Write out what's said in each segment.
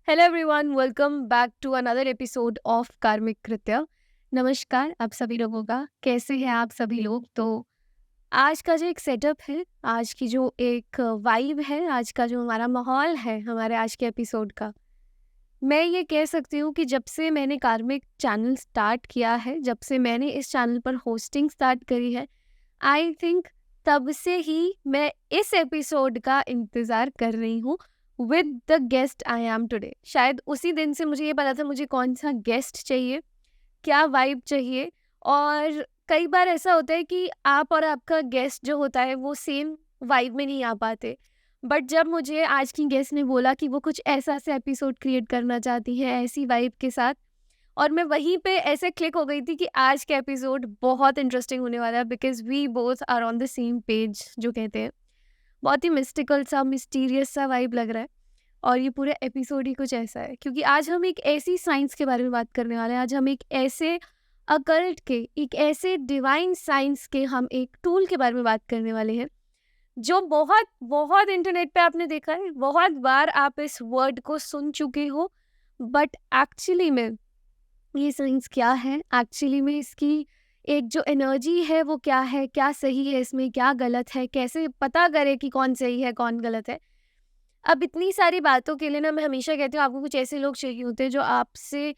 Hello everyone, welcome back to another episode of Karmik Kritya. नमस्कार आप सभी लोगों का, कैसे हैं आप सभी लोग। तो आज का जो एक सेटअप है, आज की जो एक वाइब है, आज का जो हमारा माहौल है हमारे आज के एपिसोड का, मैं ये कह सकती हूँ कि जब से मैंने कार्मिक चैनल स्टार्ट किया है, जब से मैंने इस चैनल पर होस्टिंग स्टार्ट करी है, आई थिंक तब से ही मैं इस एपिसोड का इंतज़ार कर रही हूँ with the guest I am today. शायद उसी दिन से मुझे ये पता था मुझे कौन सा गेस्ट चाहिए, क्या वाइब चाहिए। और कई बार ऐसा होता है कि आप और आपका गेस्ट जो होता है वो सेम वाइब में नहीं आ पाते, बट जब मुझे आज की गेस्ट ने बोला कि वो कुछ ऐसा सा एपिसोड क्रिएट करना चाहती है ऐसी वाइब के साथ, और मैं वहीं पे ऐसे क्लिक हो गई थी कि आज का एपिसोड बहुत इंटरेस्टिंग होने वाला है, because we both are on the same page जो कहते हैं। बहुत ही मिस्टिकल सा, मिस्टीरियस सा वाइब लग रहा है। और ये पूरा एपिसोड ही कुछ ऐसा है, क्योंकि आज हम एक ऐसी साइंस के बारे में बात करने वाले हैं। आज हम एक ऐसे अकल्ट के, एक ऐसे डिवाइन साइंस के, हम एक टूल के बारे में बात करने वाले हैं जो बहुत बहुत इंटरनेट पे आपने देखा है, बहुत बार आप इस वर्ड को सुन चुके हो, बट एक्चुअली में ये साइंस क्या है, एक्चुअली में इसकी एक जो एनर्जी है वो क्या है, क्या सही है इसमें, क्या गलत है, कैसे पता करें कि कौन सही है कौन गलत है। अब इतनी सारी बातों के लिए ना मैं हमेशा कहती हूँ आपको कुछ ऐसे लोग चाहिए होते हैं जो आपसे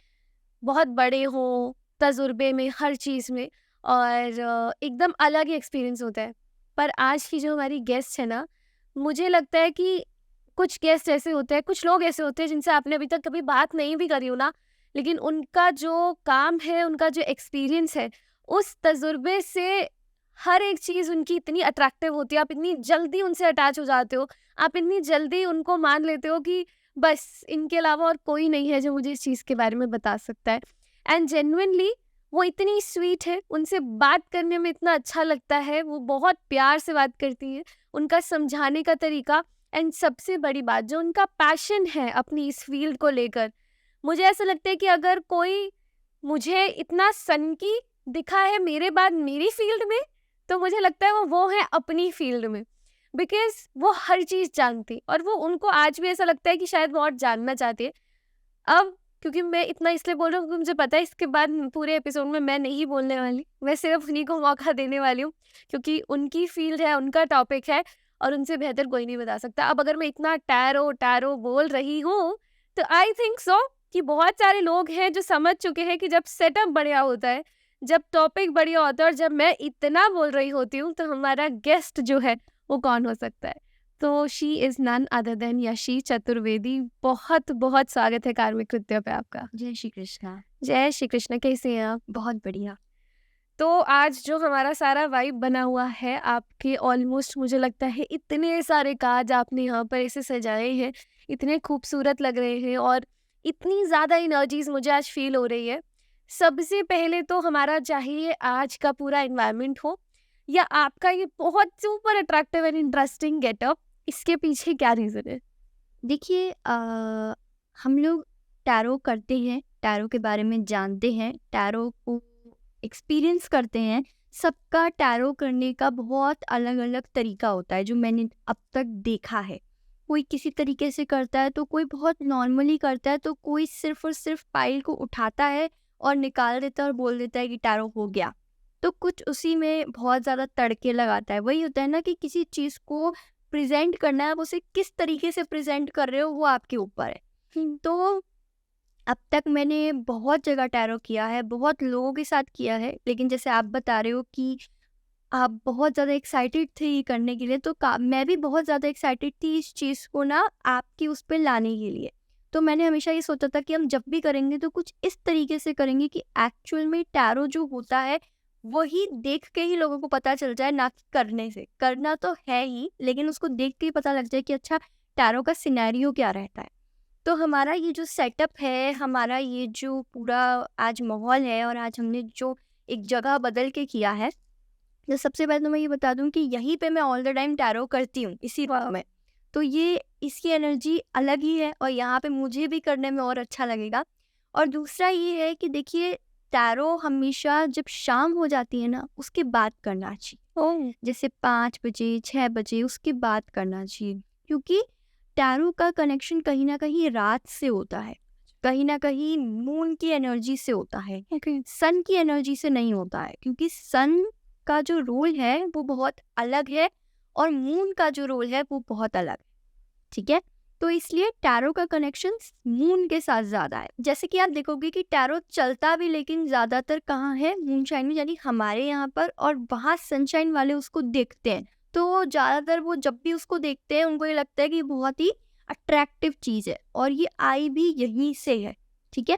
बहुत बड़े हों तजुर्बे में, हर चीज़ में, और एकदम अलग ही एक्सपीरियंस होता है। पर आज की जो हमारी गेस्ट है ना, मुझे लगता है कि कुछ गेस्ट ऐसे होते हैं, कुछ लोग ऐसे होते हैं जिनसे आपने अभी तक कभी बात नहीं भी करी हो ना, लेकिन उनका जो काम है, उनका जो एक्सपीरियंस है, उस तजुर्बे से हर एक चीज़ उनकी इतनी अट्रैक्टिव होती है, आप इतनी जल्दी उनसे अटैच हो जाते हो, आप इतनी जल्दी उनको मान लेते हो कि बस इनके अलावा और कोई नहीं है जो मुझे इस चीज़ के बारे में बता सकता है। एंड जेन्युइनली वो इतनी स्वीट है, उनसे बात करने में इतना अच्छा लगता है, वो बहुत प्यार से बात करती हैं, उनका समझाने का तरीका, एंड सबसे बड़ी बात जो उनका पैशन है अपनी इस फील्ड को लेकर। मुझे ऐसा लगता है कि अगर कोई मुझे इतना सनकी दिखा है मेरे बाद मेरी फील्ड में, तो मुझे लगता है वो है अपनी फील्ड में, बिकॉज वो हर चीज़ जानती, और वो उनको आज भी ऐसा लगता है कि शायद वो और जानना चाहती है। अब क्योंकि मैं इतना इसलिए बोल रही हूँ क्योंकि मुझे पता है इसके बाद पूरे एपिसोड में मैं नहीं बोलने वाली, मैं सिर्फ उन्हीं को मौका देने वाली हूँ, क्योंकि उनकी फील्ड है, उनका टॉपिक है, और उनसे बेहतर कोई नहीं बता सकता। अब अगर मैं इतना टैरो टैरो बोल रही हूँ, तो आई थिंक सो कि बहुत सारे लोग हैं जो समझ चुके हैं कि जब सेटअप बढ़िया होता है, जब टॉपिक बढ़िया होता है, और जब मैं इतना बोल रही होती हूँ, तो हमारा गेस्ट जो है वो कौन हो सकता है। तो she is none other than Yashi Chaturvedi. बहुत बहुत स्वागत है कार्मिक कृत्य पे आपका। जय श्री कृष्णा। जय श्री कृष्ण, कैसे हैं आप? बहुत बढ़िया। तो आज जो हमारा सारा वाइब बना हुआ है, आपके ऑलमोस्ट मुझे लगता है इतने सारे कार्ड आपने यहाँ पर ऐसे सजाए हैं, इतने खूबसूरत लग रहे हैं, और इतनी ज़्यादा एनर्जीज मुझे आज फील हो रही है। सबसे पहले तो हमारा चाहिए आज का पूरा एनवायरनमेंट हो, या आपका ये बहुत super attractive and interesting getup, इसके पीछे क्या रीज़न है? देखिए हम लोग टैरो करते हैं, टैरो के बारे में जानते हैं, टैरो को एक्सपीरियंस करते हैं। सबका टैरो करने का बहुत अलग-अलग तरीका होता है जो मैंने अब तक देखा है। कोई किसी तरीके से करता है तो कोई बहुत नॉर्मली करता है, तो कोई सिर्फ़ और सिर्फ़ पाइल को उठाता है और निकाल देता है और बोल देता है कि टैरो हो गया। तो कुछ उसी में बहुत ज़्यादा तड़के लगाता है। वही होता है ना कि किसी चीज़ को प्रेज़ेंट करना है, आप उसे किस तरीके से प्रेज़ेंट कर रहे हो वो आपके ऊपर है। तो अब तक मैंने बहुत जगह टैरो किया है, बहुत लोगों के साथ किया है, लेकिन जैसे आप बता रहे हो कि आप बहुत ज़्यादा एक्साइटेड थे ये करने के लिए, तो मैं भी बहुत ज़्यादा एक्साइटेड थी इस चीज़ को ना आपकी उस पे लाने के लिए। तो मैंने हमेशा ये सोचा था कि हम जब भी करेंगे तो कुछ इस तरीके से करेंगे कि एक्चुअल में टैरो जो होता है वही देख के ही लोगों को पता चल जाए, ना कि करने से। करना तो है ही, लेकिन उसको देख के ही पता लग जाए कि अच्छा टैरो का सिनेरियो क्या रहता है। तो हमारा ये जो सेटअप है, हमारा ये जो पूरा आज माहौल है, और आज हमने जो एक जगह बदल के किया है, तो सबसे पहले तो मैं ये बता दूं कि यहीं पे मैं ऑल द टाइम टैरो करती हूँ, इसी रूम में। तो ये इसकी एनर्जी अलग ही है, और यहाँ पे मुझे भी करने में और अच्छा लगेगा। और दूसरा ये है कि देखिए, टैरो हमेशा जब शाम हो जाती है ना, उसके बाद करना चाहिए। ओह, जैसे 5 बजे 6 बजे उसके बाद करना चाहिए, क्योंकि टैरो का कनेक्शन कहीं ना कहीं रात से होता है, कहीं ना कहीं मून की एनर्जी से होता है, ओके। सन की एनर्जी से नहीं होता है, क्योंकि सन का जो रोल है वो बहुत अलग है और मून का जो रोल है वो बहुत अलग है। ठीक है, तो इसलिए टैरो का कनेक्शन मून के साथ ज्यादा है। जैसे कि आप देखोगे कि टैरो चलता भी लेकिन ज्यादातर कहाँ है, मूनशाइन में, यानी हमारे यहाँ पर, और वहाँ सनशाइन वाले उसको देखते हैं। तो ज्यादातर वो जब भी उसको देखते हैं उनको ये लगता है कि ये बहुत ही अट्रैक्टिव चीज है और ये आई भी यहीं से है। ठीक है,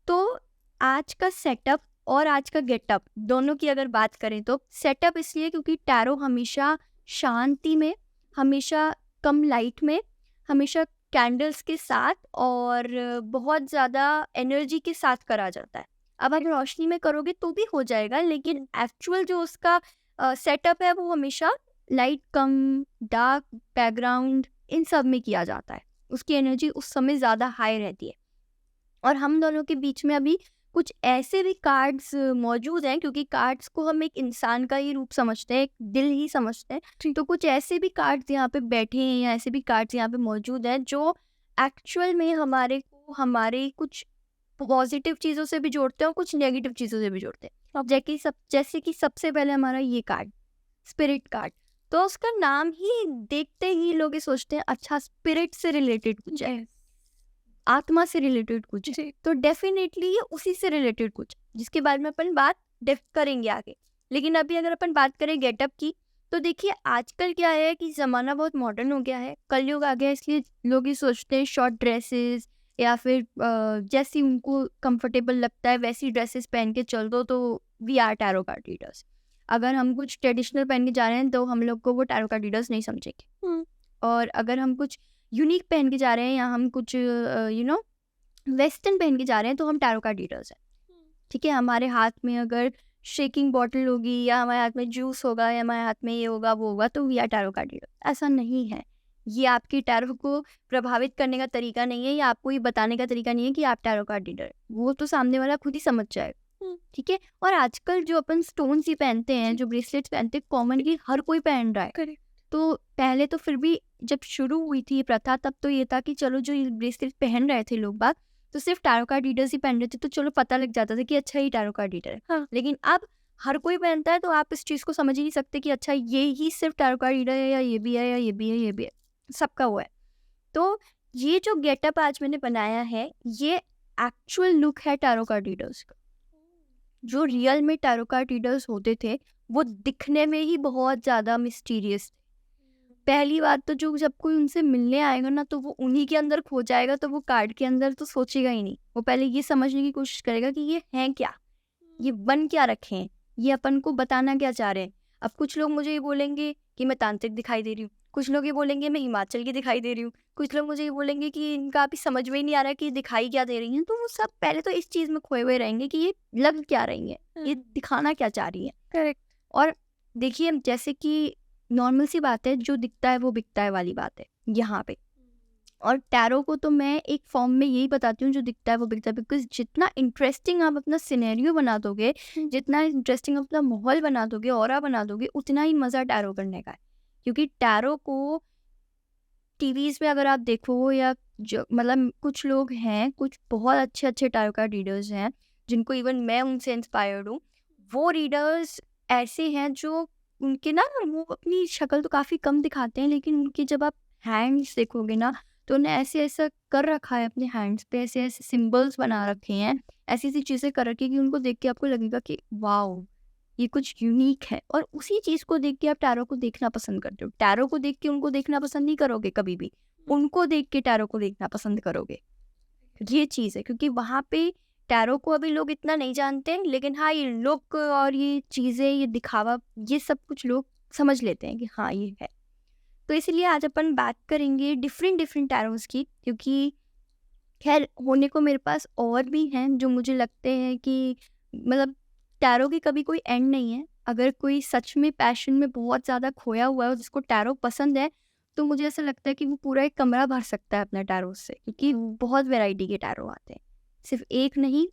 तो आज का सेटअप और आज का गेटअप दोनों की अगर बात करें तो सेटअप इसलिए क्योंकि टैरो हमेशा शांति में, हमेशा कम लाइट में, हमेशा कैंडल्स के साथ और बहुत ज़्यादा एनर्जी के साथ करा जाता है। अब आप रोशनी में करोगे तो भी हो जाएगा, लेकिन एक्चुअल जो उसका सेटअप है वो हमेशा लाइट कम, डार्क बैकग्राउंड, इन सब में किया जाता है। उसकी एनर्जी उस समय ज़्यादा हाई रहती है। और हम दोनों के बीच में अभी कुछ ऐसे भी कार्ड्स मौजूद हैं, क्योंकि कार्ड्स को हम एक इंसान का ही रूप समझते हैं, एक दिल ही समझते हैं। तो कुछ ऐसे भी कार्ड्स यहाँ पे बैठे हैं या ऐसे भी कार्ड्स यहाँ पे मौजूद हैं जो एक्चुअल में हमारे को हमारे कुछ पॉजिटिव चीज़ों से भी जोड़ते हैं और कुछ नेगेटिव चीज़ों से भी जोड़ते हैं। अब जैसे कि सबसे पहले हमारा ये कार्ड, स्पिरिट कार्ड, तो उसका नाम ही देखते ही लोग ये सोचते हैं अच्छा स्पिरिट से रिलेटेड कुछ है, आत्मा से रिलेटेड कुछ है। तो डेफिनेटली ये उसी से रिलेटेड कुछ है, जिसके बारे में अपन बात करेंगे आगे। लेकिन अभी अगर अपन बात करें गेटअप की, तो देखिए आजकल क्या है कि ज़माना बहुत मॉडर्न हो गया है, कलयुग आ गया है, इसलिए लोग ये सोचते हैं शॉर्ट ड्रेसेस या फिर जैसी उनको कंफर्टेबल लगता है वैसी ड्रेसेस पहन के चल दो तो we are tarot card readers. अगर हम कुछ ट्रेडिशनल पहन के जा रहे हैं तो हम लोग को वो टैरो कार्ड रीडर्स नहीं समझेंगे। और अगर हम कुछ यूनिक पहन के जा रहे हैं या हम कुछ वेस्टर्न पहन के जा रहे हैं तो हम टैरो कार्ड रीडर्स हैं। ठीक है, हमारे हाथ में अगर शेकिंग बॉटल होगी या हमारे हाथ में जूस होगा या हमारे हाथ में ये होगा वो होगा तो we are tarot card reader. ऐसा नहीं है, ये आपकी टैरो को प्रभावित करने का तरीका नहीं है या आपको ये बताने का तरीका नहीं है कि आप टैरो कार्ड रीडर, वो तो सामने वाला खुद ही समझ जाएगा। ठीक है, और आजकल जो अपन स्टोन्स ही पहनते हैं, जो ब्रेसलेट्स पहनते हैं, कॉमनली हर कोई पहन रहा है। तो पहले तो फिर भी जब शुरू हुई थी ये प्रथा तब तो ये था कि चलो जो ये ब्रेसलेट पहन रहे थे लोग बाग तो सिर्फ टैरो कार्ड रीडर्स ही पहन रहे थे, तो चलो पता लग जाता था कि अच्छा ये टैरो कार्ड रीडर है। हाँ। लेकिन अब हर कोई पहनता है तो आप इस चीज़ को समझ ही नहीं सकते कि अच्छा ये ही सिर्फ टैरो कार्ड रीडर है या ये भी है या ये भी है, ये भी है, सबका हुआ है। तो ये जो गेटअप आज मैंने बनाया है ये एक्चुअल लुक है टैरो कार्ड रीडर्स का। जो रियल में टैरो कार्ड रीडर्स होते थे वो दिखने में ही बहुत ज़्यादा मिस्टीरियस थे। पहली बात तो जो जब कोई उनसे मिलने आएगा ना तो वो उन्हीं के अंदर खो जाएगा, तो वो कार्ड के अंदर तो सोचेगा ही नहीं, वो पहले ये समझने की कोशिश करेगा कि ये हैं क्या, ये बन क्या रखे हैं, ये अपन को बताना क्या चाह रहे हैं। अब कुछ लोग मुझे ये बोलेंगे कि मैं तांत्रिक दिखाई दे रही हूँ, कुछ लोग ये बोलेंगे मैं हिमाचल की दिखाई दे रही हूँ, कुछ लोग मुझे ये बोलेंगे कि इनका अभी समझ में ही नहीं आ रहा है कि ये दिखाई क्या दे रही हैं। तो वो सब पहले तो इस चीज़ में खोए हुए रहेंगे कि ये लग क्या रही है, ये दिखाना क्या चाह रही है। करेक्ट। और देखिए जैसे कि नॉर्मल सी बात है, जो दिखता है वो बिकता है वाली बात है यहाँ पे। और टैरो को तो मैं एक फॉर्म में यही बताती हूँ जो दिखता है वो बिकता है, बिकॉज जितना इंटरेस्टिंग आप अपना सिनेरियो बना दोगे, जितना इंटरेस्टिंग अपना माहौल बना दोगे, ऑरा बना दोगे, उतना ही मज़ा टैरो करने का है। क्योंकि टैरो को टीवीज़ में अगर आप देखो या जो मतलब कुछ लोग हैं, कुछ बहुत अच्छे अच्छे टैरो कार्ड रीडर्स हैं जिनको इवन मैं उनसे इंस्पायर्ड हूँ। वो रीडर्स ऐसे हैं जो उनके ना वो अपनी शक्ल तो काफ़ी कम दिखाते हैं, लेकिन उनके जब आप हैंड्स देखोगे ना तो उन्हें ऐसे ऐसा कर रखा है अपने हैंड्स पे, ऐसे ऐसे सिंबल्स बना रखे हैं, ऐसी ऐसी चीज़ें कर रखी है कि उनको देख के आपको लगेगा कि वाओ ये कुछ यूनिक है। और उसी चीज़ को देख के आप टैरो को देखना पसंद करते हो। टैरो को देख के उनको देखना पसंद नहीं करोगे कभी भी, उनको देख के टैरो को देखना पसंद करोगे। ये चीज़ है, क्योंकि वहाँ पे टैरो को अभी लोग इतना नहीं जानते, लेकिन हाँ ये लुक और ये चीज़ें, ये दिखावा, ये सब कुछ लोग समझ लेते हैं कि हाँ ये है। तो इसलिए आज अपन बात करेंगे डिफरेंट डिफरेंट टैरोस की, क्योंकि खैर होने को मेरे पास और भी हैं जो मुझे लगते हैं कि मतलब टैरो की कभी कोई एंड नहीं है। अगर कोई सच में पैशन में बहुत ज़्यादा खोया हुआ है और जिसको टैरो पसंद है तो मुझे ऐसा लगता है कि वो पूरा एक कमरा भर सकता है अपना टैरो से, क्योंकि बहुत वैरायटी के टैरो आते हैं, सिर्फ एक नहीं,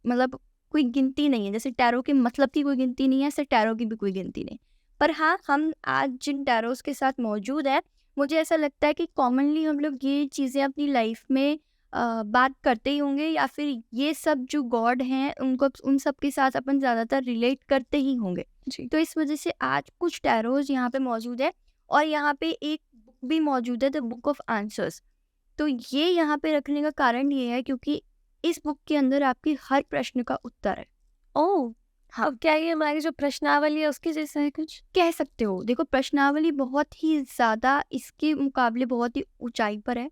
मतलब कोई गिनती नहीं है। जैसे टैरो के मतलब की कोई गिनती नहीं है, ऐसे टैरो की भी कोई गिनती नहीं। पर हाँ, हम आज जिन टैरोस के साथ मौजूद हैं, मुझे ऐसा लगता है कि कॉमनली हम लोग ये चीज़ें अपनी लाइफ में बात करते ही होंगे, या फिर ये सब जो गॉड हैं उनको उन सब के साथ अपन ज़्यादातर रिलेट करते ही होंगे। जी। तो इस वजह से आज कुछ टैरोस यहाँ पे मौजूद है, और यहाँ पे एक बुक भी मौजूद है, द बुक ऑफ आंसर्स। तो ये यहाँ पे रखने का कारण ये है क्योंकि इस बुक के अंदर आपके हर प्रश्न का उत्तर है। ओह! हाँ। अब क्या ये हमारी जो प्रश्नावली है उसके जैसा है कुछ? कह सकते हो, देखो प्रश्नावली बहुत ही ज़्यादा इसके मुकाबले बहुत ही ऊंचाई पर है,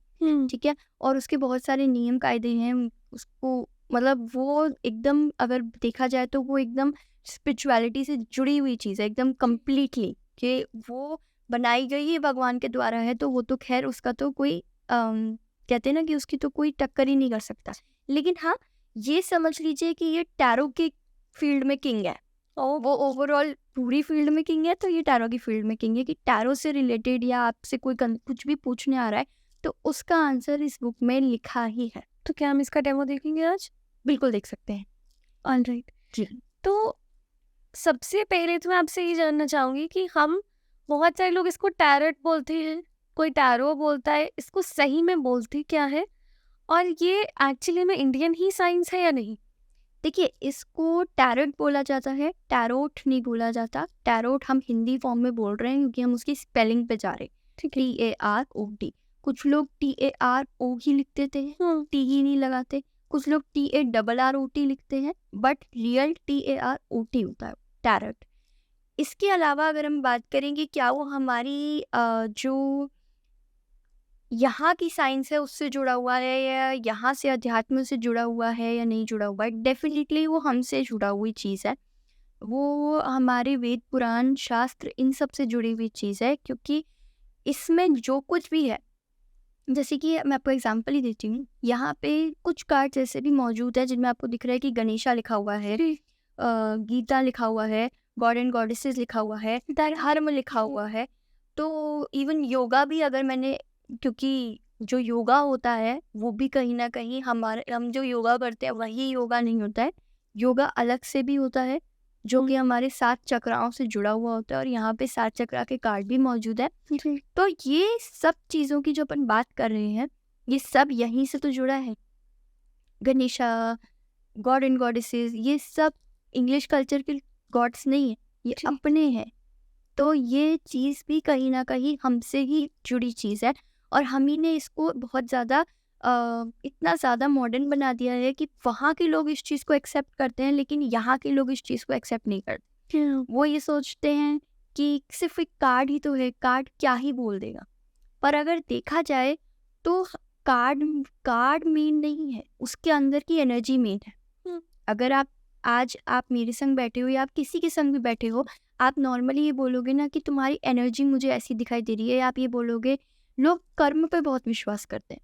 ठीक है, और उसके बहुत सारे नियम कायदे हैं। उसको मतलब वो एकदम अगर देखा जाए तो वो एकदम स्पिरिचुअलिटी से जुड़ी हुई चीज़ है, एकदम कम्प्लीटली, कि वो बनाई गई ही भगवान के द्वारा है, तो वो तो खैर उसका तो कोई कहते हैं ना कि उसकी तो कोई टक्कर ही नहीं कर सकता। लेकिन हाँ, ये समझ लीजिए कि ये टैरो के फील्ड में किंग है। ओह! वो ओवरऑल पूरी फील्ड में किंग है, तो ये टैरो की फील्ड में किंग है, कि टैरो से रिलेटेड या आपसे कोई कुछ भी पूछने आ रहा है तो उसका आंसर इस बुक में लिखा ही है। तो क्या हम इसका डेमो देखेंगे आज? बिल्कुल देख सकते हैं। ऑलराइट। जी। तो सबसे पहले तो मैं आपसे ये जानना चाहूँगी कि हम बहुत सारे लोग इसको टैरोट बोलते हैं, कोई टैरो बोलता है, इसको सही में बोलते क्या है? और ये एक्चुअली में इंडियन ही साइंस है या नहीं? देखिए, इसको टैरोट बोला जाता है, टैरोट नहीं बोला जाता। टैरोट हम हिंदी फॉर्म में बोल रहे हैं क्योंकि हम उसकी स्पेलिंग पे जा रहे हैं, ठीक है। TAROT। कुछ लोग TARO ही लिख देते हैं, टी ही नहीं लगाते। कुछ लोग TARROT लिखते हैं, बट रियल TAROT होता है टैरोट। इसके अलावा अगर हम बात करेंगे क्या वो हमारी जो यहाँ की साइंस है उससे जुड़ा हुआ है, या यहाँ से अध्यात्म से जुड़ा हुआ है या नहीं जुड़ा हुआ है, डेफिनेटली वो हमसे जुड़ा हुई चीज़ है। वो हमारे वेद पुराण शास्त्र इन सब से जुड़ी हुई चीज़ है, क्योंकि इसमें जो कुछ भी है, जैसे कि मैं आपको एग्जांपल ही देती हूँ। यहाँ पे कुछ कार्ड ऐसे भी मौजूद है जिनमें आपको दिख रहा है कि गणेशा लिखा हुआ है, गीता लिखा हुआ है, गॉड एंड गॉडेसेस लिखा हुआ है, धर्म लिखा हुआ है। तो इवन योगा भी, अगर मैंने, क्योंकि जो योगा होता है वो भी कहीं ना कहीं हम जो योगा करते हैं वही योगा नहीं होता है। योगा अलग से भी होता है जो कि हमारे 7 चक्राओं से जुड़ा हुआ होता है, और यहाँ पे 7 चक्रा के कार्ड भी मौजूद है। तो ये सब चीज़ों की जो अपन बात कर रहे हैं, ये सब यहीं से तो जुड़ा है। गणेशा, गॉड एंड गॉडेसेस, ये सब इंग्लिश कल्चर के गॉड्स नहीं है, ये जी। अपने हैं। तो ये चीज़ भी कहीं ना कहीं हमसे ही जुड़ी चीज़ है, और हम ही ने इसको बहुत ज़्यादा इतना ज़्यादा मॉडर्न बना दिया है कि वहाँ के लोग इस चीज़ को एक्सेप्ट करते हैं, लेकिन यहाँ के लोग इस चीज़ को एक्सेप्ट नहीं करते। वो ये सोचते हैं कि सिर्फ एक कार्ड ही तो है, कार्ड क्या ही बोल देगा। पर अगर देखा जाए तो कार्ड कार्ड मेन नहीं है, उसके अंदर की एनर्जी मेन है। अगर आप मेरे संग बैठे हो या आप किसी के संग भी बैठे हो, आप नॉर्मली ये बोलोगे ना कि तुम्हारी एनर्जी मुझे ऐसी दिखाई दे रही है, या आप ये बोलोगे, लोग कर्म पे बहुत विश्वास करते हैं।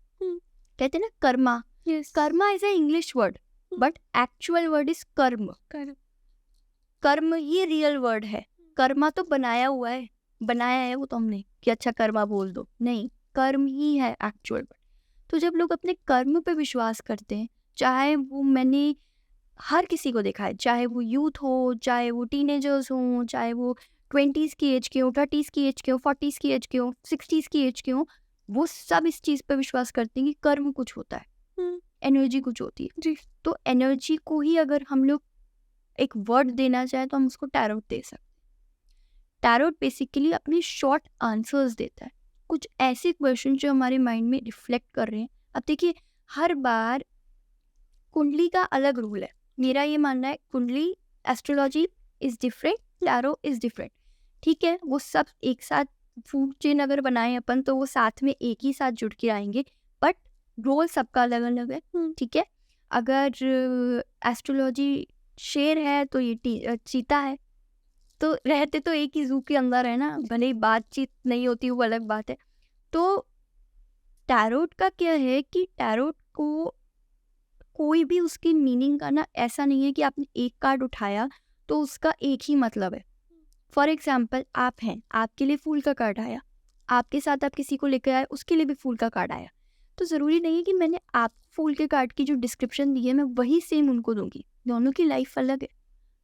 कहते हैं ना Karma, Karma is a English word, but actual word is कर्म। कर्म ही रियल वर्ड है, कर्मा तो बनाया हुआ है, बनाया है वो तो हमने कि अच्छा कर्मा बोल दो, नहीं, कर्म ही है एक्चुअल वर्ड। तो जब लोग अपने कर्म पे विश्वास करते हैं, चाहे वो, मैंने हर किसी को देखा है, चाहे वो यूथ हो, चाहे वो टीनेजर्स हों, चाहे वो 20s की एज के हो, 30s की एज के हो, 40s की एज के हो, 60s की एज के हो, वो सब इस चीज़ पे विश्वास करते हैं कि कर्म कुछ होता है, एनर्जी कुछ होती है। जी। तो एनर्जी को ही अगर हम लोग एक वर्ड देना चाहें तो हम उसको टैरोट दे सकते हैं। टैरोट बेसिकली अपने शॉर्ट आंसर्स देता है, कुछ ऐसे क्वेश्चन जो हमारे माइंड में रिफ्लेक्ट कर रहे हैं। अब देखिए, हर बार कुंडली का अलग रूल है। मेरा ये मानना है कुंडली astrology is different, tarot is different, ठीक है। वो सब एक साथ फूड चेन अगर बनाए अपन तो वो साथ में एक ही साथ जुड़ के आएंगे, बट रोल सबका अलग अलग है, ठीक है। अगर एस्ट्रोलॉजी शेर है तो ये चीता है, तो रहते तो एक ही जू के अंदर है ना, भले ही बातचीत नहीं होती वो अलग बात है। तो टैरोट का क्या है कि टैरोट को कोई भी उसकी मीनिंग का ना ऐसा नहीं है कि आपने एक कार्ड उठाया तो उसका एक ही मतलब है। फॉर एग्जाम्पल, आप हैं, आपके लिए फूल का कार्ड आया, आपके साथ आप किसी को लेकर आए, उसके लिए भी फूल का कार्ड आया। तो ज़रूरी नहीं है कि मैंने आप फूल के कार्ड की जो डिस्क्रिप्शन दी है मैं वही सेम उनको दूंगी। दोनों की लाइफ अलग है,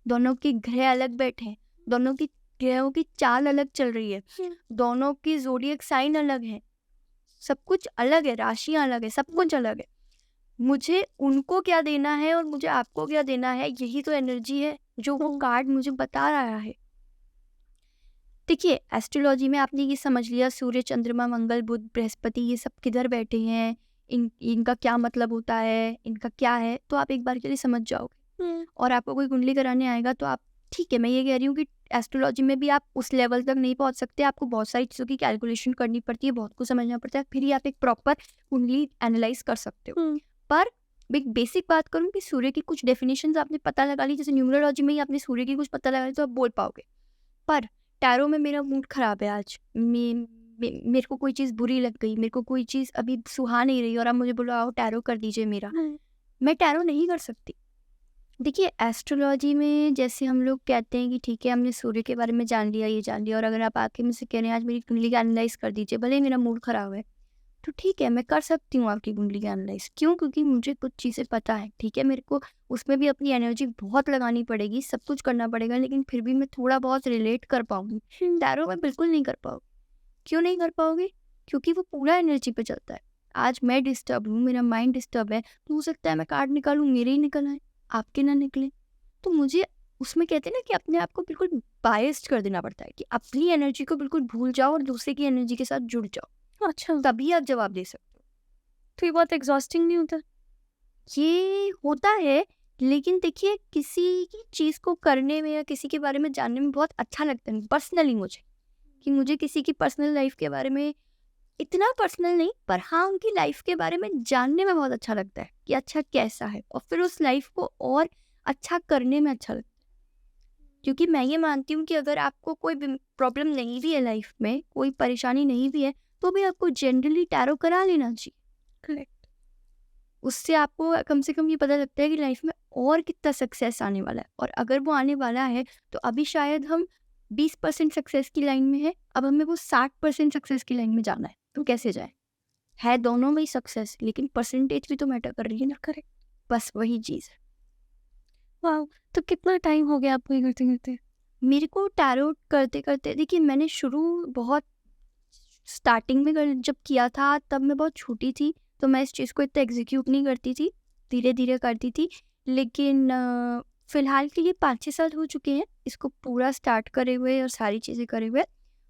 दोनों के ग्रह अलग बैठे हैं, दोनों की ग्रहों की चाल अलग चल रही है, दोनों की ज़ोडिएक साइन अलग है, सब कुछ अलग है, राशियाँ अलग है, सब कुछ अलग है। मुझे उनको क्या देना है और मुझे आपको क्या देना है, यही तो एनर्जी है जो वो कार्ड मुझे बता रहा है। देखिए, एस्ट्रोलॉजी में आपने ये समझ लिया सूर्य, चंद्रमा, मंगल, बुध, बृहस्पति ये सब किधर बैठे हैं, इनका क्या मतलब होता है, इनका क्या है, तो आप एक बार के लिए समझ जाओगे। और आपको कोई कुंडली कराने आएगा तो आप, ठीक है, मैं ये कह रही हूँ कि एस्ट्रोलॉजी में भी आप उस लेवल तक नहीं पहुँच सकते, आपको बहुत सारी चीज़ों की कैलकुलेशन करनी पड़ती है, बहुत कुछ समझना पड़ता है, फिर ही आप एक प्रॉपर कुंडली एनालाइज कर सकते हो। पर एक बेसिक बात करूँ कि सूर्य की कुछ डेफिनेशंस आपने पता लगा ली, जैसे न्यूमरोलॉजी में ही आपने सूर्य की कुछ पता लगा ली तो आप बोल पाओगे। पर टैरो में मेरा मूड खराब है आज, मेरे को कोई चीज़ बुरी लग गई, मेरे को कोई चीज़ अभी सुहा नहीं रही और आप मुझे बोलो आओ टैरो कर दीजिए मेरा, मैं टैरो नहीं कर सकती। देखिए, एस्ट्रोलॉजी में जैसे हम लोग कहते हैं कि ठीक है हमने सूर्य के बारे में जान लिया, ये जान लिया, और अगर आप आके मुझसे कह रहे हैं आज मेरी कुंडली का एनालाइज कर दीजिए, भले ही मेरा मूड खराब है, तो ठीक है मैं कर सकती हूँ आपकी कुंडली का एनालाइज। क्यों? क्योंकि मुझे कुछ चीज़ें पता है, ठीक है, मेरे को उसमें भी अपनी एनर्जी बहुत लगानी पड़ेगी, सब कुछ करना पड़ेगा, लेकिन फिर भी मैं थोड़ा बहुत रिलेट कर पाऊंगी। टैरो में बिल्कुल नहीं कर पाओगे। क्यों नहीं कर पाओगे? क्योंकि वो पूरा एनर्जी पे चलता है। आज मैं डिस्टर्ब हूँ, मेरा माइंड डिस्टर्ब है, तो हो सकता है मैं कार्ड निकालूँ, मेरे ही निकल आए, आपके ना निकले। तो मुझे उसमें कहते हैं ना कि अपने आप को बिल्कुल बायस्ड कर देना पड़ता है कि अपनी एनर्जी को बिल्कुल भूल जाओ और दूसरे की एनर्जी के साथ जुड़ जाओ, अच्छा, तभी आप जवाब दे सकते हो। तो ये बहुत एग्जॉस्टिंग नहीं होता? ये होता है, लेकिन देखिए किसी की चीज़ को करने में या किसी के बारे में जानने में बहुत अच्छा लगता है पर्सनली मुझे, कि मुझे किसी की पर्सनल लाइफ के बारे में, इतना पर्सनल नहीं पर हाँ उनकी लाइफ के बारे में जानने में बहुत अच्छा लगता है कि अच्छा कैसा है, और फिर उस लाइफ को और अच्छा करने में अच्छा लगता है। क्योंकि मैं ये मानती हूँ कि अगर आपको कोई प्रॉब्लम नहीं भी है लाइफ में, कोई परेशानी नहीं भी है, तो भी आपको जनरली टैरो करा लेना चाहिए। करेक्ट। उससे आपको कम से कम ये पता लगता है कि लाइफ में और कितना सक्सेस आने वाला है, और अगर वो आने वाला है तो अभी शायद हम 20% सक्सेस की लाइन में है, अब हमें वो 60% सक्सेस की लाइन में जाना है, तो कैसे जाए? है दोनों में ही सक्सेस, लेकिन परसेंटेज भी तो मैटर कर रही है ना। करेक्ट। बस वही चीज़ है। वाह, तो कितना टाइम हो गया आपको ये करते करते? मेरे को टैरो करते करते, देखिए मैंने शुरू बहुत स्टार्टिंग में जब किया था तब मैं बहुत छोटी थी, तो मैं इस चीज़ को इतना एग्जीक्यूट नहीं करती थी, धीरे धीरे करती थी। लेकिन फ़िलहाल के लिए 5-6 साल हो चुके हैं इसको पूरा स्टार्ट करे हुए और सारी चीज़ें करे हुए।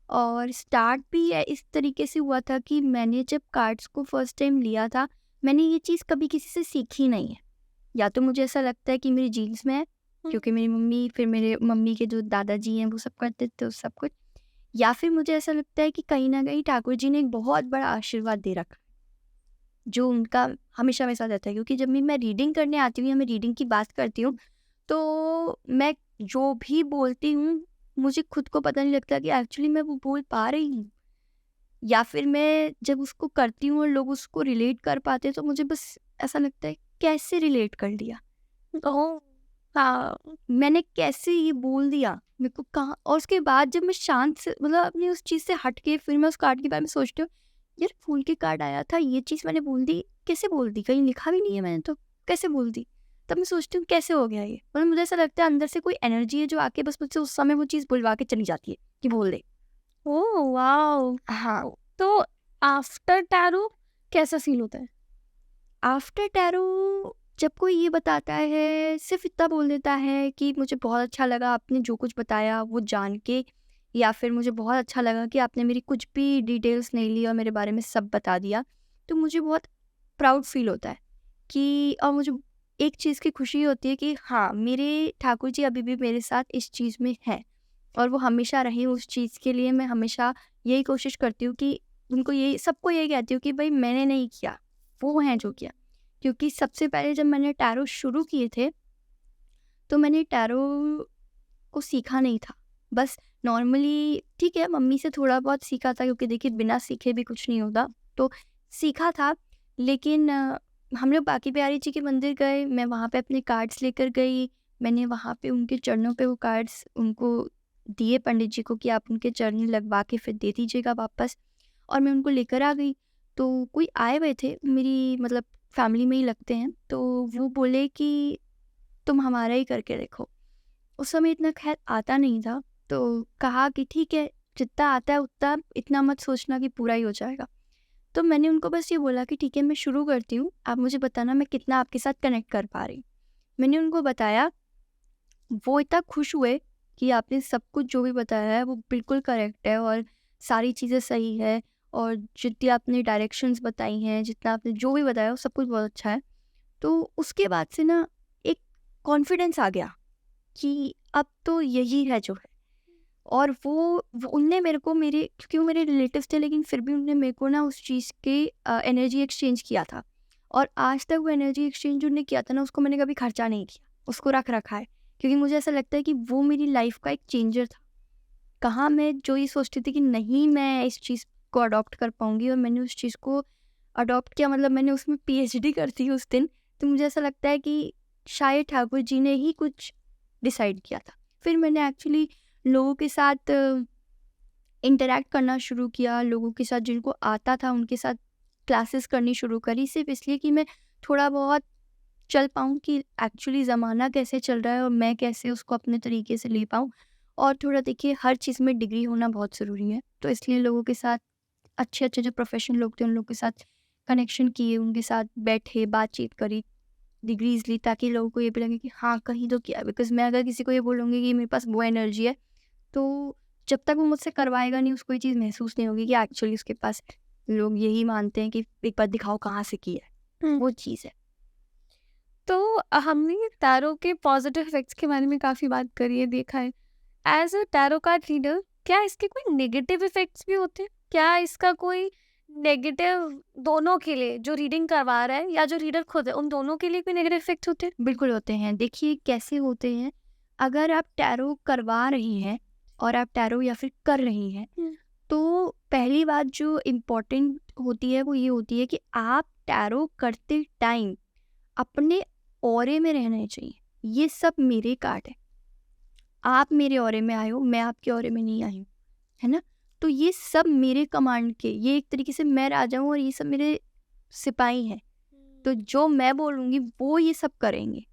और स्टार्ट भी इस तरीके से हुआ था कि मैंने जब कार्ड्स को फर्स्ट टाइम लिया था, मैंने ये चीज़ कभी किसी से सीखी नहीं है। या तो मुझे ऐसा लगता है कि मेरी जीन्स में है, क्योंकि मेरी मम्मी, फिर मेरे मम्मी के जो दादाजी हैं वो सब करते थे वो सब कुछ, या फिर मुझे ऐसा लगता है कि कहीं न कहीं ठाकुर जी ने एक बहुत बड़ा आशीर्वाद दे रखा है, जो उनका हमेशा मेरे साथ रहता है। क्योंकि जब भी मैं रीडिंग करने आती हूँ या मैं रीडिंग की बात करती हूँ, तो मैं जो भी बोलती हूँ, मुझे खुद को पता नहीं लगता कि एक्चुअली मैं वो बोल पा रही हूँ, या फिर मैं जब उसको करती हूँ और लोग उसको रिलेट कर पाते हैं, तो मुझे बस ऐसा लगता है कैसे रिलेट कर लिया? ओह! हाँ। मैंने कैसे ये बोल दिया? मेरे को कहाँ, और उसके बाद जब मैं शांत से मतलब अपनी उस चीज़ से हट के फिर मैं उस कार्ड के बारे में सोचती हूँ, यार फूल के कार्ड आया था, ये चीज़ मैंने बोल दी, कैसे बोल दी? कहीं लिखा भी नहीं है मैंने तो, कैसे बोल दी? तब मैं सोचती हूँ कैसे हो गया ये? मतलब मुझे ऐसा लगता है अंदर से कोई एनर्जी है जो आके बस मुझसे उस समय वो चीज़ बुलवा के चली जाती है कि बोल दे। Oh wow! हाँ। तो आफ्टर टैरो कैसा फ़ील होता है? आफ्टर टैरो जब कोई ये बताता है, सिर्फ इतना बोल देता है कि मुझे बहुत अच्छा लगा आपने जो कुछ बताया वो जान के, या फिर मुझे बहुत अच्छा लगा कि आपने मेरी कुछ भी डिटेल्स नहीं ली और मेरे बारे में सब बता दिया, तो मुझे बहुत प्राउड फील होता है कि, और मुझे एक चीज़ की खुशी होती है कि हाँ मेरे ठाकुर जी अभी भी मेरे साथ इस चीज़ में हैं, और वो हमेशा रहें उस चीज़ के लिए। मैं हमेशा यही कोशिश करती हूँ कि उनको यही, सबको यही कहती हूँ कि भाई मैंने नहीं किया, वो हैं जो किया। क्योंकि सबसे पहले जब मैंने टैरो शुरू किए थे, तो मैंने टैरो को सीखा नहीं था। बस नॉर्मली ठीक है, मम्मी से थोड़ा बहुत सीखा था, क्योंकि देखिए बिना सीखे भी कुछ नहीं होता, तो सीखा था। लेकिन हम लोग बाकी बिहारी जी के मंदिर गए, मैं वहाँ पे अपने कार्ड्स लेकर गई। मैंने वहाँ पे उनके चरणों पे वो कार्ड्स उनको दिए पंडित जी को कि आप उनके चरण लगवा के फिर दे दीजिएगा वापस, और मैं उनको लेकर आ गई। तो कोई आए हुए थे, मेरी मतलब फैमिली में ही लगते हैं, तो वो बोले कि तुम हमारा ही करके देखो। उस समय इतना ख़ैर आता नहीं था, तो कहा कि ठीक है, जितना आता है उतना, इतना मत सोचना कि पूरा ही हो जाएगा। तो मैंने उनको बस ये बोला कि ठीक है, मैं शुरू करती हूँ, आप मुझे बताना मैं कितना आपके साथ कनेक्ट कर पा रही हूँ। मैंने उनको बताया, वो इतना खुश हुए कि आपने सब कुछ जो भी बताया है वो बिल्कुल करेक्ट है और सारी चीज़ें सही है, और जितनी आपने डायरेक्शंस बताई हैं, जितना आपने जो भी बताया वो सब कुछ बहुत अच्छा है। तो उसके बाद से ना एक कॉन्फिडेंस आ गया कि अब तो यही है जो है। और वो उनने मेरे को, मेरे क्योंकि वो मेरे रिलेटिव्स थे, लेकिन फिर भी उन्होंने मेरे को ना उस चीज़ के एनर्जी एक्सचेंज किया था। और आज तक वो एनर्जी एक्सचेंज जो उन्होंने किया था ना, उसको मैंने कभी खर्चा नहीं किया, उसको रख रखा है। क्योंकि मुझे ऐसा लगता है कि वो मेरी लाइफ का एक चेंजर था। कहाँ मैं जो ये सोचती थी कि नहीं मैं इस चीज़ को अडॉप्ट कर पाऊँगी, और मैंने उस चीज़ को अडॉप्ट किया, मतलब मैंने उसमें पीएचडी कर दी उस दिन। तो मुझे ऐसा लगता है कि शायद ठाकुर जी ने ही कुछ डिसाइड किया था। फिर मैंने एक्चुअली लोगों के साथ इंटरैक्ट करना शुरू किया, लोगों के साथ जिनको आता था उनके साथ क्लासेस करनी शुरू करी, सिर्फ़ इसलिए कि मैं थोड़ा बहुत चल पाऊँ कि एक्चुअली ज़माना कैसे चल रहा है और मैं कैसे उसको अपने तरीके से ले पाऊँ। और थोड़ा देखिए, हर चीज़ में डिग्री होना बहुत ज़रूरी है, तो इसलिए लोगों के साथ, अच्छे-अच्छे जो प्रोफ़ेशनल लोग थे उन लोगों के साथ कनेक्शन किए, उनके साथ बैठे, बातचीत करी, डिग्रीज़ ली, ताकि लोगों को ये भी लगे कि हाँ, कहीं तो किया है। बिकॉज़ मैं अगर किसी को ये बोलूँगी कि मेरे पास वो एनर्जी है, तो जब तक वो मुझसे करवाएगा नहीं, उसको ये चीज़ महसूस नहीं होगी कि एक्चुअली उसके पास है। लोग यही मानते हैं कि एक बार दिखाओ कहाँ से किया है, हुँ। वो चीज़ है। तो हमने टैरो के पॉजिटिव इफ़ेक्ट्स के बारे में काफ़ी बात करी है, देखा है। As a tarot card reader, क्या इसके कोई नेगेटिव इफ़ेक्ट्स भी होते हैं? क्या इसका कोई नेगेटिव, दोनों के लिए, जो रीडिंग करवा रहा है या जो रीडर खुद है, उन दोनों के लिए कोई नेगेटिव इफ़ेक्ट्स होते हैं? बिल्कुल होते हैं। देखिए कैसे होते हैं, अगर आप टैरो करवा रही हैं और आप टैरो या फिर कर रही हैं, हुँ। तो पहली बात जो इम्पोर्टेंट होती है वो ये होती है कि आप टैरो करते टाइम अपने ऑरे में रहने चाहिए। ये सब मेरे कार्ड है। आप मेरे ऑरे में आए हो, मैं आपके ऑरे में नहीं आई हूँ, है ना? तो ये सब मेरे कमांड के, ये एक तरीके से मैं राजा हूँ और ये सब मेरे सिपाही हैं। तो जो मैं बोलूँगी वो ये सब करेंगे।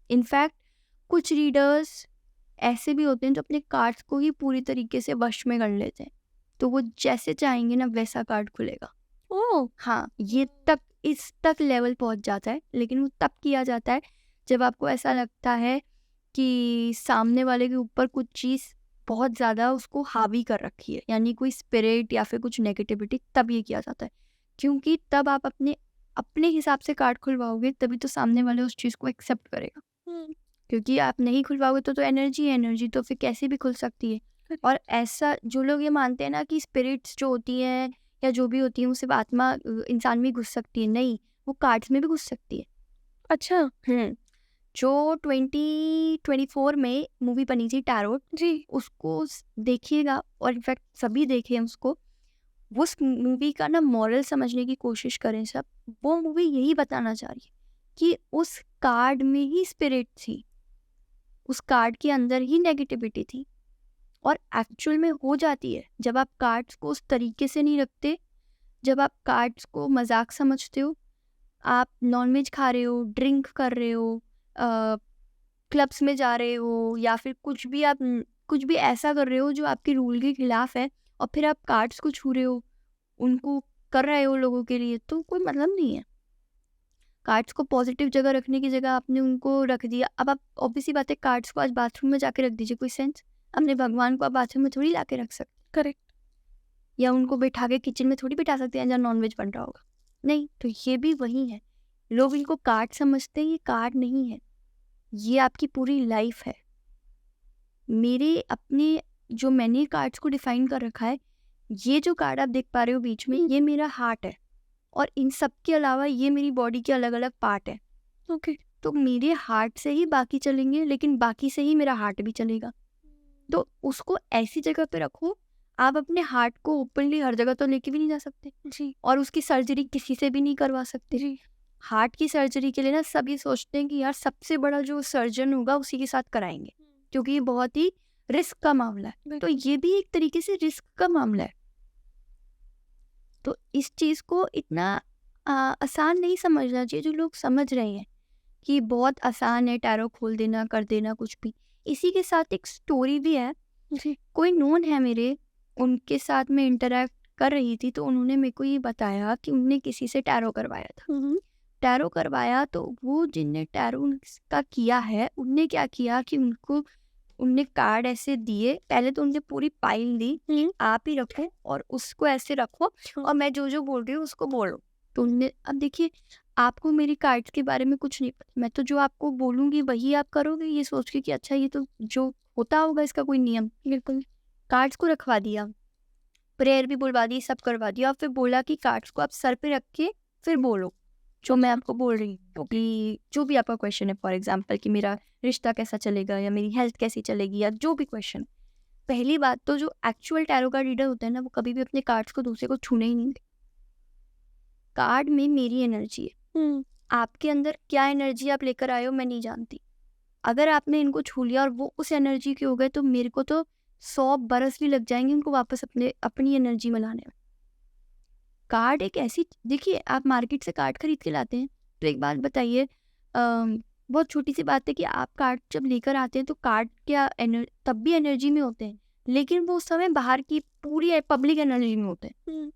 इनफैक्ट कुछ रीडर्स ऐसे भी होते हैं जो अपने कार्ड्स को ही पूरी तरीके से वश में कर लेते हैं। तो वो जैसे चाहेंगे ना वैसा कार्ड खुलेगा। ओह! हाँ, ये तक, इस तक लेवल पहुँच जाता है, लेकिन वो तब किया जाता है जब आपको ऐसा लगता है कि सामने वाले के ऊपर कुछ चीज़ बहुत ज़्यादा उसको हावी कर रखी है, यानी कोई स्पिरिट या फिर कुछ नेगेटिविटी, तब ये किया जाता है। क्योंकि तब आप अपने अपने हिसाब से कार्ड खुलवाओगे, तभी तो सामने वाले उस चीज़ को एक्सेप्ट करेगा। हुँ। क्योंकि आप नहीं खुलवाओगे तो एनर्जी है, एनर्जी तो फिर कैसे भी खुल सकती है। और ऐसा जो लोग ये मानते हैं ना कि स्पिरिट्स जो होती हैं या जो भी होती है वो सिर्फ आत्मा इंसान में घुस सकती है, नहीं, वो कार्ड्स में भी घुस सकती है। अच्छा। हम्म जो 2024 में मूवी बनी थी टैरोट, जी। उसको देखिएगा, और इनफैक्ट सभी देखें उसको। उस मूवी का ना मॉरल समझने की कोशिश करें सब। वो मूवी यही बताना चाह रही है कि उस कार्ड में ही स्पिरिट थी, उस कार्ड के अंदर ही नेगेटिविटी थी। और एक्चुअल में हो जाती है जब आप कार्ड्स को उस तरीके से नहीं रखते, जब आप कार्ड्स को मजाक समझते हो, आप नॉनवेज खा रहे हो, ड्रिंक कर रहे हो, क्लब्स में जा रहे हो, या फिर कुछ भी आप कुछ भी ऐसा कर रहे हो जो आपके रूल के खिलाफ है, और फिर आप कार्ड्स को छू रहे हो, उनको कर रहे हो लोगों के लिए, तो कोई मतलब नहीं है। कार्ड्स को पॉजिटिव जगह रखने की जगह आपने उनको रख दिया। अब आप ऑब्वियसली बात है, कार्ड्स को आज बाथरूम में जाके रख दीजिए, कोई सेंस? अपने भगवान को आप बाथरूम में थोड़ी लाके रख सकते, करेक्ट। या उनको बैठा के किचन में थोड़ी बिठा सकते हैं जहाँ नॉनवेज बन रहा होगा। नहीं, तो ये भी वही है। लोग इनको कार्ड समझते हैं, ये कार्ड नहीं है, ये आपकी पूरी लाइफ है। मेरे अपने, जो मैंने कार्ड्स को डिफाइन कर रखा है, ये जो कार्ड आप देख पा रहे हो बीच में, ये मेरा हार्ट है, और इन सब के अलावा ये मेरी बॉडी के अलग अलग पार्ट है। ओके। तो मेरे हार्ट से ही बाकी चलेंगे, लेकिन बाकी से ही मेरा हार्ट भी चलेगा। तो उसको ऐसी जगह पे रखो। आप अपने हार्ट को ओपनली हर जगह तो लेके भी नहीं जा सकते, जी। और उसकी सर्जरी किसी से भी नहीं करवा सकते। जी। हार्ट की सर्जरी के लिए ना सब ये सोचते हैं कि यार सबसे बड़ा जो सर्जन होगा उसी के साथ कराएंगे, क्योंकि ये बहुत ही रिस्क का मामला है। तो ये भी एक तरीके से रिस्क का मामला है। तो इस चीज़ को इतना आसान नहीं समझना चाहिए। जो लोग समझ रहे हैं कि बहुत आसान है टैरो खोल देना, कर देना कुछ भी, इसी के साथ एक स्टोरी भी है जी। कोई नोन है मेरे, उनके साथ मैं इंटरैक्ट कर रही थी, तो उन्होंने मेरे को ये बताया कि उनने किसी से टैरो करवाया था। टैरो करवाया तो वो जिनने टैरो का किया है, उनने क्या किया कि उनने कार्ड ऐसे दिए। पहले तो उनने पूरी पाइल दी, आप ही रखो और उसको ऐसे रखो और मैं जो जो बोल रही हूँ उसको बोलो। तो उनने, अब देखिए, आपको मेरी कार्ड्स के बारे में कुछ नहीं पता, मैं तो जो आपको बोलूंगी वही आप करोगे, ये सोच के कि अच्छा ये तो जो होता होगा इसका कोई नियम। बिल्कुल। कार्ड्स को रखवा दिया, प्रेयर भी बुलवा दी, सब करवा दिया, और फिर बोला कि कार्ड्स को आप सर पे रख के फिर बोलो जो मैं आपको बोल रही हूँ, कि जो भी आपका क्वेश्चन है, फॉर एग्जाम्पल कि मेरा रिश्ता कैसा चलेगा या मेरी हेल्थ कैसी चलेगी या जो भी क्वेश्चन। पहली बात तो जो एक्चुअल टैरो कार्ड रीडर होता है ना, वो कभी भी अपने कार्ड्स को दूसरे को छूने ही नहीं दे। कार्ड में मेरी एनर्जी है, आपके अंदर क्या एनर्जी आप लेकर आए हो मैं नहीं जानती। अगर आपने इनको छू लिया और वो उस एनर्जी के हो गए, तो मेरे को तो 100 बरस भी लग जाएंगे उनको वापस अपनी एनर्जी में लाने में। कार्ड एक ऐसी, देखिए आप मार्केट से कार्ड खरीद के लाते हैं, तो एक बात बताइए, बहुत छोटी सी बात है कि आप कार्ड जब लेकर आते हैं तो कार्ड क्या तब भी एनर्जी में होते हैं, लेकिन वो उस समय बाहर की पूरी पब्लिक एनर्जी में होते हैं।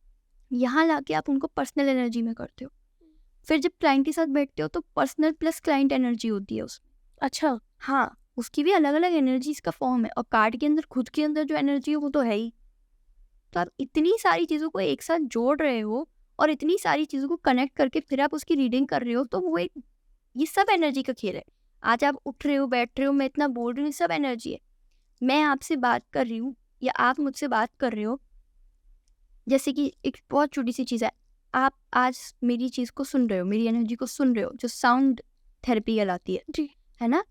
यहाँ लाके आप उनको पर्सनल एनर्जी में करते हो, फिर जब क्लाइंट के साथ बैठते हो तो पर्सनल प्लस क्लाइंट एनर्जी होती है उसमें। अच्छा। हाँ, उसकी भी अलग अलग एनर्जीज का फॉर्म है, और कार्ड के अंदर खुद के अंदर जो एनर्जी है वो तो है ही। तो आप इतनी सारी चीज़ों को एक साथ जोड़ रहे हो और इतनी सारी चीज़ों को कनेक्ट करके फिर आप उसकी रीडिंग कर रहे हो, तो वो एक, ये सब एनर्जी का खेल है। आज आप उठ रहे हो, बैठ रहे हो, मैं इतना बोल रही हूँ, ये सब एनर्जी है। मैं आपसे बात कर रही हूँ या आप मुझसे बात कर रहे हो, जैसे कि एक बहुत छोटी सी चीज़ है, आप आज मेरी चीज़ को सुन रहे हो, मेरी एनर्जी को सुन रहे हो, जो साउंड थेरेपी कहलाती है, जी। है ना?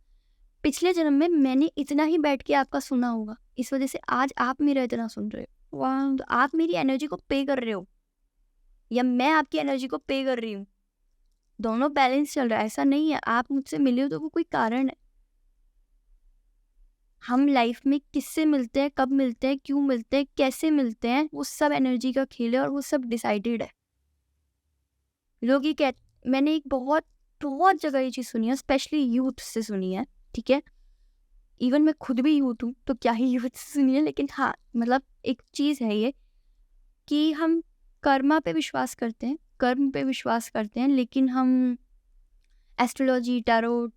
पिछले जन्म में मैंने इतना ही बैठ के आपका सुना होगा, इस वजह से आज आप मेरा इतना सुन रहे हो। वाह। तो आप मेरी एनर्जी को पे कर रहे हो या मैं आपकी एनर्जी को पे कर रही हूँ, दोनों बैलेंस चल रहा है। ऐसा नहीं है आप मुझसे मिले हो तो वो कोई कारण है। हम लाइफ में किससे मिलते हैं, कब मिलते हैं, क्यों मिलते हैं, कैसे मिलते हैं, वो सब एनर्जी का खेल है और वो सब डिसाइडेड है। लोग ये कह, मैंने एक बहुत बहुत जगह ये चीज़ सुनी है, स्पेशली यूथ से सुनी है, ठीक है? इवन मैं खुद भी यूथ हूँ तो क्या ही यूथ से सुनी है, लेकिन हाँ, मतलब एक चीज़ है ये कि हम कर्मा पे विश्वास करते हैं, कर्म पे विश्वास करते हैं, लेकिन हम एस्ट्रोलॉजी, टैरोट,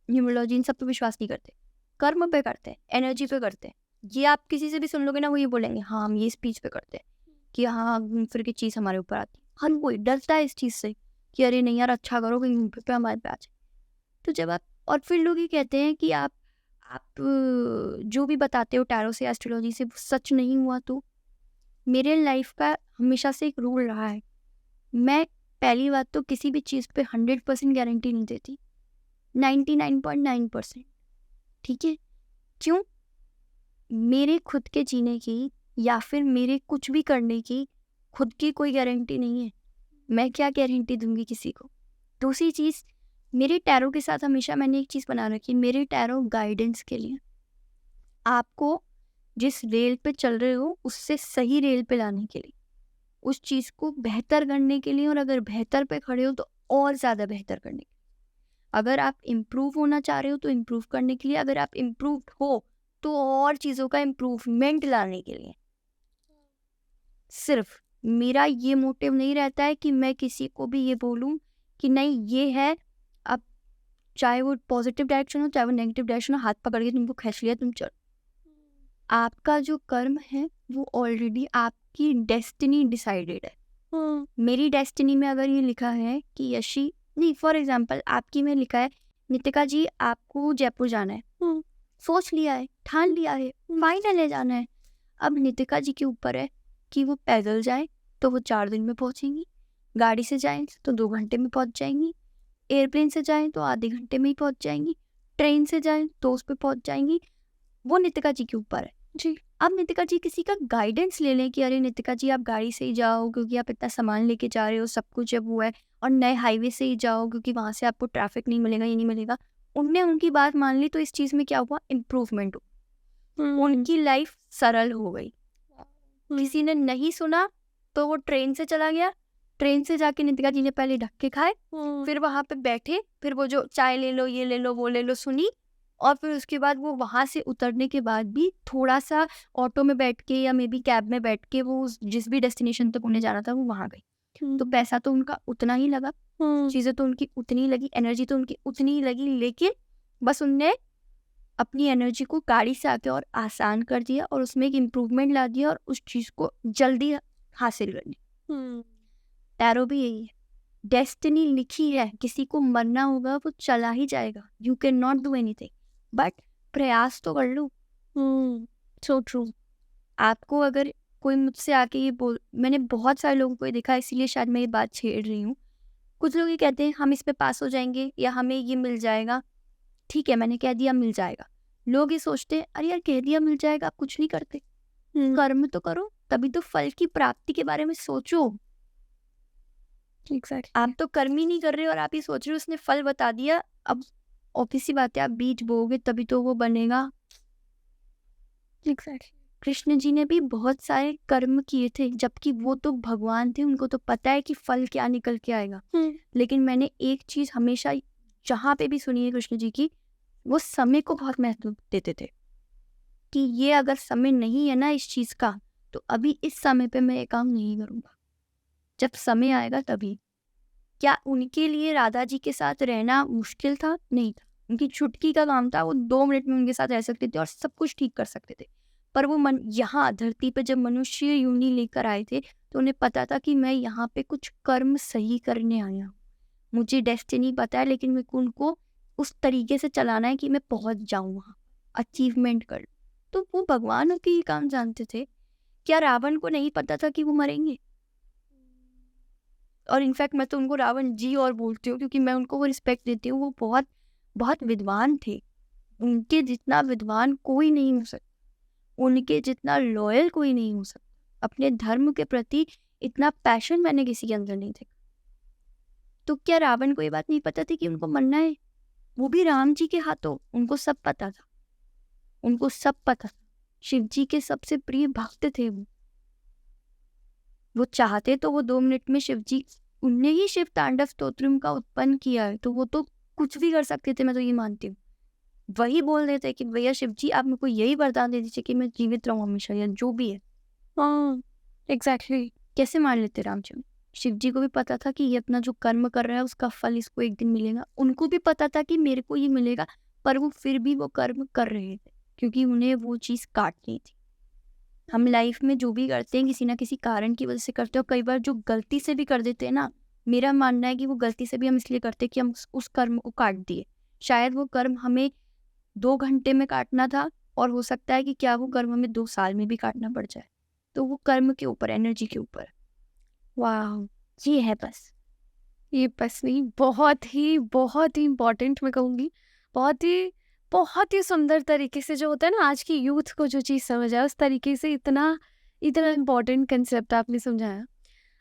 न्यूमरोलॉजी इन सब पे विश्वास नहीं करते। कर्म पे करते हैं, एनर्जी पे करते हैं। ये आप किसी से भी सुन लोगे ना, वो ये बोलेंगे हाँ हम ये स्पीच पे करते हैं कि हाँ घूम फिर की चीज़ हमारे ऊपर आती है। हर कोई डरता है इस चीज़ से कि अरे नहीं यार, अच्छा करो कहीं घूम फिर पे हमारे पे आ जाए। तो जब आप, और फिर लोग ये कहते हैं कि आप जो भी बताते हो टैरो से, एस्ट्रोलॉजी से, वो सच नहीं हुआ। तो मेरे लाइफ का हमेशा से एक रूल रहा है, मैं पहली बात तो किसी भी चीज़ पे 100% गारंटी नहीं देती, 99.9%। ठीक है? क्यों? मेरे खुद के जीने की या फिर मेरे कुछ भी करने की खुद की कोई गारंटी नहीं है। मैं क्या गारंटी दूंगी किसी को? दूसरी चीज़, मेरे टैरो के साथ हमेशा मैंने एक चीज़ बना रखी है, मेरे टैरो गाइडेंस के लिए, आपको जिस रेल पे चल रहे हो उससे सही रेल पे लाने के लिए, उस चीज़ को बेहतर करने के लिए, और अगर बेहतर पे खड़े हो तो और ज़्यादा बेहतर करने के लिए। अगर आप इम्प्रूव होना चाह रहे हो तो इम्प्रूव करने के लिए, अगर आप इम्प्रूव हो तो और चीज़ों का इम्प्रूवमेंट लाने के लिए। सिर्फ मेरा ये मोटिव नहीं रहता है कि मैं किसी को भी ये बोलूं कि नहीं ये है, अब चाहे वो पॉजिटिव डायरेक्शन हो चाहे वो नेगेटिव डायरेक्शन हो, हाथ पकड़ के तुमको खींच लिया, तुम चलो। आपका जो कर्म है वो ऑलरेडी आपकी डेस्टिनी डिसाइडेड है। मेरी डेस्टिनी में अगर ये लिखा है कि यशी, नहीं फॉर एग्जांपल आपकी में लिखा है नितिका जी आपको जयपुर जाना है, सोच लिया है, ठान लिया है, फाइनल है जाना है। अब नितिका जी के ऊपर है कि वो पैदल जाए तो वो 4 दिन में पहुंचेंगी, गाड़ी से जाएं तो 2 घंटे में पहुंच जाएंगी, एयरप्लेन से जाएं तो आधे घंटे में ही पहुंच जाएंगी, ट्रेन से जाएं तो उस पर पहुंच जाएंगी। वो नितिका जी के ऊपर है जी। अब नितिका जी किसी का गाइडेंस ले लें कि अरे नितिका जी आप गाड़ी से ही जाओ क्योंकि आप इतना सामान लेके जा रहे हो, सब कुछ अब वो है, और नए हाईवे से ही जाओ क्योंकि वहाँ से आपको ट्रैफिक नहीं मिलेगा, ये नहीं मिलेगा। उनने उनकी बात मान ली तो इस चीज़ में क्या हुआ, इम्प्रूवमेंट हुआ, उनकी लाइफ सरल हो गई। किसी ने नहीं सुना तो वो ट्रेन से चला गया, ट्रेन से जाके नितिका जी ने पहले धक्के खाए, फिर वहाँ पे बैठे, फिर वो जो चाय ले लो, ये ले लो, वो ले लो सुनी, और फिर उसके बाद वो वहाँ से उतरने के बाद भी थोड़ा-सा ऑटो में बैठ के या मे बी कैब में बैठ के वो जिस भी डेस्टिनेशन तक उन्हें जाना था वो वहाँ गई। तो पैसा तो उनका उतना ही लगा, चीज़ें तो उनकी उतनी ही लगी, एनर्जी तो उनकी उतनी ही लगी, लेकिन बस उनने अपनी एनर्जी को गाड़ी से आके और आसान कर दिया और उसमें एक इम्प्रूवमेंट ला दिया और उस चीज़ को जल्दी हासिल कर ली। टैरो भी यही है, डेस्टिनी लिखी है, किसी को मरना होगा वो चला ही जाएगा, you can not do anything, but प्रयास तो कर लो। So true. आपको अगर कोई मुझसे आके ये बोल, मैंने बहुत सारे लोगों को ये देखा, इसीलिए शायद मैं ये बात छेड़ रही हूँ। कुछ लोग ये कहते हैं हम इस पे पास हो जाएंगे या हमें ये मिल जाएगा। ठीक है, मैंने कह दिया मिल जाएगा। लोग ये सोचते हैं अरे यार कह दिया मिल जाएगा, आप कुछ नहीं करते। कर्म तो करो, तभी तो फल की प्राप्ति के बारे में सोचो। एग्जैक्टली। आप तो कर्म ही नहीं कर रहे और आप ये सोच रहे हो उसने फल बता दिया। अब ऑब्वियस सी बात है, आप बीज बोओगे तभी तो वो बनेगा। एग्जैक्टली। कृष्ण जी ने भी बहुत सारे कर्म किए थे, जबकि वो तो भगवान थे, उनको तो पता है कि फल क्या निकल के आएगा। लेकिन मैंने एक चीज हमेशा जहाँ पे भी सुनी है कृष्ण जी की, वो समय को बहुत महत्व देते थे कि ये अगर समय नहीं है ना इस चीज का, तो अभी इस समय पे मैं ये काम नहीं करूंगा, जब समय आएगा तभी। क्या उनके लिए राधा जी के साथ रहना मुश्किल था? नहीं था, उनकी चुटकी का काम था, वो 2 मिनट में उनके साथ रह सकते थे और सब कुछ ठीक कर सकते थे। पर वो यहाँ धरती पे जब मनुष्य योनि लेकर आए थे, तो उन्हें पता था कि मैं यहाँ पे कुछ कर्म सही करने आया हूँ, मुझे डेस्टिनी पता है, लेकिन मेरे को उनको उस तरीके से चलाना है कि मैं पहुंच जाऊं वहाँ, अचीवमेंट कर लूं। तो वो भगवान के ये काम जानते थे। क्या रावण को नहीं पता था कि वो मरेंगे? और इनफैक्ट मैं तो उनको रावण जी और बोलती हूँ, क्योंकि मैं उनको वो रिस्पेक्ट देती हूँ। वो बहुत बहुत विद्वान थे, उनके जितना विद्वान कोई नहीं हो सकता, उनके जितना लॉयल कोई नहीं हो सकता। अपने धर्म के प्रति इतना पैशन मैंने किसी के अंदर नहीं देखा। तो क्या रावण को ये बात नहीं पता थी कि उनको मरना है? वो भी राम जी के हाथों, उनको सब पता था, उनको सब पता था। शिव जी के सबसे प्रिय भक्त थे वो चाहते तो वो 2 मिनट में शिव जी, उनने ही शिव तांडव स्तोत्रम का उत्पन्न किया है, तो वो तो कुछ भी कर सकते थे, मैं तो ये मानती हूँ। वही बोल देते कि भैया शिव जी आप मेरे को यही वरदान दे दीजिए कि मैं जीवित रहूं हमेशा, या जो भी है। हाँ एग्जैक्टली। कैसे मान लेते राम जी? शिव जी को भी पता था कि ये अपना जो कर्म कर रहा है उसका फल इसको एक दिन मिलेगा, उनको भी पता था कि मेरे को ये मिलेगा, पर वो फिर भी वो कर्म कर रहे थे क्योंकि उन्हें वो चीज़ काटनी थी। हम लाइफ में जो भी करते हैं किसी ना किसी कारण की वजह से करते हैं, और कई बार जो गलती से भी कर देते हैं ना, मेरा मानना है कि वो गलती से भी हम इसलिए करते हैं कि हम उस कर्म को काट दिए। शायद वो कर्म हमें 2 घंटे में काटना था, और हो सकता है कि क्या वो कर्म हमें 2 साल में भी काटना पड़ जाए। तो वो कर्म के ऊपर, एनर्जी के ऊपर। वाह, ये है बस। ये बस नहीं, बहुत ही इम्पोर्टेंट मैं कहूँगी, बहुत ही सुंदर तरीके से जो होता है ना, आज की यूथ को जो चीज़ समझ आया उस तरीके से इतना इतना इम्पोर्टेंट कंसेप्ट आपने समझाया।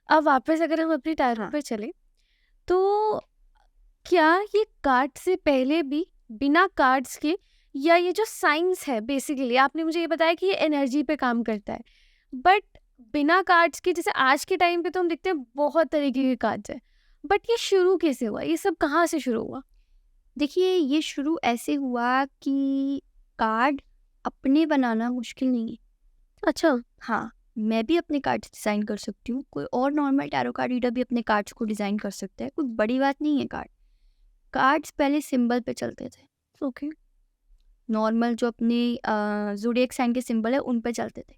अब वापस अगर हम अपनी टैरो पे चले, तो क्या ये कार्ड से पहले भी बिना कार्ड्स के, या ये जो साइंस है बेसिकली, आपने मुझे ये बताया कि ये एनर्जी पे काम करता है, बट बिना कार्ड्स के, जैसे आज के टाइम पे तो हम देखते हैं बहुत तरीके के कार्ड्स हैं, बट ये शुरू कैसे हुआ? ये सब कहाँ से शुरू हुआ? देखिए, ये शुरू ऐसे हुआ कि कार्ड अपने बनाना मुश्किल नहीं है। अच्छा। हाँ, मैं भी अपने कार्ड्स डिज़ाइन कर सकती हूँ, कोई और नॉर्मल टैरो कार्ड रीडर भी अपने कार्ड्स को डिज़ाइन कर सकता है, कोई बड़ी बात नहीं है। कार्ड्स पहले सिंबल पे चलते थे, ओके। नॉर्मल जो अपने ज़ोडिएक साइन के सिंबल है उन पे चलते थे।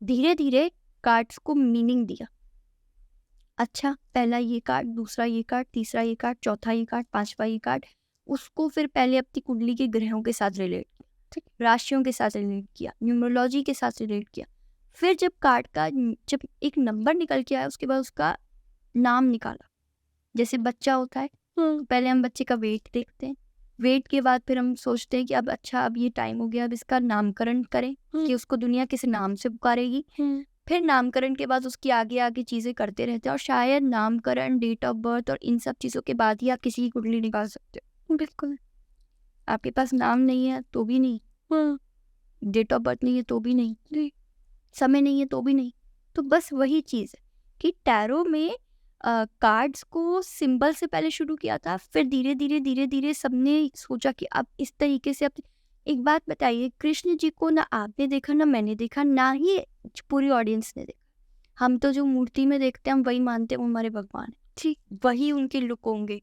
धीरे-धीरे कार्ड्स को मीनिंग दिया। अच्छा, पहला ये कार्ड, दूसरा ये कार्ड, तीसरा ये कार्ड, चौथा ये कार्ड, पाँचवा ये कार्ड, उसको फिर पहले अपनी कुंडली के ग्रहों के साथ रिलेट किया, ठीक, राशियों के साथ रिलेट किया, न्यूमरोलॉजी के साथ रिलेट किया। फिर जब कार्ड का जब एक नंबर निकल के आया, उसके बाद उसका नाम निकाला। जैसे बच्चा होता है, पहले हम बच्चे का वेट देखते हैं, वेट के बाद फिर हम सोचते हैं कि अब अच्छा, अब ये टाइम हो गया, अब इसका नामकरण करें कि उसको दुनिया किस नाम से पुकारेगी। फिर नामकरण के बाद उसकी आगे आगे चीज़ें करते रहते हैं, और शायद नामकरण, डेट ऑफ बर्थ और इन सब चीज़ों के बाद ही आप किसी की कुंडली निकाल सकते हो। बिल्कुल। आपके पास नाम नहीं है तो भी नहीं, डेट ऑफ बर्थ नहीं है तो भी नहीं, समय नहीं है तो भी नहीं। तो बस वही चीज़ है कि टैरो में कार्ड्स को सिंबल से पहले शुरू किया था, फिर धीरे धीरे सबने सोचा कि अब इस तरीके से, अब एक बात बताइए, कृष्ण जी को ना आपने देखा, ना मैंने देखा, ना ही पूरी ऑडियंस ने देखा। हम तो जो मूर्ति में देखते हैं हम वही मानते हैं वो हमारे भगवान है। ठीक, वही उनके लुक होंगे,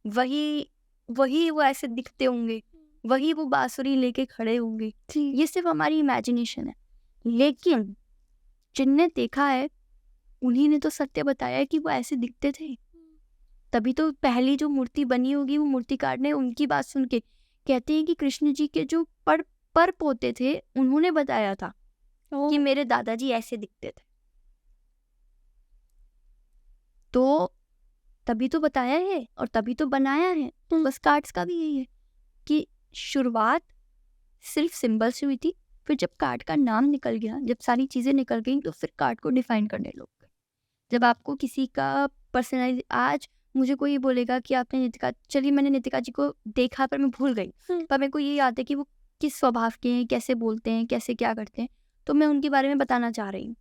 वही वही वो ऐसे दिखते होंगे, वही वो बांसुरी लेके खड़े होंगे। ये सिर्फ हमारी इमेजिनेशन है, लेकिन जिनने देखा है उन्हीं ने तो सत्य बताया है कि वो ऐसे दिखते थे। तभी तो पहली जो मूर्ति बनी होगी वो मूर्तिकार ने उनकी बात सुन के कहते हैं कि कृष्ण जी के जो पर पोते थे उन्होंने बताया था कि मेरे दादाजी ऐसे दिखते थे। तो तभी तो बताया है और तभी तो बनाया है। तो बस कार्ड्स का भी यही है कि शुरुआत सिर्फ सिंबल से हुई थी, फिर जब कार्ड का नाम निकल गया, जब सारी चीज़ें निकल गई, तो फिर कार्ड को डिफाइन करने लोग गए। जब आपको किसी का पर्सनलाइज, आज मुझे कोई बोलेगा कि आपने नितिका, चलिए मैंने नितिका जी को देखा पर मैं भूल गई, पर मेरे को ये याद है कि वो किस स्वभाव के हैं, कैसे बोलते हैं, कैसे क्या करते हैं, तो मैं उनके बारे में बताना चाह रही हूँ।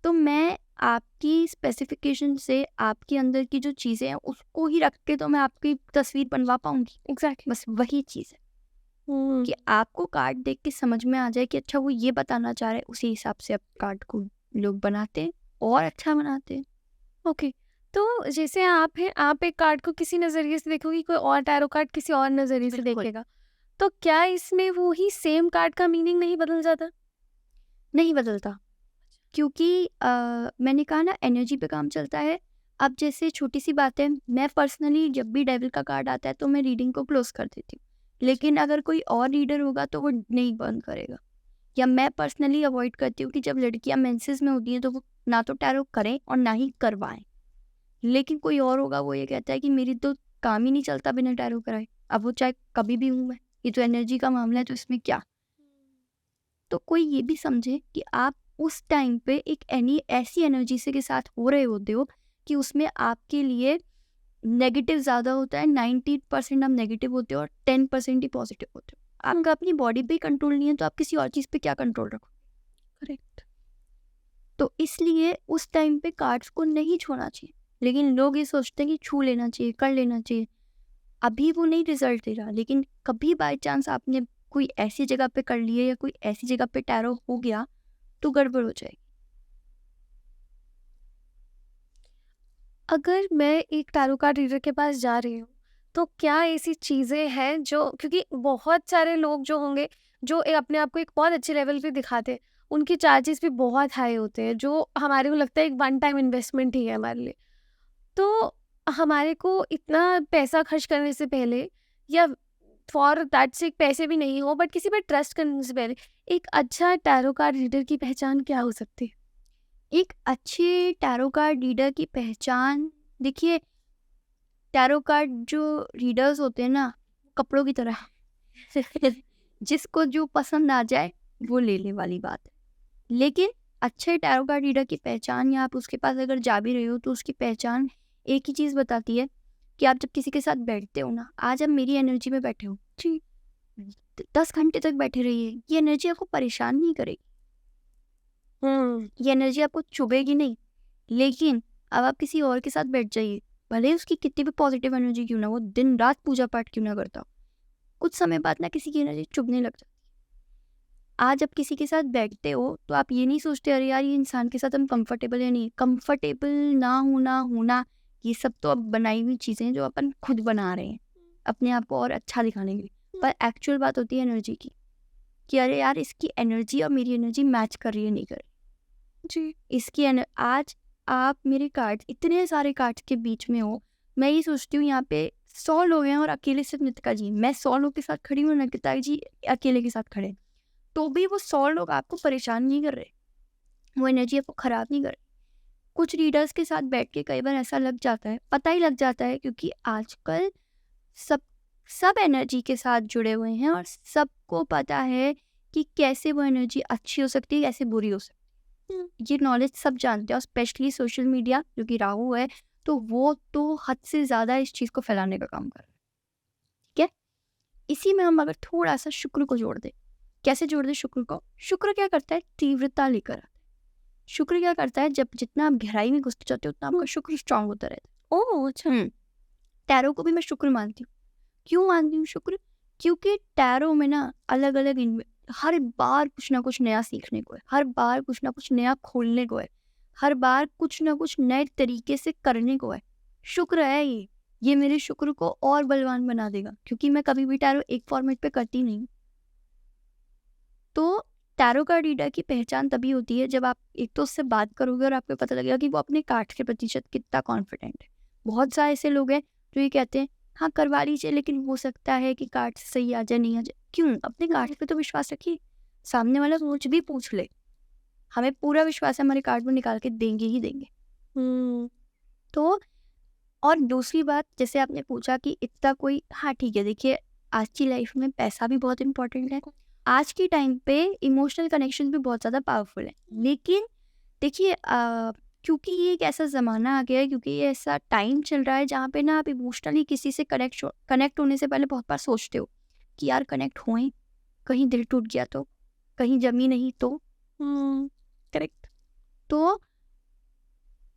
तो मैं आपकी स्पेसिफिकेशन से आपके अंदर की जो चीज़ें हैं उसको ही रख के तो मैं आपकी तस्वीर बनवा पाऊंगी। एग्जैक्टली। बस वही चीज़ है कि आपको कार्ड देख के समझ में आ जाए कि अच्छा वो ये बताना चाह रहे हैं, उसी हिसाब से अब कार्ड को लोग बनाते हैं और अच्छा बनाते हैं। ओके, तो जैसे आप हैं, आप एक कार्ड को किसी नज़रिए से देखोगी, कोई और टैरो कार्ड किसी और नज़रिए से बिल्कुल। देखेगा, तो क्या इसमें वो ही सेम कार्ड का मीनिंग नहीं बदल जाता? नहीं बदलता, क्योंकि मैंने कहा ना एनर्जी पे काम चलता है। अब जैसे छोटी सी बात है, मैं पर्सनली जब भी डेविल का कार्ड आता है तो मैं रीडिंग को क्लोज कर देती हूँ, लेकिन अगर कोई और रीडर होगा तो वो नहीं बंद करेगा। या मैं पर्सनली अवॉइड करती हूँ कि जब लड़कियां मेंसेस में होती हैं तो वो ना तो टैरो करें और ना ही करवाएं। लेकिन कोई और होगा वो ये कहता है कि मेरी तो काम ही नहीं चलता बिना टैरो कराए, अब वो चाहे कभी भी हूँ मैं, ये तो एनर्जी का मामला है तो इसमें क्या। तो कोई ये भी समझे कि आप उस टाइम पे एक ऐसी एनर्जी से के साथ हो रहे होते हो कि उसमें आपके लिए नेगेटिव ज़्यादा होता है, 90% आप नेगेटिव होते हो और 10% ही पॉजिटिव होते हो। आपका अपनी बॉडी पे कंट्रोल नहीं है तो आप किसी और चीज़ पे क्या कंट्रोल रखो। करेक्ट। तो इसलिए उस टाइम पे कार्ड्स को नहीं छूना चाहिए, लेकिन लोग ये सोचते हैं कि छू लेना चाहिए, कर लेना चाहिए। अभी वो नहीं रिजल्ट दे रहा, लेकिन कभी बाय चांस आपने कोई ऐसी जगह पे कर लिए या कोई ऐसी जगह पे टैरो हो गया तो गड़बड़ हो जाएगी। अगर मैं एक टैरो कार्ड रीडर के पास जा रही हूँ, तो क्या ऐसी चीज़ें हैं जो, क्योंकि बहुत सारे लोग जो होंगे जो अपने आप को एक बहुत अच्छे लेवल पे दिखाते हैं, उनके चार्जेस भी बहुत हाई होते हैं, जो हमारे को लगता है एक वन टाइम इन्वेस्टमेंट ही है हमारे लिए। तो हमारे को इतना पैसा खर्च करने से पहले, या फॉर दैट से पैसे भी नहीं हो, बट किसी पर ट्रस्ट करने से पहले, एक अच्छा टैरो कार्ड रीडर की पहचान क्या हो सकती है? एक अच्छे टैरो कार्ड रीडर की पहचान, देखिए टैरो कार्ड जो रीडर्स होते हैं ना, कपड़ों की तरह जिसको जो पसंद आ जाए वो ले ले वाली बात है। लेकिन अच्छे टैरो कार्ड रीडर की पहचान, या आप उसके पास अगर जा भी रहे हो तो उसकी पहचान एक ही चीज़ बताती है कि आप जब किसी के साथ बैठते हो ना, आज आप मेरी एनर्जी में बैठे हो जी, 10 घंटे तक बैठे रहिए, ये एनर्जी आपको परेशान नहीं करेगी, ये एनर्जी आपको चुभेगी नहीं। लेकिन अब आप किसी और के साथ बैठ जाइए, भले ही उसकी कितनी भी पॉजिटिव एनर्जी क्यों ना, वो दिन रात पूजा पाठ क्यों ना करता हो, कुछ समय बाद ना किसी की एनर्जी चुभने लग जाती है। आज आप किसी के साथ बैठते हो तो आप ये नहीं सोचते अरे यार ये इंसान के साथ हम कंफर्टेबल या नहीं। कंफर्टेबल ना होना ये सब तो अब बनाई हुई चीज़ें हैं जो अपन खुद बना रहे हैं अपने आप को और अच्छा दिखाने के लिए। पर एक्चुअल बात होती है एनर्जी की, कि अरे यार इसकी एनर्जी और मेरी एनर्जी मैच कर रही है नहीं कर रही जी। इसकी आज आप मेरे कार्ड्स, इतने सारे कार्ड्स के बीच में हो, मैं ये सोचती हूँ यहाँ पे 100 लोग हैं और अकेले सिर्फ नितिका जी, मैं 100 लोग के साथ खड़ी हूँ, नितिका जी अकेले के साथ खड़े हैं, तो भी वो 100 लोग आपको परेशान नहीं कर रहे, वो एनर्जी आपको ख़राब नहीं कर रही। कुछ रीडर्स के साथ बैठ के कई बार ऐसा लग जाता है, पता ही लग जाता है, क्योंकि आजकल सब एनर्जी के साथ जुड़े हुए हैं और सबको पता है कि कैसे वो एनर्जी अच्छी हो सकती है, कैसे बुरी हो सकती है। ये नॉलेज सब जानते हैं, और स्पेशली सोशल मीडिया जो कि राहु है, तो वो तो हद से ज़्यादा इस चीज़ को फैलाने का काम कर रहा है। ठीक है, इसी में हम अगर थोड़ा सा शुक्र को जोड़ दें, कैसे जोड़ दें शुक्र को? शुक्र क्या करता है? तीव्रता लेकर आता है। शुक्र क्या करता है? जब जितना आप गहराई में घुसते जाते हो उतना आपका शुक्र स्ट्रांग होता रहता है। ओह अच्छा। टैरो को भी मैं शुक्र मानती हूँ। क्यों मानती हूँ शुक्र? क्योंकि टैरो में ना अलग अलग हर बार कुछ ना कुछ नया सीखने को है, हर बार कुछ ना कुछ नया खोलने को है, हर बार कुछ ना कुछ नए तरीके से करने को है। शुक्र है ये मेरे शुक्र को और बलवान बना देगा, क्योंकि मैं कभी भी टैरो एक फॉर्मेट पे करती नहीं। तो टैरो कार्ड रीडर की पहचान तभी होती है जब आप एक तो उससे बात करोगे और आपको पता लगेगा कि वो अपने कार्ड के प्रतिशत कितना कॉन्फिडेंट है। बहुत सारे ऐसे लोग हैं जो ये कहते हैं हाँ करवा लीजिए, लेकिन हो सकता है कि कार्ड से सही आ जाए, नहीं आ जाए। क्यों? अपने कार्ड पे तो विश्वास रखिए। सामने वाला कुछ भी पूछ ले, हमें पूरा विश्वास है हमारे कार्ड में निकाल के देंगे ही देंगे। तो और दूसरी बात, जैसे आपने पूछा कि इतना कोई, हाँ ठीक है, देखिए आज की लाइफ में पैसा भी बहुत इंपॉर्टेंट है। आज के टाइम पे इमोशनल कनेक्शन भी बहुत ज़्यादा पावरफुल है। लेकिन देखिए क्योंकि ये एक ऐसा ज़माना आ गया है, क्योंकि ये ऐसा टाइम चल रहा है जहाँ पे ना आप इमोशनली किसी से कनेक्ट होने से पहले बहुत बार सोचते हो कि यार कनेक्ट होएं, कहीं दिल टूट गया तो, कहीं जमी नहीं तो। करेक्ट। तो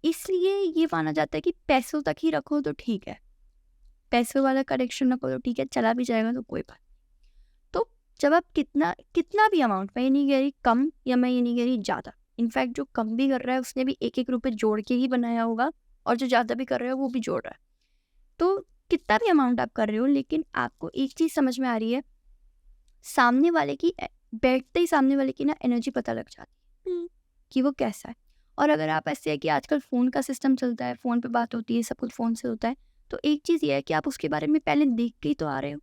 इसलिए ये माना जाता है कि पैसों तक ही रखो तो ठीक है, पैसों वाला कनेक्शन रखो तो ठीक है, चला भी जाएगा तो कोई बात। तो जब आप कितना कितना भी अमाउंट, मैं ये नहीं कह रही कम या मैं ये नहीं कह रही ज़्यादा, इनफैक्ट जो कम भी कर रहा है उसने भी एक एक रुपये जोड़ के ही बनाया होगा, और जो ज़्यादा भी कर रहा है वो भी जोड़ रहा है। तो कितना भी अमाउंट आप कर रहे हो, लेकिन आपको एक चीज़ समझ में आ रही है, सामने वाले की बैठते ही सामने वाले की ना एनर्जी पता लग जाती है कि वो कैसा है। और अगर आप ऐसे है कि आजकल फ़ोन का सिस्टम चलता है, फ़ोन पे बात होती है, सब कुछ फ़ोन से होता है, तो एक चीज़ ये है कि आप उसके बारे में पहले देख के ही तो आ रहे हो,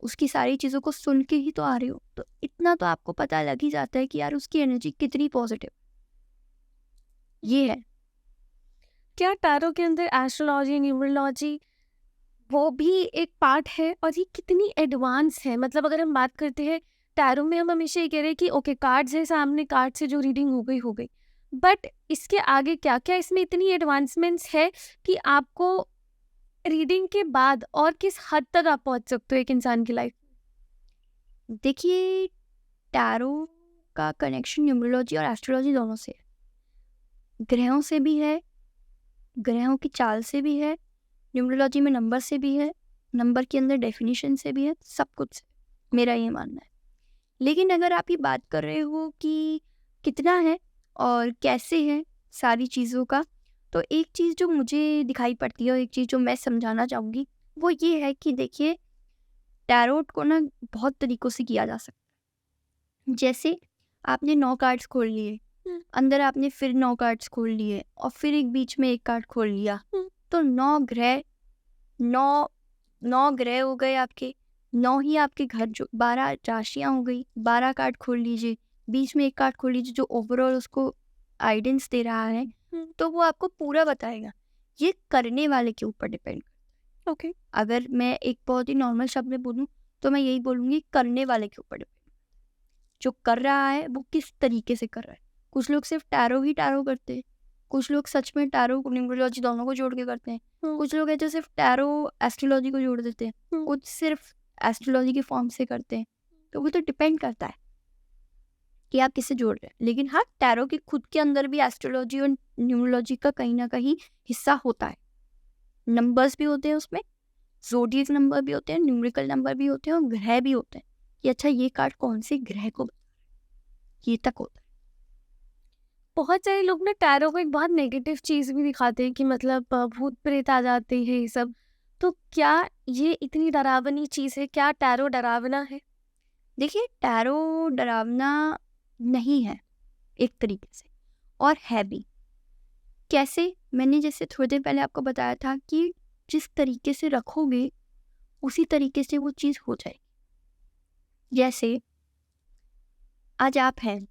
उसकी सारी चीज़ों को सुन के ही तो आ रहे हो, तो इतना तो आपको पता लग ही जाता है कि यार उसकी एनर्जी कितनी पॉजिटिव ये है। क्या टैरो के अंदर एस्ट्रोलॉजी, न्यूमरोलॉजी वो भी एक पार्ट है, और ये कितनी एडवांस है? मतलब अगर हम बात करते हैं टैरो में, हम हमेशा ये कह रहे हैं कि ओके कार्ड्स है सामने, कार्ड से जो रीडिंग हो गई, बट इसके आगे क्या क्या इसमें इतनी एडवांसमेंट्स है कि आपको रीडिंग के बाद और किस हद तक आप पहुंच सकते हो एक इंसान की लाइफ? देखिए टैरो का कनेक्शन न्यूमरोलॉजी और एस्ट्रोलॉजी दोनों से है, ग्रहों से भी है, ग्रहों की चाल से भी है, न्यूमरोलॉजी में नंबर से भी है, नंबर के अंदर डेफिनेशन से भी है, सब कुछ से, मेरा ये मानना है। लेकिन अगर आप ये बात कर रहे हो कि कितना है और कैसे है सारी चीज़ों का, तो एक चीज़ जो मुझे दिखाई पड़ती है और एक चीज़ जो मैं समझाना चाहूँगी वो ये है कि देखिए टैरोट को ना बहुत तरीक़ों से किया जा सकता है। जैसे आपने 9 कार्ड्स खोल लिए, अंदर आपने फिर 9 कार्ड्स खोल लिए और फिर एक बीच में 1 कार्ड खोल लिया, तो 9 ग्रह 9 ग्रह हो गए आपके, 9 ही आपके घर, जो 12 राशियाँ हो गई, 12 कार्ड खोल लीजिए, बीच में 1 कार्ड खोल लीजिए जो ओवरऑल उसको गाइडेंस दे रहा है, तो वो आपको पूरा बताएगा। ये करने वाले के ऊपर डिपेंड करता है। ओके, अगर मैं एक बहुत ही नॉर्मल शब्द में बोलूँ तो मैं यही बोलूँगी, करने वाले के ऊपर डिपेंड, जो कर रहा है वो किस तरीके से कर रहा है। कुछ लोग सिर्फ टैरो ही टैरो करते हैं, कुछ लोग सच में टैरो न्यूमरोलॉजी दोनों को जोड़ के करते हैं, कुछ लोग हैं जो सिर्फ टैरो एस्ट्रोलॉजी को जोड़ देते हैं, कुछ सिर्फ एस्ट्रोलॉजी के फॉर्म से करते हैं। तो वो तो डिपेंड करता है कि आप किससे जोड़ रहे हैं। लेकिन हाँ, टैरो के खुद के अंदर भी एस्ट्रोलॉजी और न्यूमरोलॉजी का कहीं ना कहीं हिस्सा होता है। नंबर्स भी होते हैं उसमें, ज़ोडिएक नंबर भी होते हैं, न्यूमेरिकल नंबर भी होते हैं और ग्रह भी होते हैं कि अच्छा ये कार्ड कौन से ग्रह को बता रहा है, ये तक होता है। बहुत सारे लोग ना टैरो को एक बहुत नेगेटिव चीज़ भी दिखाते हैं कि मतलब भूत प्रेत आ जाते हैं ये सब, तो क्या ये इतनी डरावनी चीज़ है? क्या टैरो डरावना है? देखिए टैरो डरावना नहीं है एक तरीके से, और है भी। कैसे? मैंने जैसे थोड़ी देर पहले आपको बताया था कि जिस तरीके से रखोगे उसी तरीके से वो चीज़ हो जाएगी। जैसे आज आप हैं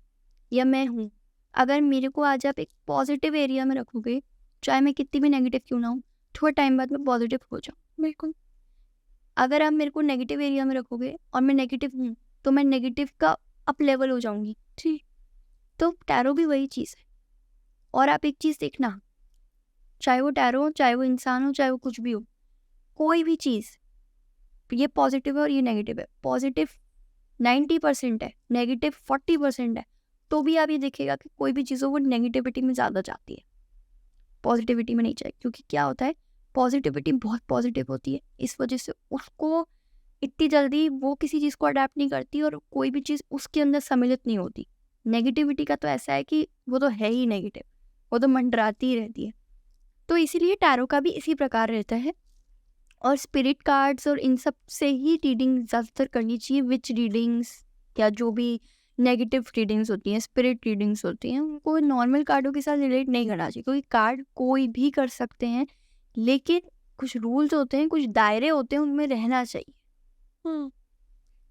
या मैं हूँ, अगर मेरे को आज आप एक पॉजिटिव एरिया में रखोगे, चाहे मैं कितनी भी नेगेटिव क्यों ना हूँ, थोड़ा टाइम बाद मैं पॉजिटिव हो जाऊँ। बिल्कुल। अगर आप मेरे को नेगेटिव एरिया में रखोगे और मैं नेगेटिव हूँ, तो मैं नेगेटिव का अप लेवल हो जाऊँगी। जी। तो टैरो भी वही चीज़ है। और आप एक चीज़ देखना, चाहे वो टैरो हो, चाहे वो इंसान हो, चाहे वो कुछ भी हो, कोई भी चीज़, ये पॉजिटिव है और ये नेगेटिव है, पॉजिटिव 90% है, नेगेटिव 40% है, तो भी आप ये देखिएगा कि कोई भी चीज़ हो वो नेगेटिविटी में ज़्यादा जाती है, पॉजिटिविटी में नहीं जाए। क्योंकि क्या होता है, पॉजिटिविटी बहुत पॉजिटिव होती है, इस वजह से उसको इतनी जल्दी वो किसी चीज़ को अडैप्ट नहीं करती और कोई भी चीज़ उसके अंदर सम्मिलित नहीं होती। नेगेटिविटी का तो ऐसा है कि वो तो है ही नेगेटिव, वो तो मंडराती ही रहती है। तो इसीलिए टैरो का भी इसी प्रकार रहता है और स्पिरिट कार्ड्स और इन सब से ही रीडिंग ज़्यादातर करनी चाहिए। विच रीडिंग्स या जो भी नेगेटिव रीडिंग्स होती हैं, स्पिरिट रीडिंग्स होती हैं, उनको नॉर्मल कार्डों के साथ रिलेट नहीं करना चाहिए, क्योंकि कार्ड कोई भी कर सकते हैं, लेकिन कुछ रूल्स होते हैं, कुछ दायरे होते हैं, उनमें रहना चाहिए। हम्म।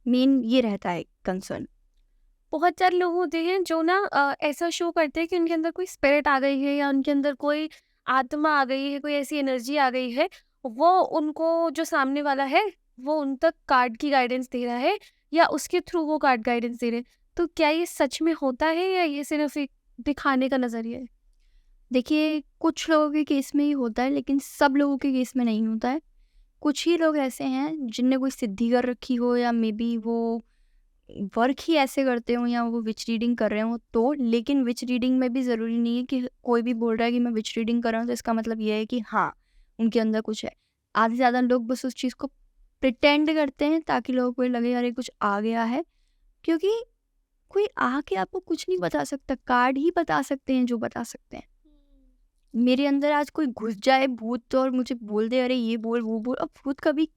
मेन ये रहता है कंसर्न। बहुत सारे लोग होते हैं जो ना ऐसा शो करते हैं कि उनके अंदर कोई स्पिरिट आ गई है या उनके अंदर कोई आत्मा आ गई है, कोई ऐसी एनर्जी आ गई है, वो उनको जो सामने वाला है वो उन तक कार्ड की गाइडेंस दे रहा है या उसके थ्रू वो कार्ड गाइडेंस दे रहे हैं। तो क्या ये सच में होता है या ये सिर्फ एक दिखाने का नजरिया है? देखिए, कुछ लोगों के केस में ही होता है, लेकिन सब लोगों के केस में नहीं होता है। कुछ ही लोग ऐसे हैं जिनने कोई सिद्धि कर रखी हो, या मे बी वो वर्क ही ऐसे करते हो, या वो विच रीडिंग कर रहे हो तो। लेकिन विच रीडिंग में भी ज़रूरी नहीं है कि कोई भी बोल रहा है कि मैं विच रीडिंग कर रहा हूँ तो इसका मतलब ये है कि हाँ, उनके अंदर कुछ है। आधे से ज़्यादा लोग बस उस चीज़ को प्रिटेंड करते हैं ताकि लोगों को लगे अरे कुछ आ गया है, क्योंकि कोई आके आपको कुछ नहीं बता सकता, कार्ड ही बता सकते हैं जो बता सकते हैं। मेरे अंदर आज कोई घुस जाए भूत और मुझे बोल दे अरे ये बोल वो बोल, अब भूत कभी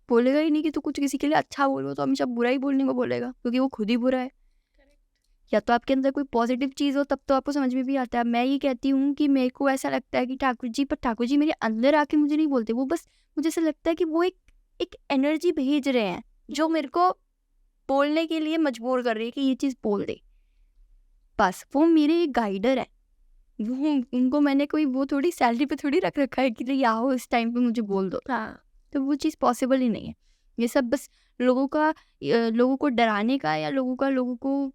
बोलेगा ही नहीं कि तू कुछ किसी के लिए अच्छा बोलो, तो हमेशा बुरा ही बोलने को बोलेगा, क्योंकि वो खुद ही बुरा है। या तो आपके अंदर कोई पॉजिटिव चीज़ हो तब तो आपको समझ में भी आता है। मैं ये कहती हूँ कि मेरे को ऐसा लगता है कि ठाकुर जी, पर ठाकुर जी मेरे अंदर आके मुझे नहीं बोलते, वो बस मुझे ऐसा लगता है कि वो एक एक एनर्जी भेज रहे हैं जो मेरे को बोलने के लिए मजबूर कर रही है कि ये चीज़ बोल दे। बस वो मेरे एक गाइडर है। वो उनको मैंने कोई वो थोड़ी सैलरी पे थोड़ी रख रखा है कि नहीं आओ इस टाइम पे मुझे बोल दो। हाँ। तो वो चीज़ पॉसिबल ही नहीं है। ये सब बस लोगों को डराने का या लोगों को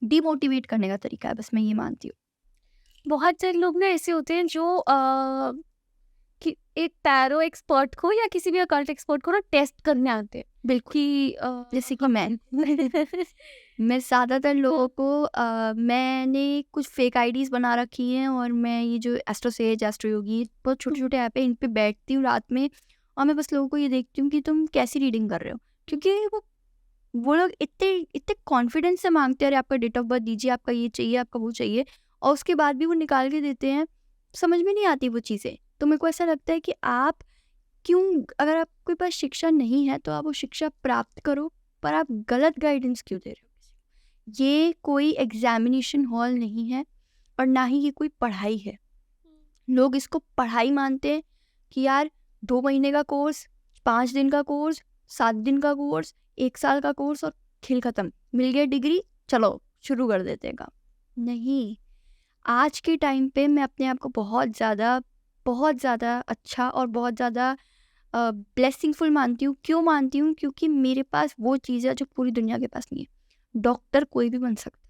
डिमोटिवेट करने का तरीका है, बस मैं ये मानती हूँ। बहुत सारे लोग ना ऐसे होते हैं जो कि एक टैरो एक्सपर्ट को या किसी भी अकल्ट एक्सपर्ट को ना टेस्ट करने आते हैं बिल्कुल, कि जैसे कि मैं ज़्यादातर लोगों को मैंने कुछ फेक आईडीज़ बना रखी हैं, और मैं ये जो एस्ट्रो सेज, एस्ट्रो योगी, बहुत छोटे-छोटे ऐप है, इन पे बैठती हूँ रात में और मैं बस लोगों को ये देखती हूँ कि तुम कैसी रीडिंग कर रहे हो। क्योंकि वो लोग इतने इतने कॉन्फिडेंस से माँगते हैं, अरे आपका डेट ऑफ बर्थ दीजिए, आपका ये चाहिए, आपका वो चाहिए, और उसके बाद भी वो निकाल के देते हैं। समझ में नहीं आती वो चीज़ें। तो मेरे को ऐसा लगता है कि आप क्यों, अगर आपके पास शिक्षा नहीं है तो आप वो शिक्षा प्राप्त करो, पर आप गलत गाइडेंस क्यों दे रहे हो? ये कोई एग्जामिनेशन हॉल नहीं है और ना ही ये कोई पढ़ाई है। लोग इसको पढ़ाई मानते हैं कि यार 2 महीने का कोर्स, 5 दिन का कोर्स, 7 दिन का कोर्स, 1 साल का कोर्स और खेल खत्म, मिल गया डिग्री, चलो शुरू कर देते हैं काम। नहीं, आज के टाइम पे मैं अपने आप को बहुत ज़्यादा अच्छा और बहुत ज़्यादा ब्लेसिंगफुल मानती हूँ। क्यों मानती हूँ? क्योंकि मेरे पास वो चीज़ है जो पूरी दुनिया के पास नहीं है। डॉक्टर कोई भी बन सकता है,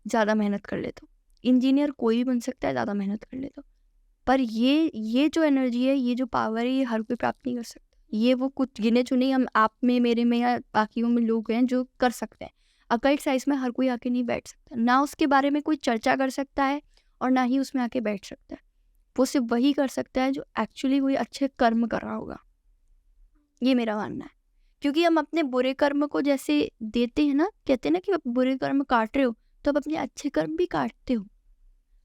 ज़्यादा मेहनत कर ले तो। इंजीनियर कोई भी बन सकता है, ज़्यादा मेहनत कर ले तो। पर ये जो एनर्जी है, ये जो पावर है, ये हर कोई प्राप्त नहीं कर सकता। ये वो कुछ गिने-चुने हम आप में, मेरे में या बाकियों में लोग हैं जो कर सकते हैं। अकल्ट साइंस में हर कोई आके नहीं बैठ सकता। ना उसके बारे में कोई चर्चा कर सकता है और ना ही उसमें आके बैठ सकता है। वो सिर्फ वही कर सकता है जो एक्चुअली कोई अच्छे कर्म कर रहा होगा। ये मेरा मानना है। क्योंकि हम अपने बुरे कर्म को जैसे देते हैं ना, कहते हैं ना कि आप बुरे कर्म काट रहे हो, तो आप अपने अच्छे कर्म भी काटते हो।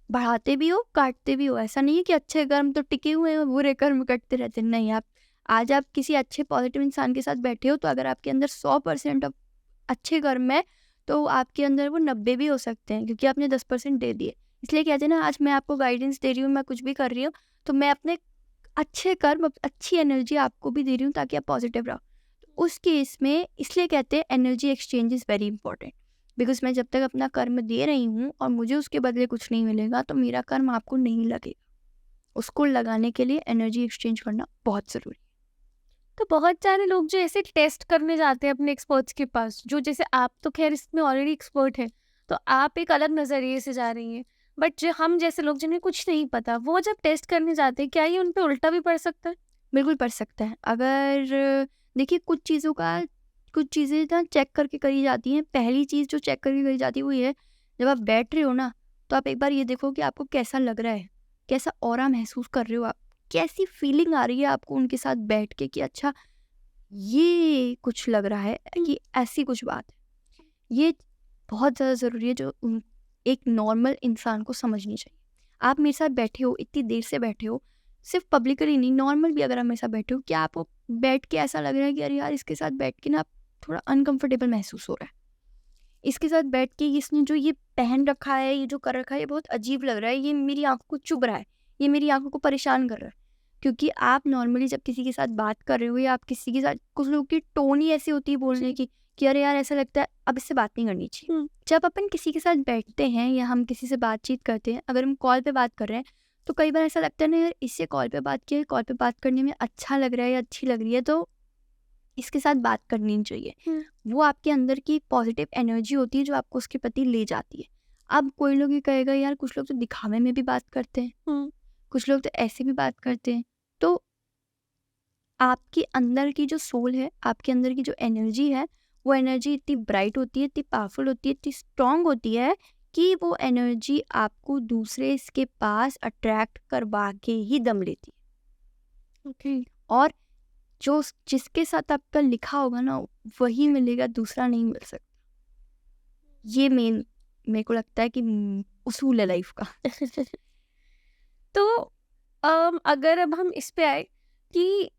बढ़ाते भी हो, काटते भी हो। ऐसा नहीं है कि अच्छे कर्म तो टिके हुए हैं और बुरे कर्म कटते रहते हैं। नहीं, आज आप किसी अच्छे पॉजिटिव इंसान के साथ बैठे हो, तो अगर आपके अंदर 100% अच्छे कर्म है, तो आपके अंदर वो 90 भी हो सकते हैं, क्योंकि आपने 10% दे दिए। इसलिए कहते हैं ना, आज मैं आपको गाइडेंस दे रही हूँ, मैं कुछ भी कर रही हूँ, तो मैं अपने अच्छे कर्म, अच्छी एनर्जी आपको भी दे रही हूँ ताकि आप पॉजिटिव रहो। तो उस केस में इसलिए कहते हैं energy exchange is very important. Because मैं जब तक अपना कर्म दे रही हूँ और मुझे उसके बदले कुछ नहीं मिलेगा, तो मेरा कर्म आपको नहीं लगेगा। उसको लगाने के लिए एनर्जी एक्सचेंज करना बहुत ज़रूरी है। तो बहुत सारे लोग जो ऐसे टेस्ट करने जाते हैं अपने एक्सपर्ट्स के पास, जो जैसे आप तो खैर इसमें ऑलरेडी एक्सपर्ट हैं, तो आप एक अलग नज़रिए से जा रही हैं, बट जो हम जैसे लोग जिन्हें कुछ नहीं पता, वो जब टेस्ट करने जाते हैं, क्या ये उन पे उल्टा भी पड़ सकता है? बिल्कुल पड़ सकता है। अगर देखिए, कुछ चीज़ें ना चेक करके करी जाती हैं। पहली चीज़ जो चेक करके करी जाती है वो ये है, जब आप बैठ रहे हो ना, तो आप एक बार ये देखो कि आपको कैसा लग रहा है, कैसा ऑरा महसूस कर रहे हो आप, कैसी फीलिंग आ रही है आपको उनके साथ बैठ के कि अच्छा ये कुछ लग रहा है कि ऐसी कुछ बात है। ये बहुत ज़्यादा ज़रूरी है जो एक नॉर्मल इंसान को समझनी चाहिए। आप मेरे साथ बैठे हो, इतनी देर से बैठे हो, सिर्फ पब्लिकली नहीं, नॉर्मल भी अगर आप मेरे साथ बैठे हो, क्या आपको बैठ के ऐसा लग रहा है कि अरे यार इसके साथ बैठ के ना थोड़ा अनकंफर्टेबल महसूस हो रहा है, इसके साथ बैठ के इसने जो ये पहन रखा है, ये जो कर रखा है, ये बहुत अजीब लग रहा है, ये मेरी आंखों को चुभ रहा है, ये मेरी आंखों को परेशान कर रहा है। क्योंकि आप नॉर्मली जब किसी के साथ बात कर रहे हो या आप किसी के साथ, कुछ लोगों की टोन ही ऐसी होती है बोलने की कि अरे यार ऐसा लगता है अब इससे बात नहीं करनी चाहिए। जब अपन किसी के साथ बैठते हैं या हम किसी से बातचीत करते हैं, अगर हम कॉल पे बात कर रहे हैं तो कई बार ऐसा लगता है ना यार इससे कॉल पे बात किया, कॉल पे बात करने में अच्छा लग रहा है या अच्छी लग रही है, तो इसके साथ बात करनी चाहिए। वो आपके अंदर की पॉजिटिव एनर्जी होती है जो आपको उसके प्रति ले जाती है। अब कोई लोग ये कहेगा यार कुछ लोग तो दिखावे में भी बात करते हैं, कुछ लोग तो ऐसे भी बात करते हैं। तो आपके अंदर की जो सोल है, आपके अंदर की जो एनर्जी है, वो एनर्जी इतनी ब्राइट होती है, इतनी पावरफुल होती है, इतनी स्ट्रांग होती है कि वो एनर्जी आपको दूसरे के पास अट्रैक्ट करवा के ही दम लेती है। और जो जिसके साथ आपका लिखा होगा ना वही मिलेगा, दूसरा नहीं मिल सकता। ये मेरे को लगता है कि उसूल है लाइफ का। तो अगर अब हम इस पे आए कि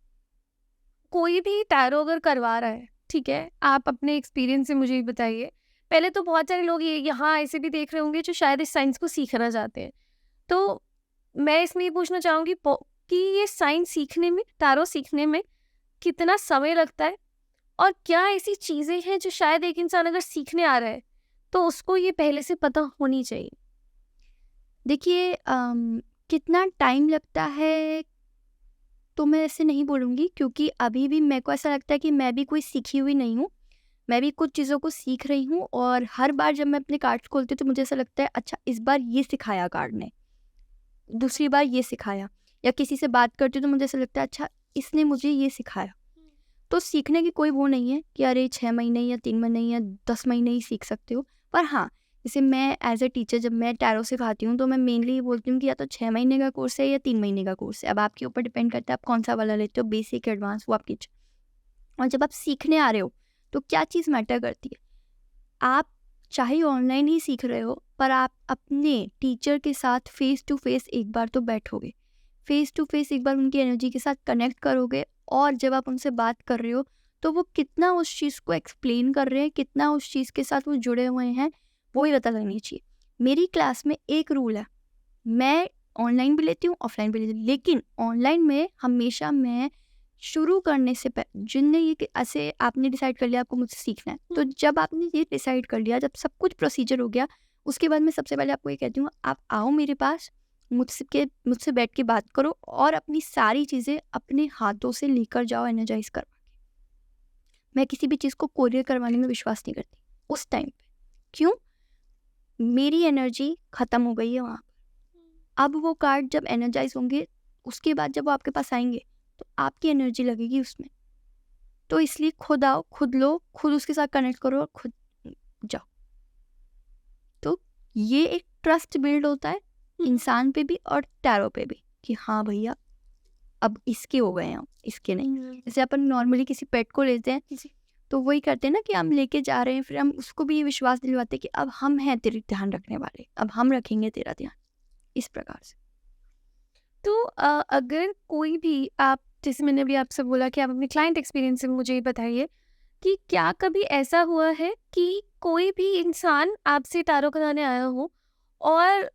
कोई भी टैरो अगर करवा रहा है, ठीक है, आप अपने एक्सपीरियंस से मुझे बताइए। पहले तो बहुत सारे लोग ये यहाँ ऐसे भी देख रहे होंगे जो शायद इस साइंस को सीखना चाहते हैं, तो मैं इसमें ये पूछना चाहूँगी कि ये साइंस सीखने में, टैरो सीखने में कितना समय लगता है, और क्या ऐसी चीज़ें हैं जो शायद एक इंसान अगर सीखने आ रहा है तो उसको ये पहले से पता होनी चाहिए? देखिए कितना टाइम लगता है तो मैं ऐसे नहीं बोलूँगी, क्योंकि अभी भी मेरे को ऐसा लगता है कि मैं भी कोई सीखी हुई नहीं हूँ। मैं भी कुछ चीज़ों को सीख रही हूँ और हर बार जब मैं अपने कार्ड्स खोलती हूँ तो मुझे ऐसा लगता है अच्छा इस बार ये सिखाया कार्ड ने, दूसरी बार ये सिखाया, या किसी से बात करती हूँ तो मुझे ऐसा लगता है अच्छा इसने मुझे ये सिखाया। तो सीखने की कोई वो नहीं है कि अरे 6 महीने या 3 महीने या 10 महीने ही सीख सकते हो। पर हाँ, जैसे मैं एज़ अ टीचर जब मैं टैरो सिखाती हूँ तो मैं मेनली ये बोलती हूँ कि या तो 6 महीने का कोर्स है या 3 महीने का कोर्स है। अब आपके ऊपर डिपेंड करता है आप कौन-सा वाला लेते हो, बेसिक, एडवांस, वो आपकी इच्छा। और जब आप सीखने आ रहे हो तो क्या चीज़ मैटर करती है? आप चाहे ऑनलाइन ही सीख रहे हो पर आप अपने टीचर के साथ फेस टू फेस एक बार तो बैठोगे। फेस टू फेस एक बार उनकी एनर्जी के साथ कनेक्ट करोगे और जब आप उनसे बात कर रहे हो तो वो कितना उस चीज़ को एक्सप्लेन कर रहे हैं, कितना उस चीज़ के साथ वो जुड़े हुए हैं, वो ही पता लगनी चाहिए। मेरी क्लास में एक रूल है, मैं ऑनलाइन भी लेती हूँ, ऑफलाइन भी लेती हूँ, लेकिन ऑनलाइन में हमेशा मैं शुरू करने से जिनने ये कि ऐसे आपने डिसाइड कर लिया आपको मुझसे सीखना है, तो जब आपने ये डिसाइड कर लिया, जब सब कुछ प्रोसीजर हो गया, उसके बाद मैं सबसे पहले आपको ये कहती हूँ आप आओ मेरे पास, मुझसे बैठ के बात करो और अपनी सारी चीज़ें अपने हाथों से लेकर जाओ एनर्जाइज करवा के। मैं किसी भी चीज़ को कोरियर करवाने में विश्वास नहीं करती उस टाइम पे। क्यों? मेरी एनर्जी ख़त्म हो गई है वहाँ पर। अब वो कार्ड जब एनर्जाइज होंगे उसके बाद जब वो आपके पास आएंगे तो आपकी एनर्जी लगेगी उसमें। तो इसलिए खुद आओ, खुद लो, खुद उसके साथ कनेक्ट करो और खुद जाओ। तो ये एक ट्रस्ट बिल्ड होता है इंसान पे भी और टैरो पे भी कि हाँ भैया अब इसके हो गए हैं, इसके नहीं। जैसे अपन नॉर्मली किसी पेट को लेते हैं तो वही करते हैं ना कि हम लेके जा रहे हैं, फिर हम उसको भी ये विश्वास दिलवाते हैं कि अब हम हैं तेरे ध्यान रखने वाले, अब हम रखेंगे तेरा ध्यान, इस प्रकार से। तो अगर कोई भी, आप जैसे मैंने अभी आपसे बोला कि आप अपने क्लाइंट एक्सपीरियंस से मुझे ये बताइए कि क्या कभी ऐसा हुआ है कि कोई भी इंसान आपसे टैरो कराने आया हो और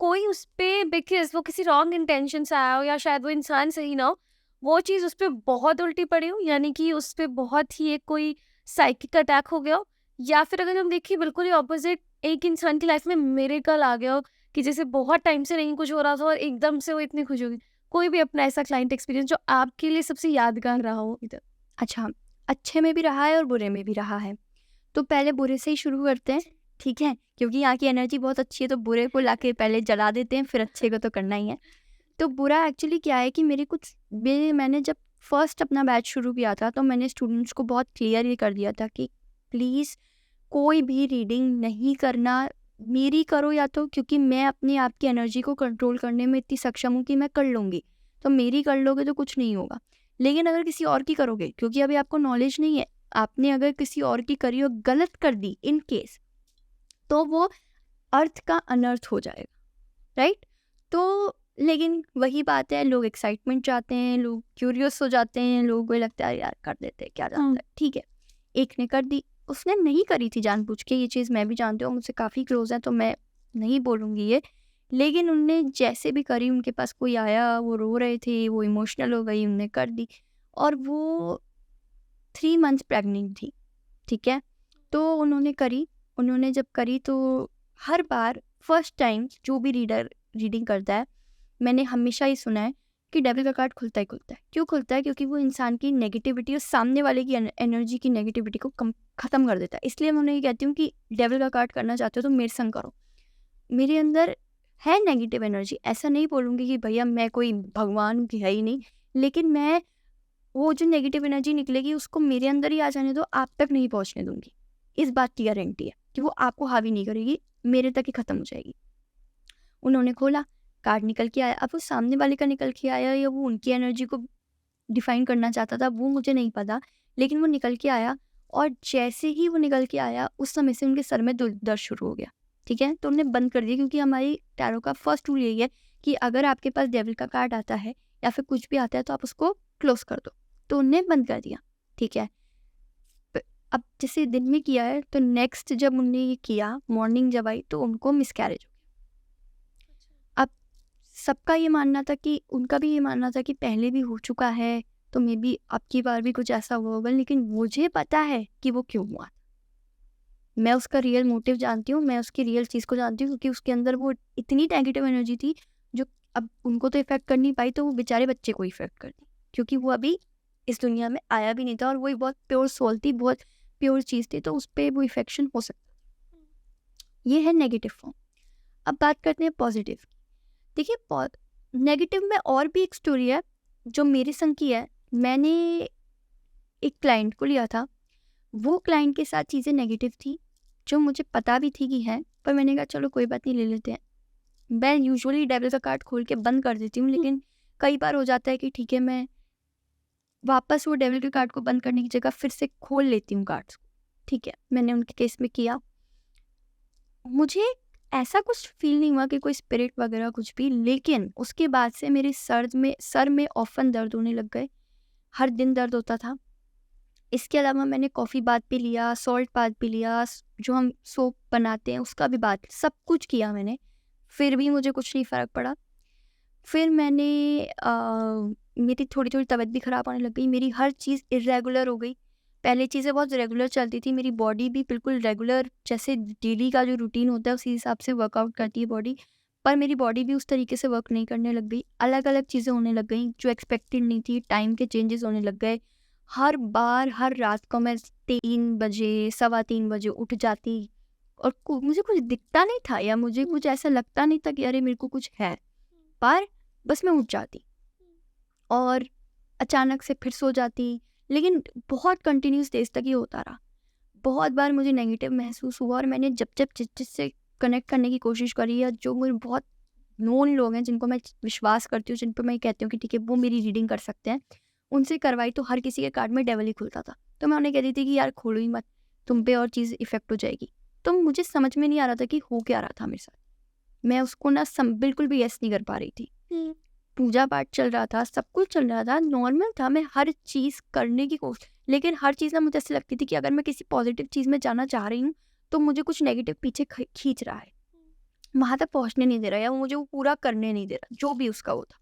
कोई उस पे बिकॉज़ वो किसी रॉन्ग इंटेंशन से आया हो या शायद वो इंसान सही ना हो, वो चीज़ उस पे बहुत उल्टी पड़ी हो, यानी कि उस पे बहुत ही एक कोई साइकिक अटैक हो गया हो, या फिर अगर हम देखें बिल्कुल ही ऑपोज़िट, एक इंसान की लाइफ में मिरेकल आ गया हो कि जैसे बहुत टाइम से नहीं कुछ हो रहा था और एकदम से वो इतनी खुश हो गई। कोई भी अपना ऐसा क्लाइंट एक्सपीरियंस जो आपके लिए सबसे यादगार रहा हो इधर? अच्छा, अच्छे में भी रहा है और बुरे में भी रहा है। तो पहले बुरे से ही शुरू करते हैं, ठीक है? क्योंकि यहाँ की एनर्जी बहुत अच्छी है तो बुरे को लाके पहले जला देते हैं, फिर अच्छे को तो करना ही है। तो बुरा एक्चुअली क्या है कि मैंने जब फर्स्ट अपना बैच शुरू किया था तो मैंने स्टूडेंट्स को बहुत क्लियर ये कर दिया था कि प्लीज़ कोई भी रीडिंग नहीं करना, मेरी करो या तो, क्योंकि मैं अपने आप की एनर्जी को कंट्रोल करने में इतनी सक्षम हूँ कि मैं कर लूँगी। तो मेरी कर लोगे तो कुछ नहीं होगा। लेकिन अगर किसी और की करोगे, क्योंकि अभी आपको नॉलेज नहीं है, आपने अगर किसी और की करी और गलत कर दी इन केस, तो वो अर्थ का अनर्थ हो जाएगा, राइट? तो लेकिन वही बात है, लोग एक्साइटमेंट चाहते हैं, लोग क्यूरियस हो जाते हैं, लोगों को लगता है यार कर देते हैं, क्या जाता है, ठीक है। एक ने कर दी, उसने नहीं करी थी जानबूझ के, ये चीज़ मैं भी जानती हूँ, मुझसे काफ़ी क्लोज है तो मैं नहीं बोलूँगी ये, लेकिन उनने जैसे भी करी, उनके पास कोई आया, वो रो रहे थे, वो इमोशनल हो गई, उनने कर दी, और वो 3 मंथ्स प्रेग्नेंट थी, ठीक है। तो उन्होंने करी, उन्होंने जब करी तो हर बार फर्स्ट टाइम जो भी रीडर रीडिंग करता है, मैंने हमेशा ही सुना है कि डेविल का कार्ड खुलता ही खुलता है। क्यों खुलता है? क्योंकि वो इंसान की नेगेटिविटी और सामने वाले की एनर्जी की नेगेटिविटी को ख़त्म कर देता है। इसलिए मैं उन्हें ये कहती हूँ कि डेविल का कार्ड करना चाहते हो तो मेरे संग करो। मेरे अंदर है नेगेटिव एनर्जी, ऐसा नहीं बोलूँगी कि भैया मैं कोई भगवान की है ही नहीं, लेकिन मैं वो जो नेगेटिव एनर्जी निकलेगी उसको मेरे अंदर ही आ जाने दो, आप तक नहीं पहुँचने दूँगी। इस बात की गारंटी है कि वो आपको हावी नहीं करेगी, मेरे तक ही ख़त्म हो जाएगी। उन्होंने खोला, कार्ड निकल के आया। अब वो सामने वाले का निकल के आया या वो उनकी एनर्जी को डिफाइन करना चाहता था, वो मुझे नहीं पता, लेकिन वो निकल के आया, और जैसे ही वो निकल के आया उस समय से उनके सर में दर्द शुरू हो गया, ठीक है। तो उन्होंने बंद कर दिया, क्योंकि हमारी टैरो का फर्स्ट रूल यही है कि अगर आपके पास डेविल का कार्ड आता है या फिर कुछ भी आता है तो आप उसको क्लोज कर दो। तो उनने बंद कर दिया, ठीक है। अब जैसे दिन में किया है, तो नेक्स्ट जब उनने ये किया, मॉर्निंग जब आई तो उनको मिसकैरेज हो गया। अब सबका ये मानना था कि उनका भी ये मानना था कि पहले भी हो चुका है, तो मे बी अब की बार भी कुछ ऐसा हुआ होगा, लेकिन मुझे पता है कि वो क्यों हुआ। मैं उसका रियल मोटिव जानती हूँ, मैं उसकी रियल चीज़ को जानती हूँ, क्योंकि उसके अंदर वो इतनी नेगेटिव एनर्जी थी जो अब उनको तो इफेक्ट कर नहीं पाई, तो वो बेचारे बच्चे को इफेक्ट कर दी, क्योंकि वो अभी इस दुनिया में आया भी नहीं था, और वो बहुत प्योर सोल थी, बहुत प्योर चीज़ थी, तो उस पर वो इफेक्शन हो सकता। ये है नेगेटिव फॉर्म। अब बात करते हैं पॉजिटिव। देखिए, नेगेटिव में और भी एक स्टोरी है जो मेरे संग की है। मैंने एक क्लाइंट को लिया था, वो क्लाइंट के साथ चीज़ें नेगेटिव थी जो मुझे पता भी थी कि हैं, पर मैंने कहा चलो कोई बात नहीं, ले लेते हैं। मैं यूजुअली डेविल का कार्ड खोल के बंद कर देती हूँ, लेकिन कई बार हो जाता है कि ठीक है, मैं वापस वो डेविल के कार्ड को बंद करने की जगह फिर से खोल लेती हूँ कार्ड्स को, ठीक है। मैंने उनके केस में किया, मुझे ऐसा कुछ फील नहीं हुआ कि कोई स्पिरिट वगैरह कुछ भी, लेकिन उसके बाद से मेरे सर में ऑफन दर्द होने लग गए, हर दिन दर्द होता था। इसके अलावा मैंने कॉफ़ी बाथ भी लिया, सॉल्ट बाथ भी लिया, जो हम सोप बनाते हैं उसका भी बाथ, सब कुछ किया मैंने, फिर भी मुझे कुछ नहीं फ़र्क पड़ा। फिर मैंने मेरी थोड़ी-थोड़ी तबीयत भी ख़राब होने लग गई, मेरी हर चीज़ इर्रेगुलर हो गई। पहले चीज़ें बहुत रेगुलर चलती थी, मेरी बॉडी भी बिल्कुल रेगुलर, जैसे डेली का जो रूटीन होता है उसी हिसाब से वर्कआउट करती है बॉडी, पर मेरी बॉडी भी उस तरीके से वर्क नहीं करने लग गई। अलग-अलग चीज़ें होने लग गई जो एक्सपेक्टेड नहीं थी, टाइम के चेंजेस होने लग गए। हर बार हर रात को मैं 3 बजे, सवा 3 बजे उठ जाती, और मुझे कुछ दिखता नहीं था या मुझे कुछ ऐसा लगता नहीं था कि अरे मेरे को कुछ है, पर बस मैं उठ जाती और अचानक से फिर सो जाती। लेकिन बहुत कंटिन्यूस डेज तक ये होता रहा। बहुत बार मुझे नेगेटिव महसूस हुआ, और मैंने जब जिससे कनेक्ट करने की कोशिश करी, या जो मुझे बहुत नोन लोग हैं जिनको मैं विश्वास करती हूँ, जिन पर मैं कहती हूँ कि ठीक है वो मेरी रीडिंग कर सकते हैं, उनसे करवाई, तो हर किसी के कार्ड में डेविल ही खुलता था। तो मैं उन्हें कहती थी कि यार खोलो ही मत, तुम पे और चीज़ इफेक्ट हो जाएगी। तो मुझे समझ में नहीं आ रहा था कि हो क्या रहा था मेरे साथ। मैं उसको ना बिल्कुल भी यस नहीं कर पा रही थी। पूजा पाठ चल रहा था, सब कुछ चल रहा था, नॉर्मल था, मैं हर चीज़ करने की कोशिश, लेकिन हर चीज़ ना मुझे ऐसी लगती थी कि अगर मैं किसी पॉजिटिव चीज़ में जाना चाह रही हूँ, तो मुझे कुछ नेगेटिव पीछे खींच रहा है, वहाँ तक पहुँचने नहीं दे रहा, या मुझे वो पूरा करने नहीं दे रहा, जो भी उसका वो था।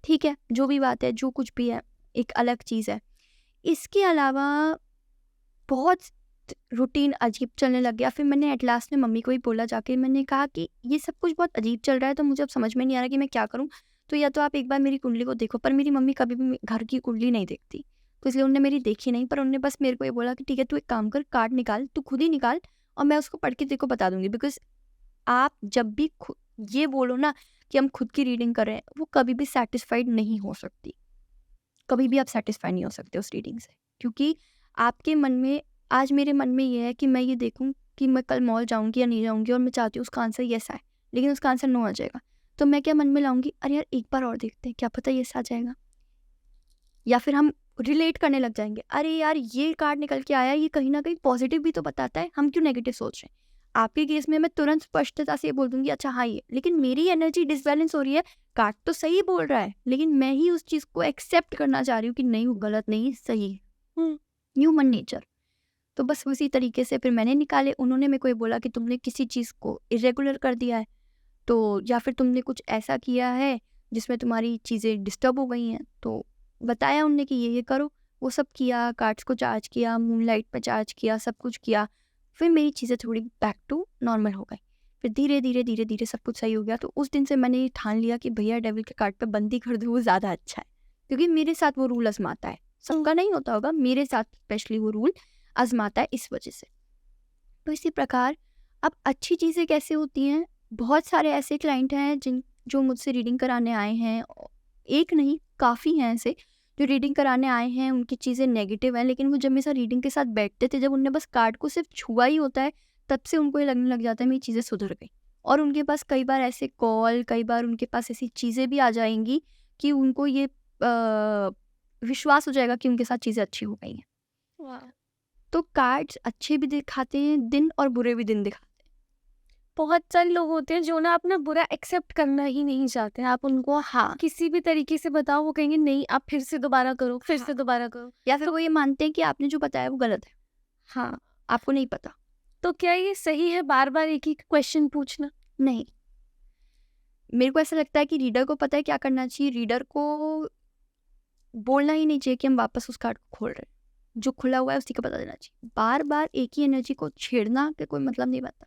ठीक है, जो भी बात है, जो कुछ भी है, एक अलग चीज़ है। इसके अलावा बहुत रूटीन अजीब चलने लग गया। फिर मैंने एट लास्ट में मम्मी को ही बोला जाके, मैंने कहा कि ये सब कुछ बहुत अजीब चल रहा है, तो मुझे अब समझ में नहीं आ रहा कि मैं क्या करूँ। तो या तो आप एक बार मेरी कुंडली को देखो, पर मेरी मम्मी कभी भी घर की कुंडली नहीं देखती, तो इसलिए उन्होंने मेरी देखी नहीं, पर उन्होंने बस मेरे को ये बोला कि ठीक है तू एक काम कर, कार्ड निकाल, तू खुद ही निकाल, और मैं उसको पढ़ के तेरे को बता दूंगी। बिकॉज आप जब भी ये बोलो ना कि हम खुद की रीडिंग कर रहे हैं, वो कभी भी सेटिस्फाइड नहीं हो सकती, कभी भी आप सेटिस्फाई नहीं हो सकते उस रीडिंग से, क्योंकि आपके मन में, आज मेरे मन में ये है कि मैं ये देखूं कि मैं कल मॉल जाऊंगी या नहीं जाऊंगी, और मैं चाहती हूँ उसका आंसर येस आए, लेकिन उसका आंसर नो आ जाएगा, तो मैं क्या मन में लाऊंगी, अरे यार एक बार और देखते हैं, क्या पता येस आ जाएगा। या फिर हम रिलेट करने लग जाएंगे, अरे यार ये कार्ड निकल के आया, ये कहीं ना कहीं पॉजिटिव भी तो बताता है, हम क्यों नेगेटिव सोच रहे हैं। आपके केस में मैं तुरंत स्पष्टता से ये बोल दूंगी, अच्छा हाँ ये, लेकिन मेरी एनर्जी डिसबैलेंस हो रही है, कार्ड तो सही बोल रहा है लेकिन मैं ही उस चीज़ को एक्सेप्ट करना चाह रही हूँ कि नहीं वो गलत नहीं सही है, ह्यूमन नेचर। तो बस उसी तरीके से फिर मैंने निकाले, उन्होंने मेरे को ये बोला कि तुमने किसी चीज़ को इरेगुलर कर दिया है, तो या फिर तुमने कुछ ऐसा किया है जिसमें तुम्हारी चीज़ें डिस्टर्ब हो गई हैं, तो बताया उनने कि ये करो, वो सब किया, कार्ड्स को चार्ज किया, मूनलाइट पे चार्ज किया, सब कुछ किया, फिर मेरी चीज़ें थोड़ी बैक टू नॉर्मल हो गई। फिर धीरे धीरे धीरे धीरे सब कुछ सही हो गया। तो उस दिन से मैंने ये ठान लिया कि भैया डेविल के कार्ड पे बंदी कर दो, वो ज़्यादा अच्छा है, क्योंकि मेरे साथ वो रूल आजमाता है, सबका नहीं होता होगा, मेरे साथ स्पेशली वो रूल आजमाता है इस वजह से। तो इसी प्रकार अब अच्छी चीज़ें कैसे होती हैं, बहुत सारे ऐसे क्लाइंट हैं जो मुझसे रीडिंग कराने आए हैं, एक नहीं काफ़ी हैं ऐसे जो रीडिंग कराने आए हैं, उनकी चीज़ें नेगेटिव हैं, लेकिन वो जब मेरे साथ रीडिंग के साथ बैठते थे, जब उनने बस कार्ड को सिर्फ छुआ ही होता है, तब से उनको ये लगने लग जाता है मेरी चीज़ें सुधर गई। और उनके पास कई बार ऐसे कॉल, कई बार उनके पास ऐसी चीज़ें भी आ जाएंगी कि उनको ये विश्वास हो जाएगा कि उनके साथ चीज़ें अच्छी हो गई हैं। वाह, तो कार्ड्स अच्छे भी दिखाते हैं दिन और बुरे भी दिन दिखाते हैं। बहुत सारे लोग होते हैं जो ना अपना बुरा एक्सेप्ट करना ही नहीं चाहते, आप उनको हाँ, किसी भी तरीके से बताओ, वो कहेंगे नहीं आप फिर से दोबारा करो, फिर से हाँ। दोबारा करो। या फिर वो ये मानते हैं कि आपने जो बताया वो गलत है, हाँ, आपको नहीं पता। तो क्या ये सही है बार बार एक ही क्वेश्चन पूछना? नहीं, मेरे को ऐसा लगता है कि रीडर को पता है क्या करना चाहिए, रीडर को बोलना ही नहीं चाहिए कि हम वापस उस कार्ड को खोल रहे हैं, जो खुला हुआ है उसी को बता देना चाहिए। बार बार एक ही एनर्जी को छेड़ना के कोई मतलब नहीं बनता।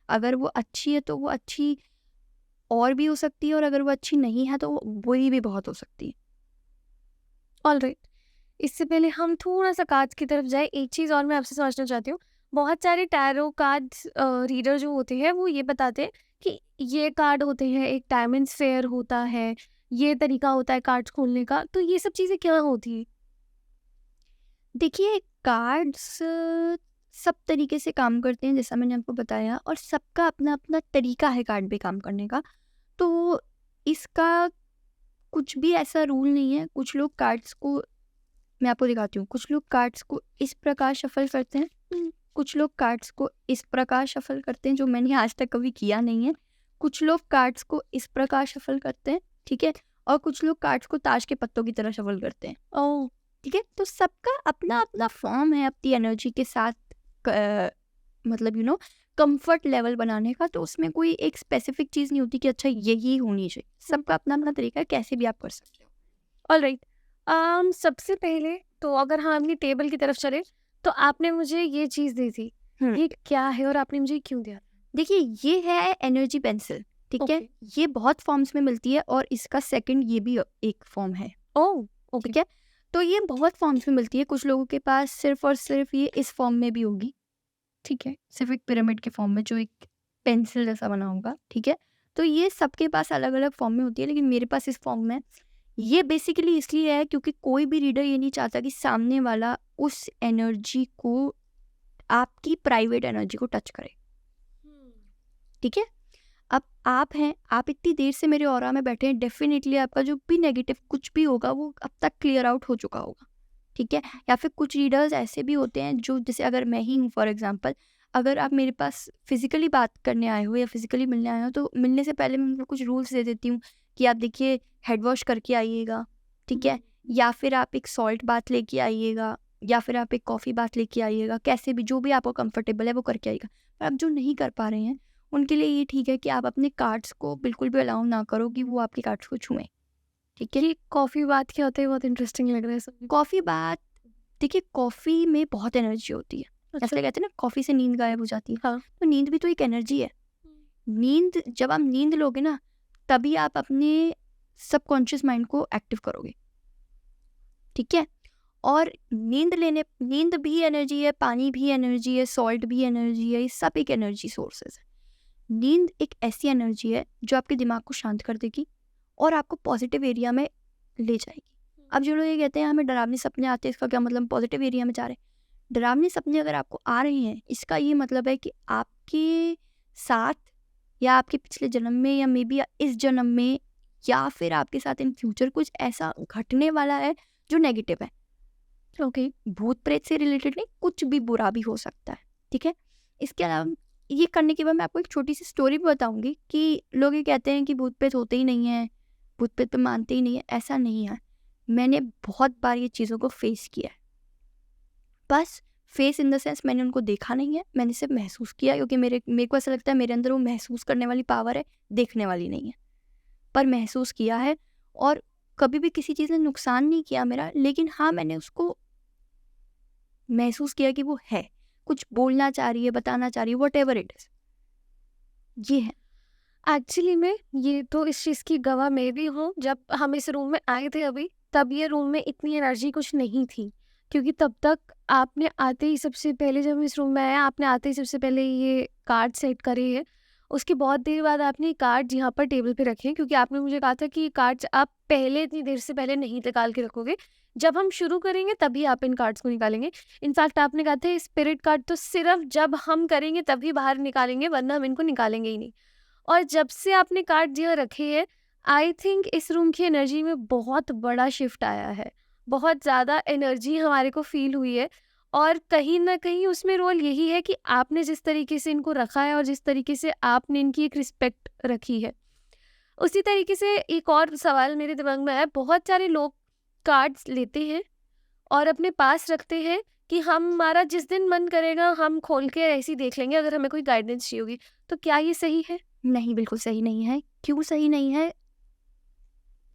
अगर वो अच्छी है तो वो अच्छी और भी हो सकती है, और अगर वो अच्छी नहीं है तो वो बुरी भी बहुत हो सकती है। ऑलराइट, इससे पहले हम थोड़ा सा कार्ड्स की तरफ जाए, एक चीज़ और मैं आपसे समझना चाहती हूँ। बहुत सारे टैरो कार्ड्स रीडर जो होते हैं वो ये बताते हैं कि ये कार्ड होते हैं, एक डायमंड फेयर होता है, ये तरीका होता है कार्ड्स खोलने का, तो ये सब चीज़ें क्या होती है? देखिए, कार्ड्स सब तरीके से काम करते हैं जैसा मैंने आपको बताया, और सबका अपना अपना तरीका है कार्ड पे काम करने का। तो इसका कुछ भी ऐसा रूल नहीं है। कुछ लोग कार्ड्स को, मैं आपको दिखाती हूँ, कुछ लोग कार्ड्स को इस प्रकार शफल करते हैं, कुछ लोग कार्ड्स को इस प्रकार शफल करते हैं, जो मैंने आज तक कभी किया नहीं है। कुछ लोग कार्ड्स को इस प्रकार शफल करते हैं, ठीक है, और कुछ लोग कार्ड्स को ताश के पत्तों की तरह शफल करते हैं, ओह, ठीक है। तो सबका अपना अपना फॉर्म है अपनी एनर्जी के साथ, मतलब कंफर्ट लेवल बनाने का। तो उसमें कोई एक स्पेसिफिक चीज़ नहीं होती कि अच्छा यही होनी चाहिए, सबका अपना अपना तरीका है, कैसे भी आप कर सकते हो। ऑलराइट, सबसे पहले तो अगर हम अपनी टेबल की तरफ चले, तो आपने मुझे ये चीज़ दी थी, ये क्या है और आपने मुझे क्यों दिया? देखिए, ये है एनर्जी पेंसिल, ठीक है। ओके, ये बहुत फॉर्म्स में मिलती है, और इसका सेकंड ये भी एक फॉर्म है, ओह, ओके, ठीक है। तो ये बहुत फॉर्म्स में मिलती है, कुछ लोगों के पास सिर्फ और सिर्फ ये इस फॉर्म में भी होगी, ठीक है, सिर्फ एक पिरामिड के फॉर्म में जो एक पेंसिल जैसा बना होगा, ठीक है। तो ये सबके पास अलग अलग फॉर्म में होती है, लेकिन मेरे पास इस फॉर्म में। ये बेसिकली इसलिए है क्योंकि कोई भी रीडर ये नहीं चाहता कि सामने वाला उस एनर्जी को, आपकी प्राइवेट एनर्जी को टच करे, ठीक है। अब आप हैं, आप इतनी देर से मेरे ऑरा में बैठे हैं, डेफिनेटली आपका जो भी नेगेटिव कुछ भी होगा वो अब तक क्लियर आउट हो चुका होगा, ठीक है। या फिर कुछ रीडर्स ऐसे भी होते हैं जो, जैसे अगर मैं ही हूँ फॉर एग्जांपल, अगर आप मेरे पास फिजिकली बात करने आए हो या फिजिकली मिलने आए हो, तो मिलने से पहले मैं उनको कुछ रूल्स दे देती हूँ कि आप देखिए हेड वॉश करके आइएगा, ठीक है, या फिर आप एक सॉल्ट बाथ लेके आइएगा, या फिर आप एक कॉफ़ी बाथ लेके आइएगा, कैसे भी जो भी आपको कंफर्टेबल है वो करके आइएगा। पर आप जो नहीं कर पा रहे हैं उनके लिए ये ठीक है कि आप अपने कार्ड्स को बिल्कुल भी अलाउ ना करो कि वो आपके कार्ड्स को छुएं, ठीक है। ये कॉफ़ी बात क्या होता है? बहुत इंटरेस्टिंग लग रहा है सुनने को। कॉफ़ी बात, देखिए कॉफ़ी में बहुत एनर्जी होती है, ऐसा कहते हैं ना कॉफ़ी से नींद गायब हो जाती है, हाँ, तो नींद भी तो एक एनर्जी है। नींद, जब आप नींद लोगे ना, तभी आप अपने सबकॉन्शियस माइंड को एक्टिव करोगे, ठीक है। और नींद भी एनर्जी है, पानी भी एनर्जी है, सॉल्ट भी एनर्जी है, ये सब एक एनर्जी सोर्सेज है। नींद एक ऐसी एनर्जी है जो आपके दिमाग को शांत कर देगी और आपको पॉजिटिव एरिया में ले जाएगी। अब जो लोग ये कहते हैं हमें डरावने सपने आते हैं, इसका क्या मतलब, पॉजिटिव एरिया में जा रहे हैं। डरावने सपने अगर आपको आ रहे हैं, इसका ये मतलब है कि आपके साथ, या आपके पिछले जन्म में, या मे बी इस जन्म में, या फिर आपके साथ इन फ्यूचर कुछ ऐसा घटने वाला है जो नेगेटिव है। ओके। भूत प्रेत से रिलेटेड नहीं, कुछ भी बुरा भी हो सकता है, ठीक है। इसके अलावा ये करने के बाद मैं आपको एक छोटी सी स्टोरी भी बताऊंगी कि लोग ये कहते हैं कि भूत प्रेत होते ही नहीं है, भूत प्रेत पे मानते ही नहीं है। ऐसा नहीं है, मैंने बहुत बार ये चीज़ों को फेस किया है। बस फेस इन द सेंस मैंने उनको देखा नहीं है, मैंने सिर्फ महसूस किया, क्योंकि मेरे को ऐसा लगता है मेरे अंदर वो महसूस करने वाली पावर है, देखने वाली नहीं है। पर महसूस किया है, और कभी भी किसी चीज़ ने नुकसान नहीं किया मेरा, लेकिन हाँ मैंने उसको महसूस किया कि वो है, कुछ बोलना चाह रही है, बताना चाह रही है, वट एवर इट इज़। ये है। एक्चुअली में ये तो इस चीज़ की गवाह मैं भी हूँ। जब हम इस रूम में आए थे अभी, तब ये रूम में इतनी एनर्जी कुछ नहीं थी, क्योंकि तब तक आपने आते ही सबसे पहले, जब हम इस रूम में आए, आपने आते ही सबसे पहले ये कार्ड सेट करे हैं। उसके बहुत देर बाद आपने ये कार्ड यहाँ पर टेबल पे रखे हैं, क्योंकि आपने मुझे कहा था कि ये कार्ड्स आप पहले इतनी देर से पहले नहीं निकाल के रखोगे, जब हम शुरू करेंगे तभी आप इन कार्ड्स को निकालेंगे। इनफैक्ट आपने कहा था स्पिरिट कार्ड तो सिर्फ जब हम करेंगे तभी बाहर निकालेंगे, वरना हम इनको निकालेंगे ही नहीं। और जब से आपने कार्ड यहाँ रखे हैं, आई थिंक इस रूम की एनर्जी में बहुत बड़ा शिफ्ट आया है, बहुत ज़्यादा एनर्जी हमारे को फील हुई है। और कहीं ना कहीं उसमें रोल यही है कि आपने जिस तरीके से इनको रखा है और जिस तरीके से आपने इनकी एक रिस्पेक्ट रखी है। उसी तरीके से एक और सवाल मेरे दिमाग में आया, बहुत सारे लोग कार्ड्स लेते हैं और अपने पास रखते हैं कि हमारा जिस दिन मन करेगा हम खोल के ऐसे ही देख लेंगे अगर हमें कोई गाइडेंस चाहिए होगी। तो क्या ये सही है? नहीं, बिल्कुल सही नहीं है। क्यों सही नहीं है?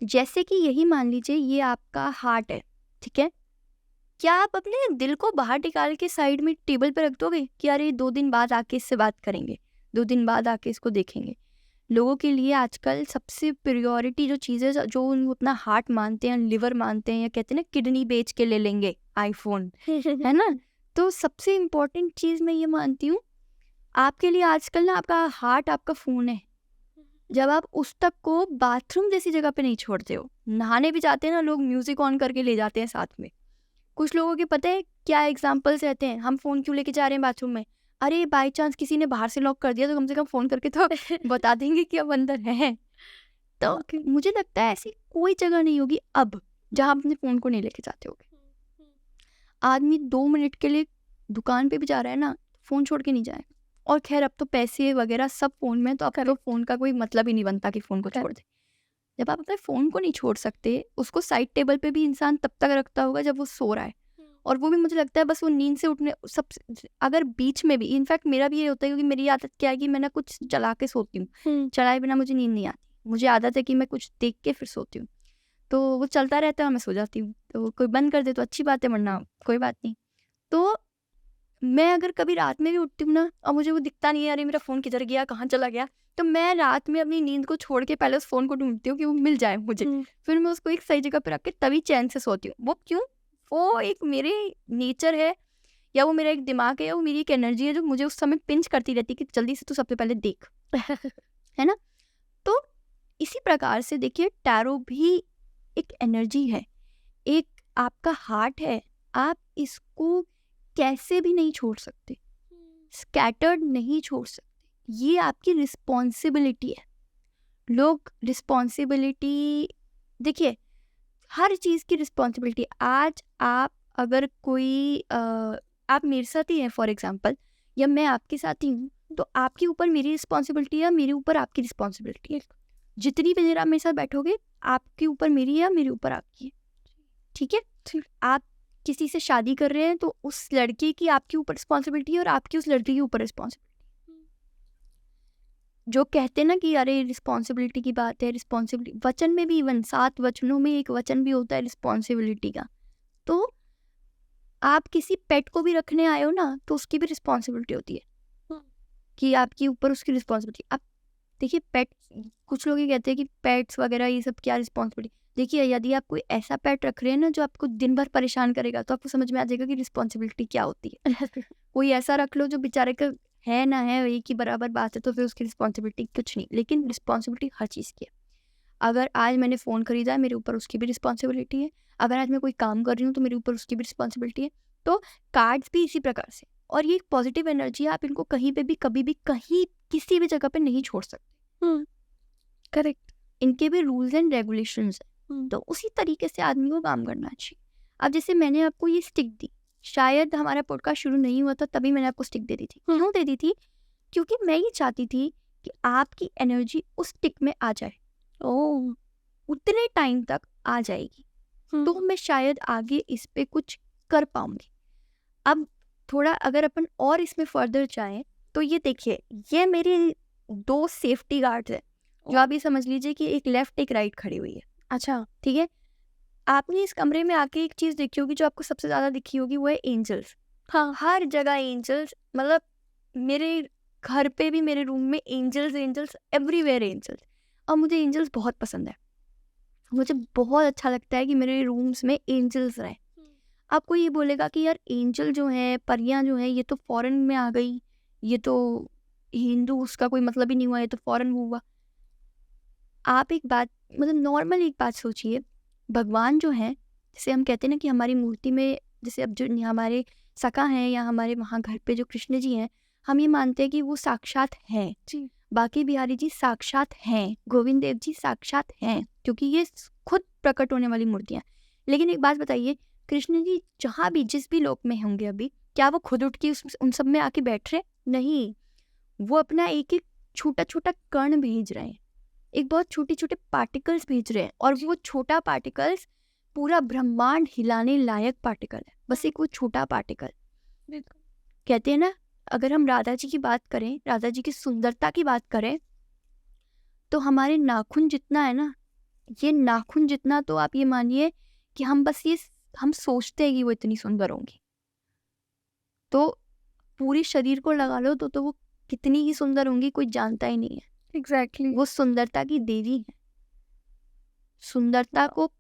जैसे कि यही मान लीजिए ये आपका हार्ट है, ठीक है। क्या आप अपने दिल को बाहर निकाल के साइड में टेबल पे रख दोगे कि अरे 2 दिन बाद आके इससे बात करेंगे, 2 दिन बाद आके इसको देखेंगे? लोगों के लिए आजकल सबसे प्रायोरिटी जो चीज़ें जो वो अपना हार्ट मानते हैं, लिवर मानते हैं, या कहते हैं ना किडनी बेच के ले लेंगे आईफोन, है ना। तो सबसे इम्पोर्टेंट चीज़ मैं ये मानती हूँ, आपके लिए आजकल ना आपका हार्ट आपका फ़ोन है। जब आप उस तक को बाथरूम जैसी जगह पे नहीं छोड़ते हो, नहाने भी जाते हैं ना लोग, म्यूजिक ऑन करके ले जाते हैं साथ में। कुछ लोगों के पता है क्या एग्जाम्पल्स रहते हैं, हम फ़ोन क्यों लेके जा रहे हैं बाथरूम में? अरे बाई चांस किसी ने बाहर से लॉक कर दिया तो कम से कम फ़ोन करके तो बता देंगे कि अब अंदर है। तो मुझे लगता है ऐसी कोई जगह नहीं होगी अब जहाँ आप अपने फ़ोन को नहीं लेके जाते होगे। आदमी 2 मिनट के लिए दुकान पे भी जा रहा है ना, फ़ोन छोड़ के नहीं जाएगा। और खैर अब तो पैसे वगैरह सब फ़ोन में, तो अब तो फ़ोन का कोई मतलब ही नहीं बनता कि फ़ोन को छोड़ दे। जब आप अपने फ़ोन को नहीं छोड़ सकते, उसको साइड टेबल पे भी इंसान तब तक रखता होगा जब वो सो रहा है, और वो भी मुझे लगता है बस वो नींद से उठने सब, अगर बीच में भी, इनफैक्ट मेरा भी ये होता है क्योंकि मेरी आदत क्या है कि मैं ना कुछ चला के सोती हूँ, चलाए बिना मुझे नींद नहीं आती। मुझे आदत है कि मैं कुछ देख के फिर सोती हूँ, तो वो चलता रहता है, मैं सो जाती हूँ। तो कोई बंद कर दे तो अच्छी बात है, वरना कोई बात नहीं। तो मैं अगर कभी रात में भी उठती हूँ ना और मुझे वो दिखता नहीं है, अरे मेरा फ़ोन किधर गया, कहाँ चला गया, तो मैं रात में अपनी नींद को छोड़ के पहले उस फ़ोन को ढूंढती हूँ कि वो मिल जाए मुझे। फिर मैं उसको एक सही जगह पे रख के तभी चैन से सोती हूँ। वो क्यों? वो एक मेरे नेचर है, या वो मेरा एक दिमाग है, या वो मेरी एक एनर्जी है जो मुझे उस समय पिंच करती रहती है कि जल्दी से तू सबसे पहले देख है ना। तो इसी प्रकार से देखिए, टैरो भी एक एनर्जी है, एक आपका हार्ट है। आप इसको कैसे भी नहीं छोड़ सकते, स्कैटर्ड नहीं छोड़ सकते। ये आपकी रिस्पॉन्सिबिलिटी है। लोग रिस्पॉन्सिबिलिटी, देखिए हर चीज़ की रिस्पॉन्सिबिलिटी। आज आप अगर कोई आप मेरे साथ ही हैं फॉर एग्जांपल, या मैं आपके साथ ही हूँ, तो आपके ऊपर मेरी रिस्पॉन्सिबिलिटी है, मेरे ऊपर आपकी रिस्पॉन्सिबिलिटी है। जितनी भी देर आप मेरे साथ बैठोगे, आपके ऊपर मेरी है, मेरे ऊपर आपकी है, ठीक है। आप किसी से शादी कर रहे हैं तो उस लड़के की आपके ऊपर रिस्पॉन्सिबिलिटी है, और आपकी उस लड़के के ऊपर रिस्पॉन्सिबिलिटी। जो कहते हैं ना कि अरे रिस्पॉन्सिबिलिटी की बात है, रिस्पॉन्सिबिलिटी वचन में भी, इवन 7 वचनों में एक वचन भी होता है रिस्पॉन्सिबिलिटी का। तो आप किसी पेट को भी रखने आए हो ना, तो उसकी भी रिस्पॉन्सिबिलिटी होती है कि आपके ऊपर उसकी रिस्पॉन्सिबिलिटी। अब देखिए पेट, कुछ लोग ये कहते हैं कि पेट्स वगैरह ये सब क्या रिस्पॉन्सिबिलिटी। देखिए यदि आप कोई ऐसा पेट रख रहे हैं ना जो आपको दिन भर परेशान करेगा, तो आपको समझ में आ जाएगा कि रिस्पॉन्सिबिलिटी क्या होती है। कोई ऐसा रख लो जो बेचारे का है ना है एक ही बराबर बात है, तो फिर उसकी रिस्पॉन्सिबिलिटी कुछ नहीं। लेकिन रिस्पॉन्सिबिलिटी हर चीज़ की है। अगर आज मैंने फ़ोन खरीदा है, मेरे ऊपर उसकी भी रिस्पॉन्सिबिलिटी है। अगर आज मैं कोई काम कर रही हूँ तो मेरे ऊपर उसकी भी रिस्पॉन्सिबिलिटी है। तो कार्ड्स भी इसी प्रकार से, और ये एक पॉजिटिव एनर्जी है। आप इनको कहीं पे भी, कभी भी, कहीं किसी भी जगह पे नहीं छोड़ सकते। करेक्ट। इनके भी रूल्स एंड रेगुलेशंस हैं। तो उसी तरीके से आदमी को काम करना चाहिए। अब जैसे मैंने आपको ये स्टिक दी, शायद हमारा पॉडकास्ट शुरू नहीं हुआ था तभी मैंने आपको स्टिक दे दी थी। क्यों दे दी थी? क्योंकि मैं ये चाहती थी कि आपकी एनर्जी उस स्टिक में आ जाए, ओह! उतने टाइम तक आ जाएगी, तो मैं शायद आगे इस पे कुछ कर पाऊंगी। अब थोड़ा अगर अपन और इसमें फर्दर जाएं तो ये देखिए, ये मेरी 2 सेफ्टी गार्ड्स हैं, जो आप ये समझ लीजिए कि एक लेफ्ट एक राइट खड़ी हुई है, अच्छा। ठीक है? आपने इस कमरे में आके एक चीज़ देखी होगी जो आपको सबसे ज़्यादा दिखी होगी, वो है एंजल्स। हाँ। हर जगह एंजल्स, मतलब मेरे घर पे भी, मेरे रूम में एंजल्स, एंजल्स एवरीवेयर एंजल्स। और मुझे एंजल्स बहुत पसंद है, मुझे बहुत अच्छा लगता है कि मेरे रूम्स में एंजल्स रहें। आपको ये बोलेगा कि यार एंजल जो है, परियां जो है, ये तो फॉरेन में आ गई, ये तो हिंदू, उसका कोई मतलब ही नहीं हुआ, ये तो फॉरेन हुआ। आप एक बात, मतलब नॉर्मल एक बात सोचिए, भगवान जो है, जैसे हम कहते हैं ना कि हमारी मूर्ति में, जैसे अब जो हमारे सखा हैं या हमारे वहाँ घर पे जो कृष्ण जी हैं, हम ये मानते हैं कि वो साक्षात हैं। जी। बाकी बिहारी जी साक्षात हैं, गोविंद देव जी साक्षात हैं, क्योंकि ये खुद प्रकट होने वाली मूर्तियाँ। लेकिन एक बात बताइए, कृष्ण जी जहाँ भी, जिस भी लोक में होंगे अभी, क्या वो खुद उठ के उन सब में आके बैठ रहे? नहीं, वो अपना एक एक छोटा छोटा कण भेज रहे हैं, एक बहुत छोटे छोटे पार्टिकल्स भेज रहे हैं, और वो छोटा पार्टिकल्स पूरा ब्रह्मांड हिलाने लायक पार्टिकल है, बस एक वो छोटा पार्टिकल। बिल्कुल। कहते हैं ना, अगर हम राधा जी की बात करें, राधा जी की सुंदरता की बात करें, तो हमारे नाखून जितना है ना, ये नाखून जितना, तो आप ये मानिए कि हम सोचते हैं कि वो इतनी सुंदर होंगी, तो पूरे शरीर को लगा लो तो वो कितनी ही सुंदर होंगी, कोई जानता ही नहीं है। एग्जैक्टली। वो सुंदरता की देवी है। सुंदरता को,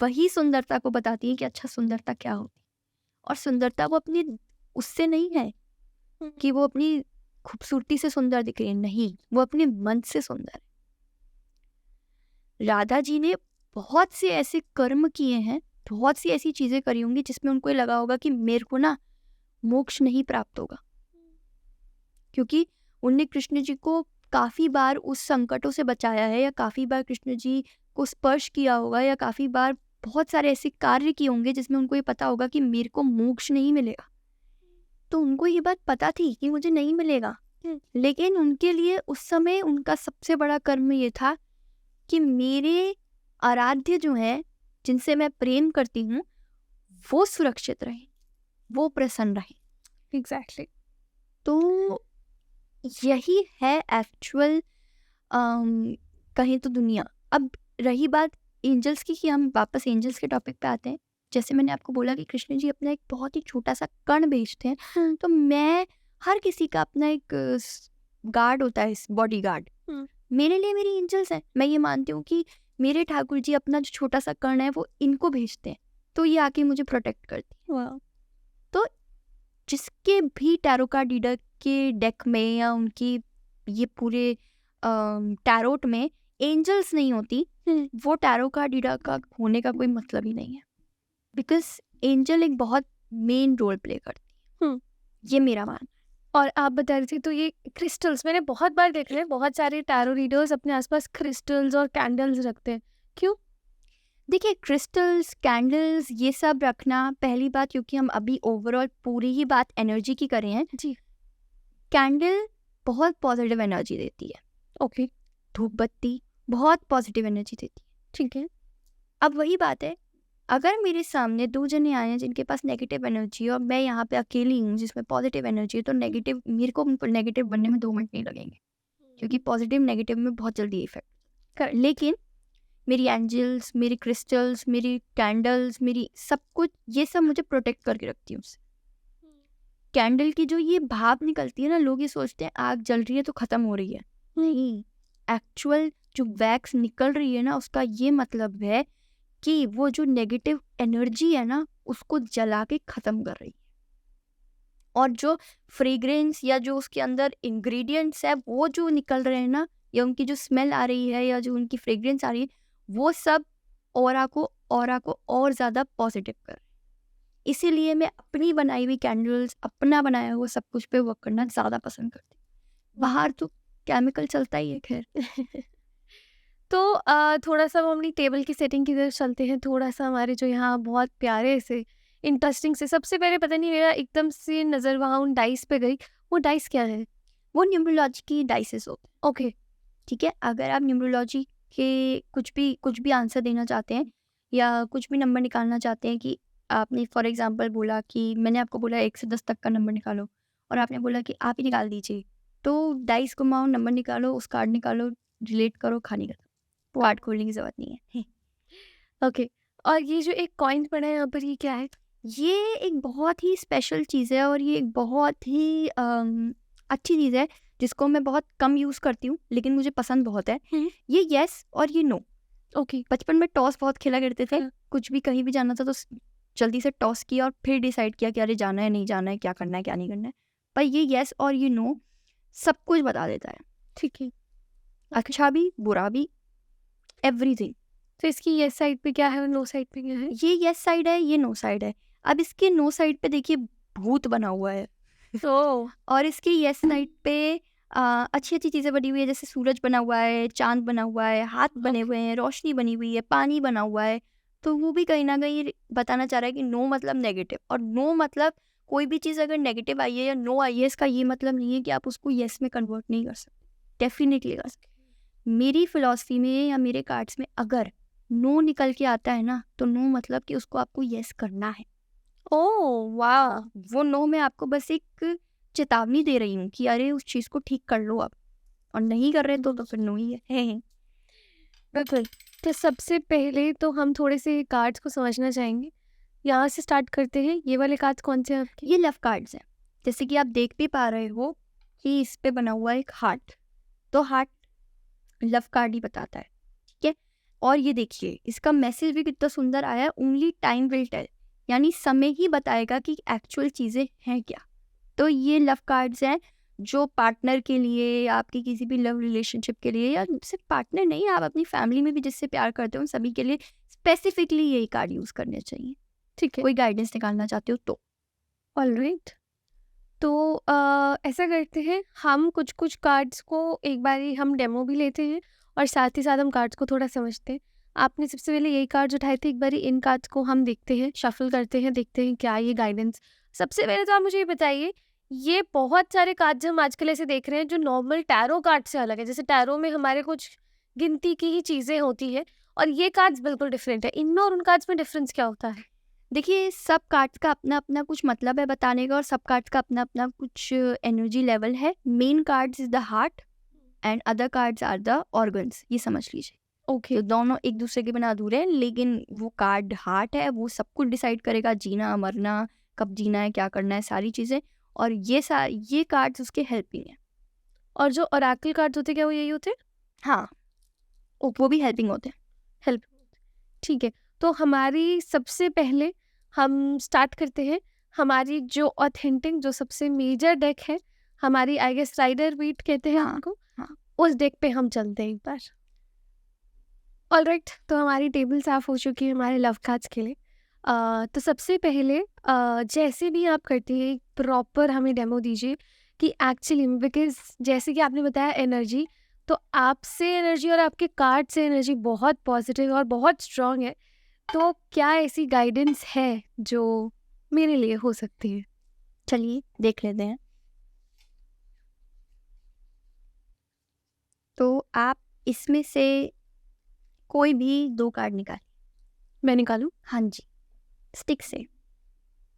वही सुंदरता को बताती है कि अच्छा सुंदरता क्या होती है। और सुंदरता वो अपनी, उससे नहीं है कि वो अपनी खूबसूरती से सुंदर दिख रही है, नहीं, वो अपने मन से सुंदर है। राधा जी ने बहुत से ऐसे कर्म किए हैं, बहुत सी ऐसी चीजें करी होंगी जिसमें उनको ये लगा होगा कि मेरे को ना मोक्ष नहीं प्राप्त होगा, क्योंकि उनने कृष्ण जी को काफी बार उस संकटों से बचाया है, या काफी बार कृष्ण जी को स्पर्श किया होगा, या काफी बार बहुत सारे ऐसे कार्य किए होंगे जिसमें उनको ये पता होगा कि मेरे को मोक्ष नहीं मिलेगा। तो उनको ये बात पता थी कि मुझे नहीं मिलेगा, लेकिन उनके लिए उस समय उनका सबसे बड़ा कर्म ये था कि मेरे आराध्य जो है, जिनसे मैं प्रेम करती हूँ, वो सुरक्षित रहे, वो प्रसन्न रहे। एग्जैक्टली। तो यही है एक्चुअल, कहें तो दुनिया। अब रही बात एंजल्स की, कि हम वापस एंजल्स के टॉपिक पे आते हैं। जैसे मैंने आपको बोला कि कृष्ण जी अपना एक बहुत ही छोटा सा कण भेजते हैं, तो मैं, हर किसी का अपना एक गार्ड होता है, बॉडी गार्ड। मेरे लिए मेरी एंजल्स हैं। मैं ये मानती हूँ कि मेरे ठाकुर जी अपना जो छोटा सा कण है वो इनको भेजते हैं, तो ये आके मुझे प्रोटेक्ट करती है। वाह। तो जिसके भी टैरो कार्ड रीडर के डेक में या उनकी ये पूरे टैरोट में एंजल्स नहीं होती, वो टैरो कार्ड रीडर का होने का कोई मतलब ही नहीं है, बिकॉज एंजल एक बहुत मेन रोल प्ले करती है। ये मेरा मानना है। और आप बता रही थी, तो ये क्रिस्टल्स मैंने बहुत बार देखे हैं, बहुत सारे टैरो रीडर्स अपने आसपास क्रिस्टल्स और कैंडल्स रखते हैं, क्यों? देखिए, क्रिस्टल्स, कैंडल्स, ये सब रखना, पहली बात, क्योंकि हम अभी ओवरऑल पूरी ही बात एनर्जी की करें हैं। जी। कैंडल बहुत पॉजिटिव एनर्जी देती है, ओके। धूप बत्ती बहुत पॉजिटिव एनर्जी देती है। ठीक है। अब वही बात है, अगर मेरे सामने 2 जने आए हैं जिनके पास नेगेटिव एनर्जी है, और मैं यहाँ पे अकेली हूँ जिसमें पॉजिटिव एनर्जी है, तो नेगेटिव, मेरे को नेगेटिव बनने में 2 मिनट नहीं लगेंगे, क्योंकि पॉजिटिव नेगेटिव में बहुत जल्दी इफेक्ट। Correct. लेकिन मेरी एंजल्स, मेरी क्रिस्टल्स, मेरी कैंडल्स, मेरी सब कुछ, ये सब मुझे प्रोटेक्ट करके रखती है उससे। कैंडल की जो ये भाप निकलती है ना, लोग ये सोचते हैं आग जल रही है तो खत्म हो रही है, नहीं, एक्चुअल जो वैक्स निकल रही है ना, उसका ये मतलब है कि वो जो नेगेटिव एनर्जी है ना, उसको जला के खत्म कर रही है। और जो फ्रेग्रेंस या जो उसके अंदर इंग्रेडिएंट्स है, वो जो निकल रहे हैं ना, या उनकी जो स्मेल आ रही है, या जो उनकी फ्रेग्रेंस आ रही है, वो सब ऑरा को और ज़्यादा पॉजिटिव कर रहे हैं। इसीलिए मैं अपनी बनाई हुई कैंडल्स, अपना बनाया हुआ सब कुछ पे वर्क करना ज़्यादा पसंद करती हूँ। बाहर तो केमिकल चलता ही है, खैर। तो थोड़ा-सा वो अपनी टेबल की सेटिंग की तरफ चलते हैं, थोड़ा-सा हमारे जो यहाँ बहुत प्यारे से, इंटरेस्टिंग से सबसे पहले पता नहीं मेरा एकदम से नज़र वहाँ उन डाइस पे गई, वो डाइस क्या है? वो न्यूमरोलॉजी की डाइसेस होते हैं, ओके, ठीक है? अगर आप न्यूमरोलॉजी के कुछ भी आंसर देना चाहते हैं या कुछ भी नंबर निकालना चाहते हैं, कि आपने फॉर एग्ज़ाम्पल बोला कि मैंने आपको बोला 1 से 10 तक का नंबर निकालो और आपने बोला कि आप ही निकाल दीजिए। तो डाइस घुमाओ, नंबर निकालो, उस कार्ड निकालो, रिलेट करो, कहानी खत्म। कार्ड खोलने की ज़रूरत नहीं है। ओके। और ये जो एक कॉइन पड़ा है यहाँ पर, ये क्या है? ये एक बहुत ही स्पेशल चीज़ है और ये एक बहुत ही अच्छी चीज़ है जिसको मैं बहुत कम यूज़ करती हूँ, लेकिन मुझे पसंद बहुत है। ये येस और ये नो। ओके, बचपन में टॉस बहुत खेला करते थे। हाँ। कुछ भी कहीं भी जाना था तो जल्दी से टॉस किया और फिर डिसाइड किया कि अरे जाना है, नहीं जाना है, क्या करना है, क्या नहीं करना है। पर ये येस और ये नो सब कुछ बता देता है। ठीक है। अच्छा भी, बुरा भी, एवरीथिंग। तो इसकी येस साइड पे क्या है और नो साइड पे क्या है? ये येस साइड है, ये नो साइड है। अब इसके नो साइड पे देखिए भूत बना हुआ है। ओह! और इसके येस साइड पे अच्छी-अच्छी चीज़ें बनी हुई है, जैसे सूरज बना हुआ है, चाँद बना हुआ है, हाथ बने हुए हैं, रोशनी बनी हुई है, पानी बना हुआ है। तो वो भी कहीं न कहीं बताना चाह रहा है कि नो मतलब नेगेटिव, और नो मतलब कोई भी चीज़ अगर नेगेटिव आई है या नो आई है, इसका ये मतलब नहीं है कि आप उसको येस में कन्वर्ट नहीं कर सकते। डेफ़िनिटली कर सकते। मेरी फ़िलॉसफ़ी में या मेरे कार्ड्स में अगर नो निकल के आता है ना, तो नो मतलब कि उसको आपको येस करना है। ओह, वाह! वो नो मैं आपको बस एक चेतावनी दे रही हूँ कि अरे उस चीज़ को ठीक कर लो आप, और नहीं कर रहे तो फिर नो ही है। बिल्कुल। तो सबसे पहले तो हम थोड़े से कार्ड्स को समझना चाहेंगे। यहाँ से स्टार्ट करते हैं। ये वाले कार्ड्स कौन से हैं आपके? ये लव कार्ड्स हैं, जैसे कि आप देख भी पा रहे हो कि इस पे बना हुआ है एक हार्ट, तो हार्ट लव कार्ड ही बताता है, ठीक है? और ये देखिए इसका मैसेज भी कितना सुंदर आया है, ओनली टाइम विल टेल, यानी समय ही बताएगा कि एक्चुअल चीज़ें हैं क्या। तो ये लव कार्ड्स हैं जो पार्टनर के लिए या आपकी किसी भी लव रिलेशनशिप के लिए, या सिर्फ पार्टनर नहीं, आप अपनी फैमिली में भी जिससे प्यार करते हो उन सभी के लिए स्पेसिफिकली यही कार्ड यूज़ करने चाहिए। ठीक है, कोई गाइडेंस निकालना चाहते हो तो। ऑलराइट। तो ऐसा करते हैं, हम कुछ-कुछ कार्ड्स को एक बारी हम डेमो भी लेते हैं और साथ ही साथ हम कार्ड्स को थोड़ा समझते हैं। आपने सबसे पहले यही कार्ड्स उठाए थे, एक बारी इन कार्ड्स को हम देखते हैं, शफ़ल करते हैं, देखते हैं क्या ये गाइडेंस। सबसे पहले तो आप मुझे ये बताइए, ये बहुत सारे कार्ड्स हम आजकल ऐसे देख रहे हैं जो नॉर्मल टैरो कार्ड से अलग है। जैसे टैरो में हमारे कुछ गिनती की ही चीज़ें होती हैं और ये कार्ड्स बिल्कुल डिफरेंट है। इनमें और उन कार्ड्स में डिफरेंस क्या होता है? देखिए सब कार्ड्स का अपना-अपना कुछ मतलब है बताने का, और सब कार्ड्स का अपना-अपना कुछ एनर्जी लेवल है। Main cards is the heart and other cards are the organs, ये समझ लीजिए। ओके, तो दोनों एक दूसरे के बिना अधूरे हैं, लेकिन वो कार्ड हार्ट है, वो सब कुछ डिसाइड करेगा, जीना मरना, कब जीना है, क्या करना है, सारी चीज़ें। और ये कार्ड्स उसके हेल्पिंग हैं। और जो ओरेकल कार्ड्स होते हैं, क्या वो यही होते हैं? हाँ, वो भी हेल्पिंग होते हैं। हेल्प, ठीक है। तो हमारी सबसे पहले हम स्टार्ट करते हैं, हमारी जो ऑथेंटिक जो सबसे मेजर डेक है, हमारी आई गेस राइडर वीट कहते हैं हाँ, उनको, हाँ। उस डेक पे हम चलते हैं एक बार। ऑलराइट, तो हमारी टेबल साफ हो चुकी है हमारे लव कार्ड्स के लिए। तो सबसे पहले जैसे भी आप करती हैं प्रॉपर हमें डेमो दीजिए कि एक्चुअली में, बिकॉज जैसे कि आपने बताया एनर्जी, तो आपसे एनर्जी और आपके कार्ड से एनर्जी बहुत पॉजिटिव और बहुत स्ट्रांग है। तो क्या ऐसी गाइडेंस है जो मेरे लिए हो सकती है? चलिए देख लेते हैं। तो आप इसमें से कोई भी 2 कार्ड निकालिए। मैं निकालूं? हाँ जी, स्टिक से।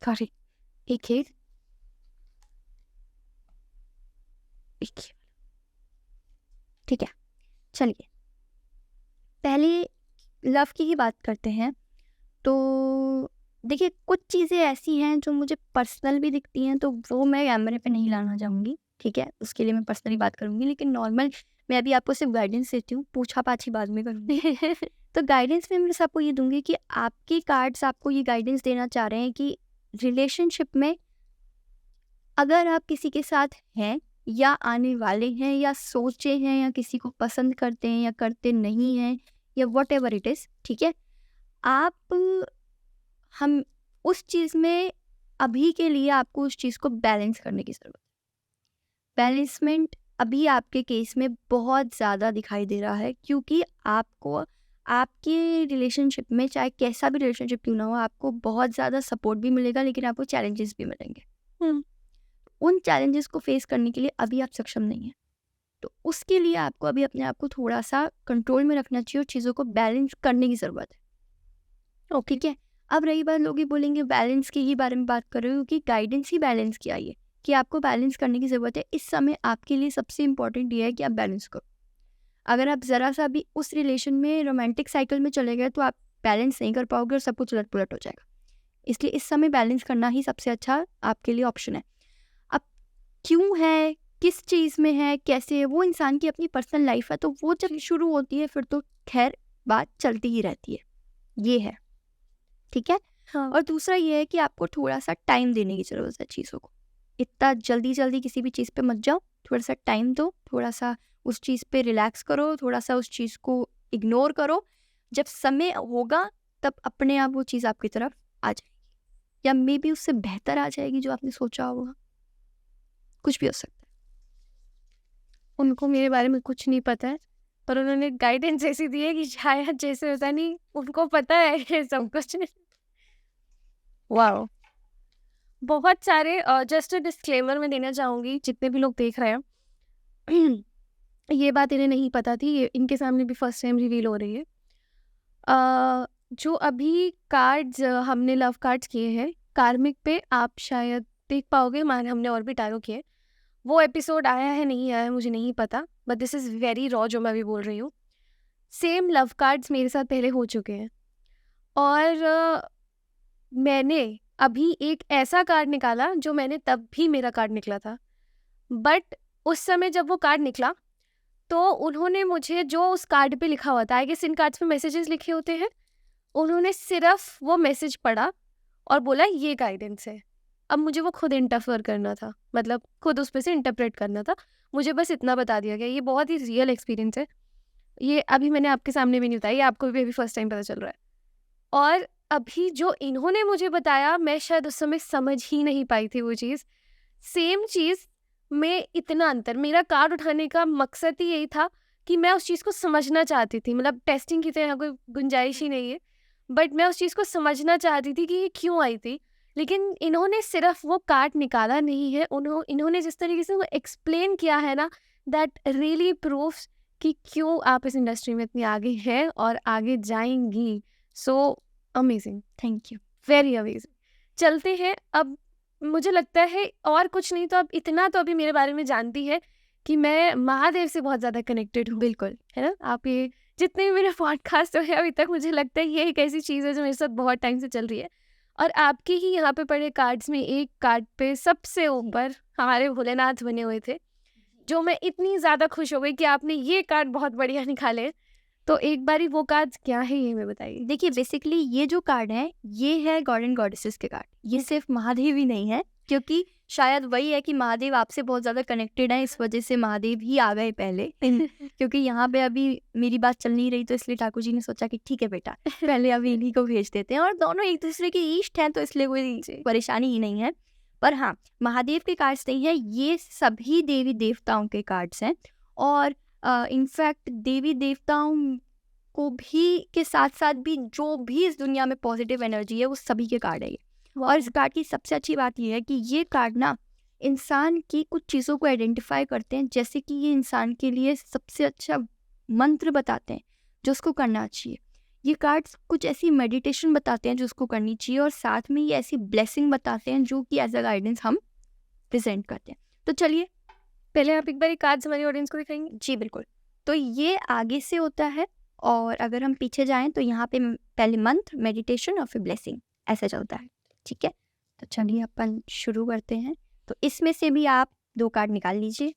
सॉरी, एक ही, एक ही। ठीक है, चलिए पहले लव की ही बात करते हैं। तो देखिए कुछ चीज़ें ऐसी हैं जो मुझे पर्सनल भी दिखती हैं, तो वो मैं कैमरे पे नहीं लाना चाहूँगी, ठीक है? उसके लिए मैं पर्सनली बात करूँगी, लेकिन नॉर्मल मैं अभी आपको सिर्फ गाइडेंस देती हूँ, पूछा-पाछी बाद में करूँगी। तो गाइडेंस में मैं सबको ये दूँगी कि आपके कार्ड्स आपको ये गाइडेंस देना चाह रहे हैं कि रिलेशनशिप में अगर आप किसी के साथ हैं या आने वाले हैं या सोचे हैं या किसी को पसंद करते हैं या करते नहीं हैं या व्हाटएवर इट इज़, ठीक है? आप हम उस चीज़ में अभी के लिए आपको उस चीज़ को बैलेंस करने की ज़रूरत है। बैलेंसमेंट अभी आपके केस में बहुत ज़्यादा दिखाई दे रहा है, क्योंकि आपको आपके रिलेशनशिप में, चाहे कैसा भी रिलेशनशिप क्यों ना हो, आपको बहुत ज़्यादा सपोर्ट भी मिलेगा, लेकिन आपको चैलेंजेस भी मिलेंगे। उन चैलेंजेस को फेस करने के लिए अभी आप सक्षम नहीं हैं। तो उसके लिए आपको अभी अपने आप को थोड़ा-सा कंट्रोल में रखना चाहिए और चीज़ों को बैलेंस करने की ज़रूरत है। ठीक है? अब रही बात, लोग ये बोलेंगे बैलेंस के ही बारे में बात कर रहे हो, क्योंकि गाइडेंस ही बैलेंस की आई है कि आपको बैलेंस करने की ज़रूरत है। इस समय आपके लिए सबसे इम्पोर्टेंट ये है कि आप बैलेंस करो। अगर आप ज़रा-सा भी उस रिलेशन में रोमांटिक साइकिल में चले गए, तो आप बैलेंस नहीं कर पाओगे और सब कुछ उलट-पुलट हो जाएगा। इसलिए इस समय बैलेंस करना ही सबसे अच्छा आपके लिए ऑप्शन है। अब क्यों है, किस चीज़ में है, कैसे है, वो इंसान की अपनी पर्सनल लाइफ है, तो वो जब शुरू होती है फिर तो खैर बात चलती ही रहती है। ये है, ठीक है? हाँ। और दूसरा ये है कि आपको थोड़ा-सा टाइम देने की ज़रूरत है चीज़ों को। इतना जल्दी-जल्दी किसी भी चीज़ पे मत जाओ, थोड़ा-सा टाइम दो, थोड़ा-सा उस चीज़ पे रिलैक्स करो, थोड़ा-सा उस चीज़ को इग्नोर करो। जब समय होगा तब अपने आप वो चीज़ आपकी तरफ आ जाएगी, या मेबी उससे बेहतर आ जाएगी जो आपने सोचा होगा। कुछ भी हो सकता है। उनको मेरे बारे में कुछ नहीं पता है, पर उन्होंने गाइडेंस ऐसी दी है कि शायद जैसे होता नहीं, उनको पता है ये सब कुछ। वाओ! बहुत सारे जस्ट अ डिस्क्लेमर मैं देना चाहूँगी जितने भी लोग देख रहे हैं। ये बात इन्हें नहीं पता थी, ये इनके सामने भी फर्स्ट टाइम रिवील हो रही है। जो अभी कार्ड्स हमने लव कार्ड्स किए हैं, कार्मिक पे आप शायद देख पाओगे, मान हमने और भी टैरो किए। वो एपिसोड आया है नहीं आया है मुझे नहीं पता, but this is very raw जो मैं अभी बोल रही हूँ। सेम लव कार्ड्स मेरे साथ पहले हो चुके हैं, और मैंने अभी एक ऐसा कार्ड निकाला जो मैंने तब भी मेरा कार्ड निकला था, बट उस समय जब वो कार्ड निकला तो उन्होंने मुझे जो उस कार्ड पे लिखा हुआ था, आई गेस इन कार्ड्स पे मैसेजेस लिखे होते हैं, उन्होंने सिर्फ वो मैसेज पढ़ा और बोला ये गाइडेंस है। अब मुझे वो खुद इंटरफेयर करना था, मतलब खुद उस पे से इंटरप्रेट करना था। मुझे बस इतना बता दिया गया। ये बहुत ही रियल एक्सपीरियंस है। ये अभी मैंने आपके सामने भी नहीं बताया, ये आपको भी अभी फर्स्ट टाइम पता चल रहा है। और अभी जो इन्होंने मुझे बताया, मैं शायद उस समय समझ ही नहीं पाई थी वो चीज़। सेम चीज़ में इतना अंतर, मेरा कार्ड उठाने का मकसद ही यही था कि मैं उस चीज़ को समझना चाहती थी। मतलब टेस्टिंग की तो यहाँ कोई गुंजाइश ही नहीं है, बट मैं उस चीज़ को समझना चाहती थी कि ये क्यों आई थी। लेकिन इन्होंने सिर्फ वो कार्ड निकाला नहीं है, इन्होंने जिस तरीके से वो एक्सप्लेन किया है ना, दैट रियली प्रूव्स कि क्यों आप इस इंडस्ट्री में इतनी आगे हैं और आगे जाएंगी। So amazing, thank you. Very amazing. चलते हैं अब। मुझे लगता है और कुछ नहीं तो अब इतना तो अभी मेरे बारे में जानती है कि मैं महादेव से बहुत ज़्यादा कनेक्टेड हूँ। बिल्कुल। है ना? आप ये जितने भी मेरे पॉडकास्ट हुए अभी तक, मुझे लगता है ये एक ऐसी चीज़ है जो मेरे साथ बहुत टाइम से चल रही है। और आपके ही यहाँ पे पड़े कार्ड्स में एक कार्ड पे सबसे ऊपर हमारे भोलेनाथ बने हुए थे, जो मैं इतनी ज़्यादा खुश हो गई कि आपने ये कार्ड बहुत बढ़िया निकाले। तो एक बारी वो कार्ड क्या है ये मैं बताइए। देखिए, बेसिकली ये जो कार्ड है, ये है गॉड एंड गॉडेसेस के कार्ड। ये सिर्फ महादेव ही नहीं है, क्योंकि शायद वही है कि महादेव आपसे बहुत ज़्यादा कनेक्टेड है, इस वजह से महादेव ही आ गए पहले। क्योंकि यहाँ पे अभी मेरी बात चल नहीं रही, तो इसलिए ठाकुर जी ने सोचा कि ठीक है बेटा, पहले अभी इन्हीं को भेज देते हैं, और दोनों एक दूसरे के इष्ट हैं, तो इसलिए कोई परेशानी ही नहीं है। पर हाँ, महादेव के कार्ड्स नहीं है, ये सभी देवी देवताओं के कार्ड्स हैं। और इनफैक्ट देवी देवताओं को भी के साथ साथ भी जो भी इस दुनिया में पॉजिटिव एनर्जी है, वो सभी के कार्ड है ये। और इस कार्ड की सबसे अच्छी बात ये है कि ये कार्ड ना इंसान की कुछ चीज़ों को आइडेंटिफाई करते हैं, जैसे कि ये इंसान के लिए सबसे अच्छा मंत्र बताते हैं जो उसको करना चाहिए। ये कार्ड्स कुछ ऐसी मेडिटेशन बताते हैं जो उसको करनी चाहिए, और साथ में ये ऐसी ब्लेसिंग बताते हैं जो कि एज अ गाइडेंस हम प्रेजेंट करते हैं। तो चलिए पहले आप एक बार कार्ड्स हमारी ऑडियंस को दिखाएंगे। जी बिल्कुल। तो ये आगे से होता है, और अगर हम पीछे जाएं तो यहाँ पे पहले मंत्र, मेडिटेशन और फिर ब्लेसिंग, ऐसा चलता है। ठीक है, तो चलिए अपन शुरू करते हैं। तो इसमें से भी आप 2 कार्ड निकाल लीजिए।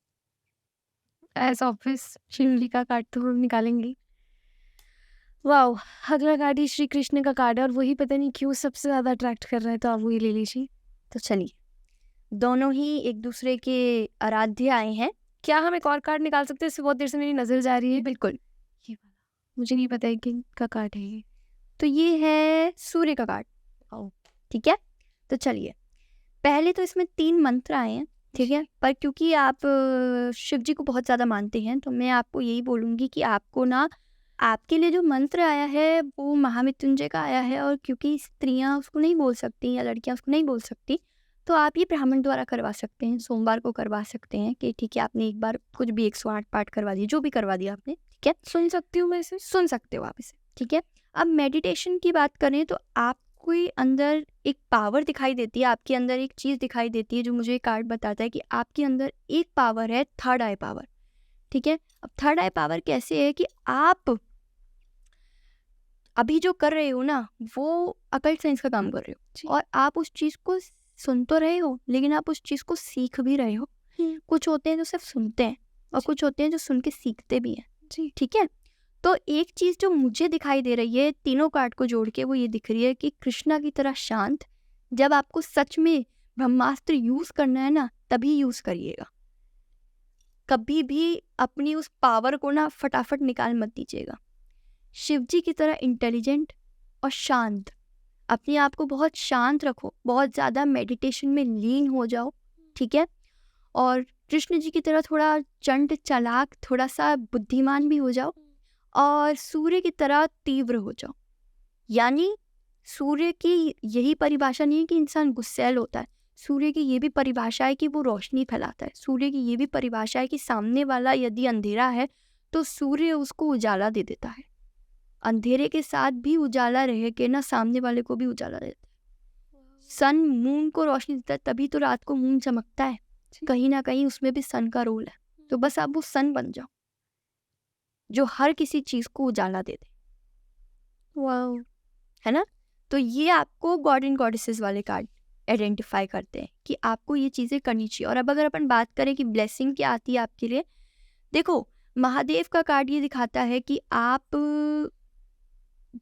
एज ऑब्वियस शिवली का कार्ड तो हम निकालेंगे। वाओ, अगला कार्ड ही श्री कृष्ण का कार्ड है, और वही पता नहीं क्यों सबसे ज़्यादा अट्रैक्ट कर रहा है, तो आप वही ले लीजिए। तो चलिए, दोनों ही एक दूसरे के आराध्य आए हैं। क्या हम एक और कार्ड निकाल सकते हैं? इससे बहुत देर से मेरी नज़र जा रही है। बिल्कुल। ये वाला मुझे नहीं पता है कि का कार्ड है ये। तो ये है सूर्य का कार्ड। ठीक है, तो चलिए, पहले तो इसमें 3 मंत्र आए हैं। ठीक है। पर क्योंकि आप शिव जी को बहुत ज़्यादा मानते हैं, तो मैं आपको यही बोलूँगी कि आपको ना, आपके लिए जो मंत्र आया है वो महामृत्युंजय का आया है, और क्योंकि स्त्रियाँ उसको नहीं बोल सकती या लड़कियाँ उसको नहीं बोल सकती, तो आप ये ब्राह्मण द्वारा करवा सकते हैं। सोमवार को करवा सकते हैं कि ठीक है, आपने एक बार कुछ भी 108 पाठ करवा दिए, जो भी करवा दिया आपने, ठीक है, सुन सकती हूँ मैं इसे? सुन सकते हो आप इसे, ठीक है। अब मेडिटेशन की बात करें तो आपको ही अंदर एक पावर दिखाई देती है, आपके अंदर एक चीज़ दिखाई देती है, जो मुझे कार्ड बताता है कि आपके अंदर एक पावर है, थर्ड आई पावर, ठीक है। अब थर्ड आई पावर कैसे है कि आप अभी जो कर रहे हो ना, वो अकल्ट साइंस का काम कर रहे जी। हो, और आप उस चीज़ को सुन तो रहे हो, लेकिन आप उस चीज़ को सीख भी रहे हो। कुछ होते हैं जो सिर्फ सुनते हैं, और कुछ होते हैं जो सुन के सीखते भी हैं, जी। ठीक है। तो एक चीज़ जो मुझे दिखाई दे रही है तीनों कार्ड को जोड़ के, वो ये दिख रही है कि कृष्णा की तरह शांत, जब आपको सच में ब्रह्मास्त्र यूज़ करना है ना, तभी यूज़ करिएगा। कभी भी अपनी उस पावर को ना फटाफट निकाल मत दीजिएगा। शिव जी की तरह इंटेलिजेंट और शांत, अपने आप को बहुत शांत रखो, बहुत ज़्यादा मेडिटेशन में लीन हो जाओ, ठीक है। और कृष्ण जी की तरह थोड़ा चंट चालाक, थोड़ा सा बुद्धिमान भी हो जाओ, और सूर्य की तरह तीव्र हो जाओ। यानी सूर्य की यही परिभाषा नहीं है कि इंसान गुस्सैल होता है, सूर्य की ये भी परिभाषा है कि वो रोशनी फैलाता है। सूर्य की ये भी परिभाषा है कि सामने वाला यदि अंधेरा है तो सूर्य उसको उजाला दे देता है। अंधेरे के साथ भी उजाला रह के ना, सामने वाले को भी उजाला देता है। सन मून को रोशनी देता है, तभी तो रात को मून चमकता है। कहीं ना कहीं उसमें भी सन का रोल है। तो बस आप वो सन बन जाओ जो हर किसी चीज को उजाला दे दे, वाओ! है ना। तो ये आपको गॉड एंड गॉडेसेस वाले कार्ड आइडेंटिफाई करते हैं कि आपको ये चीज़ें करनी चाहिए। और अब अगर अपन बात करें कि ब्लेसिंग क्या आती है आपके लिए, देखो, महादेव का कार्ड ये दिखाता है कि आप,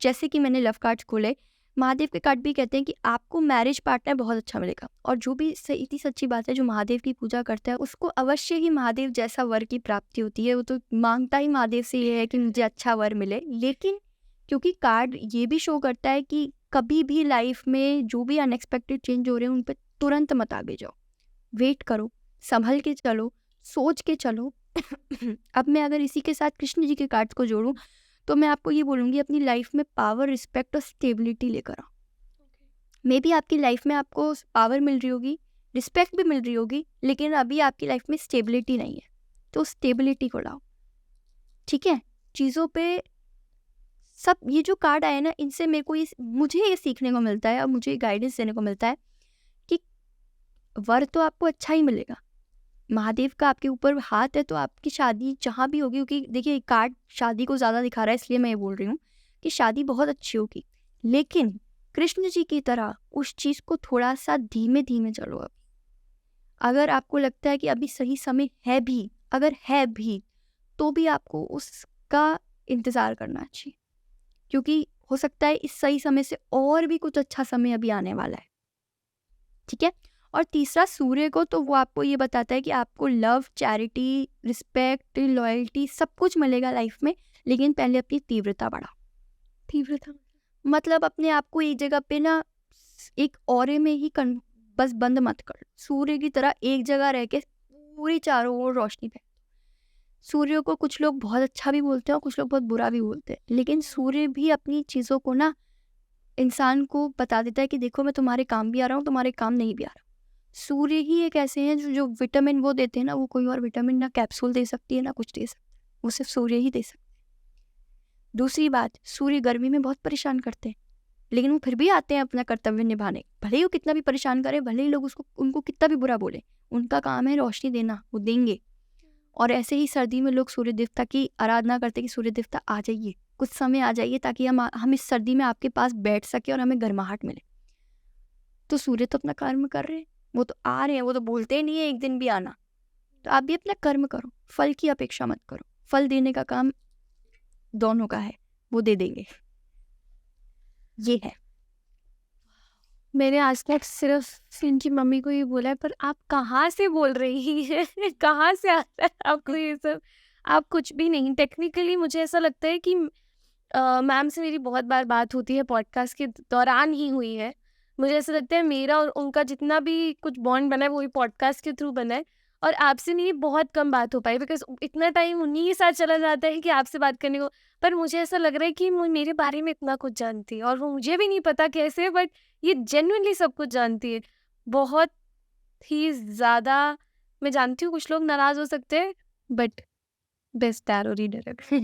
जैसे कि मैंने लव कार्ड्स खोले, महादेव के कार्ड भी कहते हैं कि आपको मैरिज पार्टनर बहुत अच्छा मिलेगा। और जो भी इतनी सच्ची बात है, जो महादेव की पूजा करता है उसको अवश्य ही महादेव जैसा वर की प्राप्ति होती है। वो तो मांगता ही महादेव से ये है कि मुझे अच्छा वर मिले। लेकिन क्योंकि कार्ड ये भी शो करता है कि कभी भी लाइफ में जो भी अनएक्सपेक्टेड चेंज हो रहे हैं उन पर तुरंत मत आगे जाओ, वेट करो, संभल के चलो, सोच के चलो। अब मैं अगर इसी के साथ कृष्ण जी के कार्ड्स को जोड़ूं, तो मैं आपको ये बोलूँगी, अपनी लाइफ में पावर, रिस्पेक्ट और स्टेबिलिटी लेकर आओ। मे बी आपकी लाइफ में आपको पावर मिल रही होगी, रिस्पेक्ट भी मिल रही होगी, लेकिन अभी आपकी लाइफ में स्टेबिलिटी नहीं है, तो स्टेबिलिटी को लाओ, ठीक है। चीज़ों पे सब ये जो कार्ड आए ना, इनसे मेरे को मुझे ये सीखने को मिलता है और मुझे गाइडेंस देने को मिलता है कि वर तो आपको अच्छा ही मिलेगा। महादेव का आपके ऊपर हाथ है, तो आपकी शादी जहाँ भी होगी, क्योंकि देखिए कार्ड शादी को ज़्यादा दिखा रहा है, इसलिए मैं ये बोल रही हूँ कि शादी बहुत अच्छी होगी। लेकिन कृष्ण जी की तरह उस चीज़ को थोड़ा सा धीमे धीमे चलो। अब अगर आपको लगता है कि अभी सही समय है भी, अगर है भी, तो भी आपको उसका इंतज़ार करना चाहिए, क्योंकि हो सकता है इस सही समय से और भी कुछ अच्छा समय अभी आने वाला है, ठीक है। और तीसरा सूर्य को, तो वो आपको ये बताता है कि आपको लव, चैरिटी, रिस्पेक्ट, लॉयल्टी सब कुछ मिलेगा लाइफ में, लेकिन पहले अपनी तीव्रता बढ़ाओ। तीव्रता। मतलब अपने आप को एक जगह पे ना, एक औरे में ही बस बंद मत कर। सूर्य की तरह एक जगह रह के पूरी चारों ओर रोशनी फैल। सूर्य को कुछ लोग बहुत अच्छा भी बोलते हैं और कुछ लोग बहुत बुरा भी बोलते हैं, लेकिन सूर्य भी अपनी चीज़ों को ना इंसान को बता देता है कि देखो, मैं तुम्हारे काम भी आ रहा हूँ, तुम्हारे काम नहीं भी आ रहा। सूर्य ही एक ऐसे हैं जो विटामिन वो देते हैं ना, वो कोई और विटामिन ना कैप्सूल दे सकती है ना कुछ दे सकती है, वो सिर्फ सूर्य ही दे सकते हैं। दूसरी बात, सूर्य गर्मी में बहुत परेशान करते हैं, लेकिन वो फिर भी आते हैं अपना कर्तव्य निभाने। भले ही वो कितना भी परेशान करे, भले ही लोग उनको कितना भी बुरा बोले, उनका काम है रोशनी देना, वो देंगे। और ऐसे ही सर्दी में लोग सूर्य देवता की आराधना करते कि सूर्य देवता आ जाइए, कुछ समय आ जाइए, ताकि हम इस सर्दी में आपके पास बैठ सके और हमें गर्माहट मिले। तो सूर्य तो अपना कर्म कर रहे हैं, वो तो आ रहे हैं, वो तो बोलते ही नहीं है एक दिन भी आना। तो आप भी अपना कर्म करो, फल की अपेक्षा मत करो। फल देने का काम दोनों का है, वो दे देंगे। ये है। मैंने आज तक सिर्फ इनकी मम्मी को ये बोला है, पर आप कहाँ से बोल रही हैं? कहाँ से आता है आपको ये सब? आप कुछ भी नहीं। टेक्निकली मुझे ऐसा लगता है कि मैम से मेरी बहुत बार बात होती है, पॉडकास्ट के दौरान ही हुई है। मुझे ऐसा लगता है मेरा और उनका जितना भी कुछ बॉन्ड बना है वो पॉडकास्ट के थ्रू बना है। और आपसे मेरी बहुत कम बात हो पाई बिकॉज इतना टाइम उन्हीं के साथ चला जाता है कि आपसे बात करने को। पर मुझे ऐसा लग रहा है कि वो मेरे बारे में इतना कुछ जानती है और वो मुझे भी नहीं पता कैसे, बट ये जेन्युइनली सब कुछ जानती है। बहुत ही ज़्यादा। मैं जानती हूँ कुछ लोग नाराज़ हो सकते हैं, बट बेस्ट टैरो रीडर है।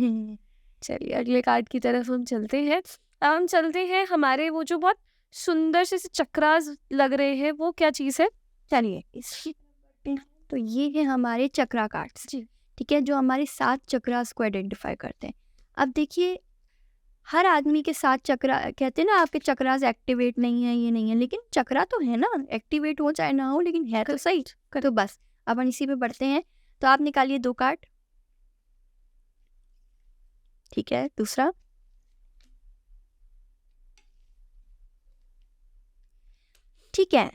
चलिए अगले कार्ड की तरफ हम चलते हैं। अब हम चलते हैं हमारे वो जो बहुत सुंदर से चक्रास लग रहे हैं, वो क्या चीज़ है? चलिए इसकी तो ये है हमारे चक्रा कार्ड्स, जी। ठीक है, जो हमारे 7 चक्रास को आइडेंटिफाई करते हैं। अब देखिए हर आदमी के 7 चक्रा, कहते हैं ना आपके चक्रास एक्टिवेट नहीं है, ये नहीं है, लेकिन चक्रा तो है ना, एक्टिवेट हो चाहे ना हो, लेकिन है तो सही। तो बस अपन इसी पे बढ़ते हैं। तो आप निकालिए 2 कार्ड, ठीक है। दूसरा, ठीक है,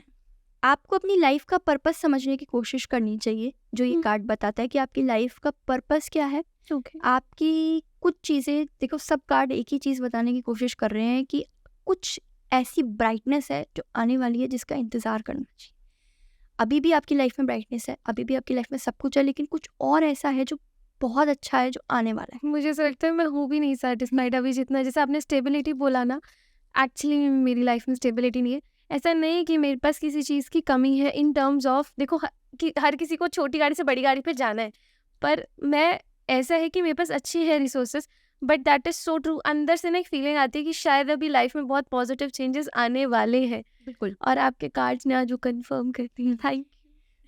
आपको अपनी लाइफ का पर्पस समझने की कोशिश करनी चाहिए। जो ये कार्ड बताता है कि आपकी लाइफ का पर्पस क्या है। ओके। आपकी कुछ चीज़ें देखो, सब कार्ड एक ही चीज़ बताने की कोशिश कर रहे हैं कि कुछ ऐसी ब्राइटनेस है जो आने वाली है, जिसका इंतज़ार करना चाहिए। अभी भी आपकी लाइफ में ब्राइटनेस है, अभी भी आपकी लाइफ में सब कुछ है, लेकिन कुछ और ऐसा है जो बहुत अच्छा है, जो आने वाला है। मुझे ऐसा लगता है मैं हूँ भी नहीं सेटिस्फाइड अभी जितना, जैसे आपने स्टेबिलिटी बोला ना, एक्चुअली मेरी लाइफ में स्टेबिलिटी नहीं है। ऐसा नहीं कि मेरे पास किसी चीज़ की कमी है इन टर्म्स ऑफ, देखो कि हर किसी को छोटी गाड़ी से बड़ी गाड़ी पे जाना है, पर मैं ऐसा है कि मेरे पास अच्छी है resources, but that is so true. अंदर से ना एक फीलिंग आती है कि शायद अभी लाइफ में बहुत पॉजिटिव चेंजेस आने वाले हैं। बिल्कुल। और आपके कार्ड्स ने आज वो कंफर्म करती हैं। थैंक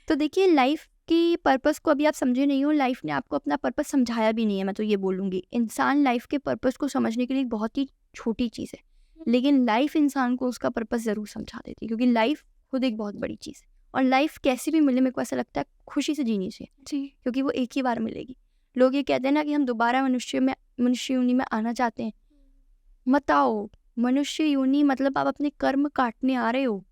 तो देखिए लाइफ की पर्पस को अभी आप समझे नहीं हो, लाइफ ने आपको अपना पर्पस समझाया भी नहीं है। मैं तो ये बोलूँगी, इंसान लाइफ के पर्पस को समझने के लिए एक बहुत ही छोटी चीज़ है, लेकिन लाइफ इंसान को उसका पर्पस ज़रूर समझा देती है, क्योंकि लाइफ खुद एक बहुत बड़ी चीज़ है। और लाइफ कैसी भी मिले, मेरे को ऐसा लगता है खुशी से जीनी चाहिए, जी। क्योंकि वो एक ही बार मिलेगी। लोग ये कहते हैं ना कि हम दोबारा मनुष्य योनि में आना चाहते हैं। मत आओ, मनुष्य योनि मतलब आप अपने कर्म काटने आ रहे हो।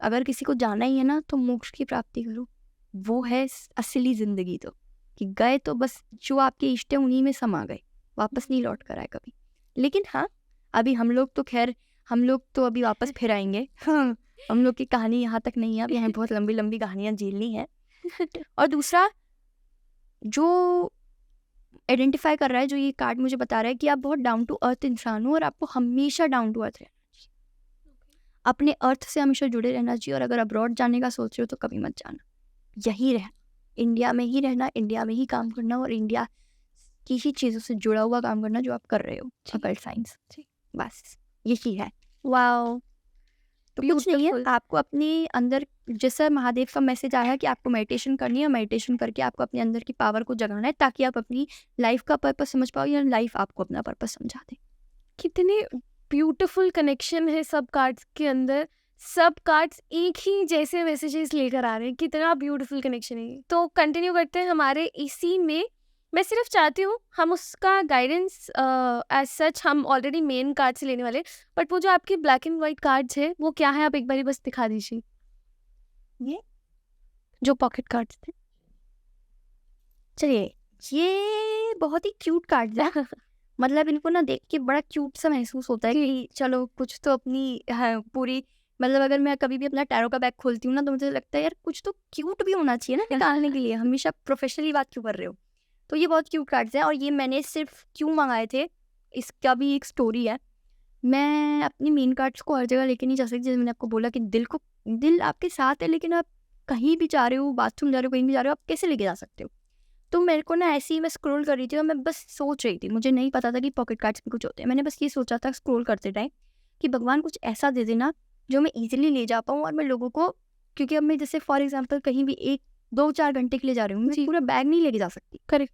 अगर किसी को जाना ही है ना, तो मोक्ष की प्राप्ति करो, वो है असली जिंदगी। तो कि गए तो बस जो आपके इष्ट है उन्हीं में समा गए, वापस नहीं लौट कर आए कभी। लेकिन हाँ, अभी हम लोग तो खैर, हम लोग तो अभी वापस फिर आएंगे। हाँ, हम लोग की कहानी यहाँ तक नहीं है, अब यहाँ बहुत लंबी लंबी कहानियाँ झेलनी है। और दूसरा जो आइडेंटिफाई कर रहा है, जो ये कार्ड मुझे बता रहा है कि आप बहुत डाउन टू अर्थ इंसान हो, और आपको हमेशा डाउन टू अर्थ रहना चाहिए, अपने अर्थ से हमेशा जुड़े रहना चाहिए। और अगर अब्रॉड जाने का सोच रहे हो तो कभी मत जाना, यहीं रहना, इंडिया में ही रहना, इंडिया में ही काम करना, और इंडिया की ही चीज़ों से जुड़ा हुआ काम करना जो आप कर रहे हो, अकल्ट साइंस। बस यही है। वाओ, तो कुछ नहीं है, Beautiful. आपको अपने अंदर, जैसा महादेव का मैसेज आया कि आपको मेडिटेशन करनी है, मेडिटेशन करके आपको अपने अंदर की पावर को जगाना है, ताकि आप अपनी लाइफ का पर्पस समझ पाओ, या लाइफ आपको अपना पर्पस समझा दे। कितने ब्यूटीफुल कनेक्शन है सब कार्ड्स के अंदर। सब कार्ड्स एक ही जैसे मैसेजेस लेकर आ रहे हैं, कितना ब्यूटीफुल कनेक्शन है ये। तो कंटिन्यू करते हैं हमारे इसी में। मैं सिर्फ चाहती हूँ हम उसका गाइडेंस एज सच हम ऑलरेडी मेन कार्ड से लेने वाले, बट वो जो आपके ब्लैक एंड वाइट कार्ड्स है वो क्या है, आप एक बारी बस दिखा दीजिए। ये जो पॉकेट कार्ड्स थे। चलिए, ये बहुत ही क्यूट कार्ड है। मतलब इनको ना देख के बड़ा क्यूट सा महसूस होता है कि चलो कुछ तो अपनी, हाँ, पूरी, मतलब अगर मैं कभी भी अपना टैरो का बैग खोलती हूँ ना, तो मुझे लगता है यार कुछ तो क्यूट भी होना चाहिए ना निकालने के लिए, हमेशा प्रोफेशनली बात क्यों कर रहे हो। तो ये बहुत क्यूट कार्ड्स हैं, और ये मैंने सिर्फ क्यों मंगाए थे, इसका भी एक स्टोरी है। मैं अपनी मेन कार्ड्स को हर जगह लेके नहीं जा सकती, जैसे मैंने आपको बोला कि दिल आपके साथ है, लेकिन आप कहीं भी जा रहे हो, बाथरूम जा रहे हो, कहीं भी जा रहे हो, आप कैसे लेके जा सकते हो। तो मेरे को ना ऐसे ही मैं स्क्रॉल कर रही थी, और मैं बस सोच रही थी, मुझे नहीं पता था कि पॉकेट कार्ड्स भी कुछ होते हैं। मैंने बस ये सोचा था स्क्रॉल करते टाइम कि भगवान कुछ ऐसा दे देना जो मैं इजीली ले जा पाऊँ, और मैं लोगों को, क्योंकि अब मैं जैसे फॉर एग्जांपल कहीं भी 1-2-4 घंटे के लिए जा रही हूँ, मैं जी। पूरा बैग नहीं लेके जा सकती। करेक्ट।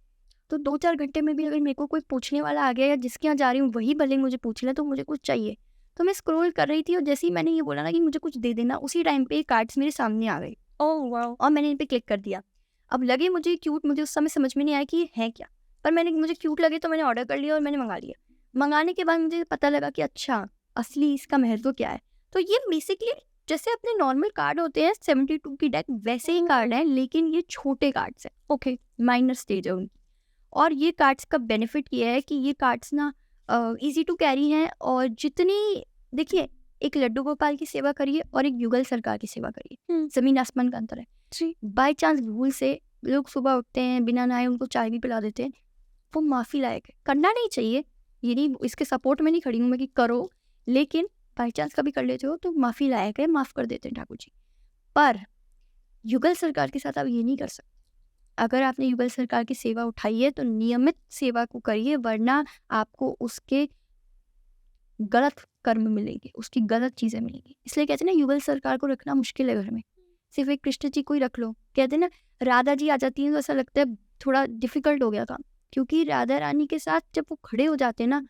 तो 2-4 घंटे में भी अगर मेरे को कोई पूछने वाला आ गया, या जिसके यहाँ जा रही हूँ वही भले मुझे पूछ ले, तो मुझे कुछ चाहिए। तो मैं स्क्रॉल कर रही थी, और जैसे ही मैंने ये बोला ना कि मुझे कुछ दे देना, उसी टाइम पे कार्ड्स मेरे सामने आ गए, ओह वाओ। और मैंने इन पे क्लिक कर दिया। अब लगे मुझे क्यूट, मुझे उस समय समझ में नहीं आया कि ये है क्या, पर मुझे क्यूट लगे तो मैंने ऑर्डर कर लिया और मैंने मंगा लिया। मंगाने के बाद मुझे पता लगा कि अच्छा असली इसका महत्व क्या है। तो ये बेसिकली जैसे अपने नॉर्मल कार्ड होते हैं 72 की डेक, वैसे ही कार्ड है, लेकिन ये छोटे कार्ड्स हैं, ओके, माइनर स्टेज है उनकी। और ये कार्ड्स का बेनिफिट ये है कि ये कार्ड्स ना इजी टू कैरी हैं, और जितनी, देखिए एक लड्डू गोपाल की सेवा करिए और एक युगल सरकार की सेवा करिए, हम्म, जमीन आसमान का अंतर है। जी बाई चांस भूल से लोग सुबह उठते हैं बिना नहाए उनको चाय भी पिला देते हैं, वो माफ़ी लायक है, करना नहीं चाहिए। ये नहीं, इसके सपोर्ट में नहीं खड़ी हूँ मैं कि करो, लेकिन बाई चांस कभी कर लेते हो तो माफ़ी लायक है, माफ़ कर देते हैं ठाकुर जी। पर युगल सरकार के साथ आप ये नहीं कर सकते। अगर आपने युगल सरकार की सेवा उठाई है तो नियमित सेवा को करिए, वरना आपको उसके गलत कर्म मिलेंगे, उसकी गलत चीज़ें मिलेंगी। इसलिए कहते हैं ना, युगल सरकार को रखना मुश्किल है घर में, सिर्फ एक कृष्ण जी को ही रख लो। कहते हैं ना, राधा जी आ जाती हैं तो ऐसा लगता है थोड़ा डिफिकल्ट हो गया काम, क्योंकि राधा रानी के साथ जब वो खड़े हो जाते हैं ना,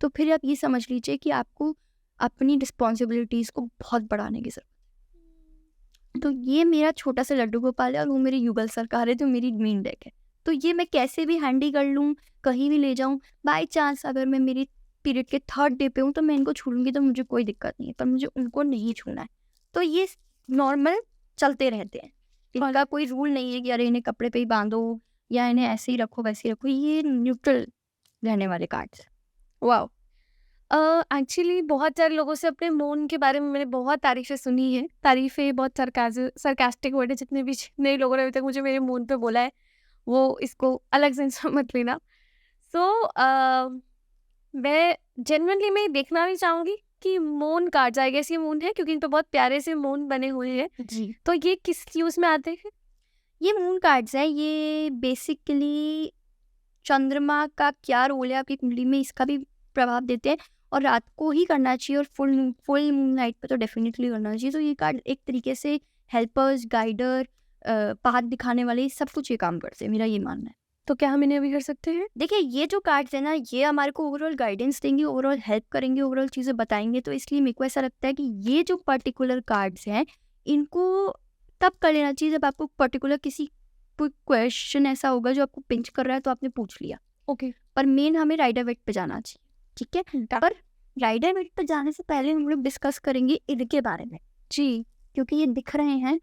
तो फिर आप ये समझ लीजिए कि आपको अपनी रिस्पॉन्सिबिलिटीज़ को बहुत बढ़ाने की ज़रूरत है। तो ये मेरा छोटा सा लड्डू गोपाल है और वो मेरी युगल सरकार है जो मेरी मेन डेक है। तो ये मैं कैसे भी हैंडी कर लूँ, कहीं भी ले जाऊँ, बाई चांस अगर मैं मेरी पीरियड के 3rd डे पे हूँ तो मैं इनको छू लूँगी तो मुझे कोई दिक्कत नहीं है, पर मुझे उनको नहीं छूना है। तो ये नॉर्मल चलते रहते हैं, इनका कोई रूल नहीं है कि अरे इन्हें कपड़े पे ही बांधो या इन्हें ऐसे ही रखो वैसे ही रखो, ये न्यूट्रल रहने वाले कार्ड्स हैं। वाओ। एक्चुअली बहुत सारे लोगों से अपने मौन के बारे में मैंने बहुत तारीफ़ें सुनी हैं। तारीफ़ें बहुत सरकास्टिक वर्ड है, जितने भी नए लोगों ने अभी तक मुझे मेरे मौन पे बोला है, वो इसको अलग सेंस में मत लेना। सो मैं जेन्युइनली मैं देखना भी चाहूँगी कि मौन कार्ड्स, आई गेस ये मौन है क्योंकि इन पे बहुत प्यारे से मौन बने हुए हैं। जी, तो ये किस यूज़ में आते हैं? ये मून कार्ड्स हैं, ये बेसिकली चंद्रमा का क्या रोल है आपकी कुंडली में इसका भी प्रभाव देते हैं, और रात को ही करना चाहिए और फुल मून नाइट पे तो डेफिनेटली करना चाहिए। तो ये कार्ड एक तरीके से हेल्पर्स, गाइडर, पाथ दिखाने वाले, सब कुछ ये काम करते हैं, मेरा ये मानना है। तो क्या हम इन्हें भी कर सकते हैं? देखिए, ये जो कार्ड्स है ना, ये हमारे को ओवरऑल गाइडेंस देंगे, ओवरऑल हेल्प करेंगे, ओवरऑल चीज़ें बताएंगे। तो इसलिए मेरे को ऐसा लगता है कि ये जो पर्टिकुलर कार्ड्स हैं, इनको तब कर लेना चाहिए जब आपको पर्टिकुलर किसी कोई क्वेश्चन ऐसा होगा जो आपको पिंच कर रहा है तो आपने पूछ लिया। ओके। पर मेन हमें राइडर वेट पे जाना चाहिए, ठीक है। पर राइडर वेट पे जाने से पहले हम लोग डिस्कस करेंगे इनके बारे में, जी। क्योंकि ये दिख रहे हैं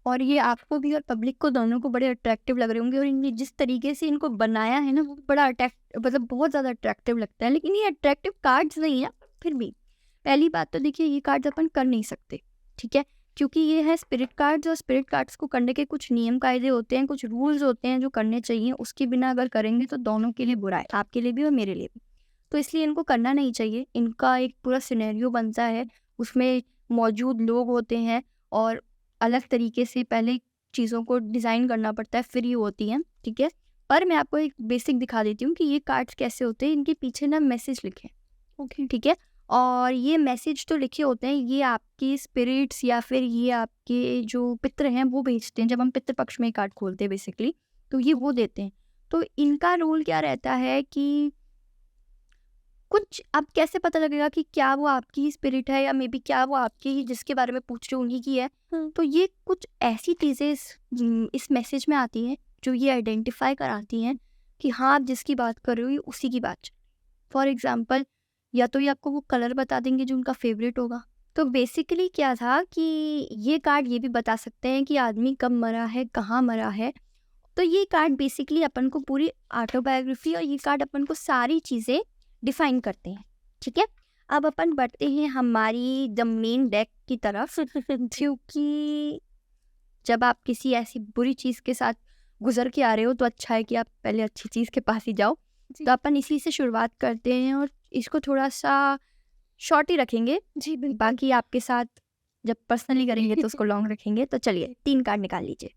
और ये आपको भी और पब्लिक को दोनों को बड़े अट्रैक्टिव लग रहे होंगे, और इनने जिस तरीके से इनको बनाया है ना, वो बड़ा अट्रैक्ट, मतलब बहुत ज़्यादा अट्रैक्टिव लगता है। लेकिन ये अट्रैक्टिव कार्ड्स नहीं है। फिर भी पहली बात तो देखिए, ये कार्ड्स अपन कर नहीं सकते, ठीक है, क्योंकि ये है स्पिरिट कार्ड्स, और स्पिरिट कार्ड्स को करने के कुछ नियम कायदे होते हैं, कुछ रूल्स होते हैं जो करने चाहिए। उसके बिना अगर करेंगे तो दोनों के लिए बुरा है, आपके लिए भी और मेरे लिए भी। तो इसलिए इनको करना नहीं चाहिए। इनका एक पूरा सिनेरियो बनता है, उसमें मौजूद लोग होते हैं, और अलग तरीके से पहले चीज़ों को डिज़ाइन करना पड़ता है, फिर ये होती हैं, ठीक है। पर मैं आपको एक बेसिक दिखा देती हूँ कि ये कार्ड्स कैसे होते हैं। इनके पीछे ना मैसेज लिखे हैं, ओके। ठीक है। और ये मैसेज तो लिखे होते हैं, ये आपकी स्पिरिट्स या फिर ये आपके जो पितृ हैं वो भेजते हैं। जब हम पितृ पक्ष में कार्ड खोलते हैं बेसिकली, तो ये वो देते हैं। तो इनका रोल क्या रहता है कि कुछ, अब कैसे पता लगेगा कि क्या वो आपकी ही स्पिरिट है या मे बी क्या वो आपकी ही जिसके बारे में पूछ रहे हो उन्हीं की है। तो ये कुछ ऐसी चीज़ें इस मैसेज में आती हैं जो ये आइडेंटिफाई कराती हैं कि हाँ, आप जिसकी बात कर रहे हो ये उसी की बात। फॉर एग्जाम्पल, या तो ये आपको वो कलर बता देंगे जो उनका फेवरेट होगा। तो बेसिकली क्या था कि ये कार्ड ये भी बता सकते हैं कि आदमी कब मरा है, कहाँ मरा है। तो ये कार्ड बेसिकली अपन को पूरी ऑटोबायोग्राफी, और ये कार्ड अपन को सारी चीज़ें डिफाइन करते हैं, ठीक है। अब अपन बढ़ते हैं हमारी द मेन डेक की तरफ क्योंकि जब आप किसी ऐसी बुरी चीज़ के साथ गुजर के आ रहे हो तो अच्छा है कि आप पहले अच्छी चीज़ के पास ही जाओ। जी। तो अपन इसी से शुरुआत करते हैं और इसको थोड़ा सा शॉर्ट ही रखेंगे। जी, बिल्कुल। बाकी आपके साथ जब पर्सनली करेंगे तो उसको लॉन्ग रखेंगे। तो चलिए 3 कार्ड निकाल लीजिए।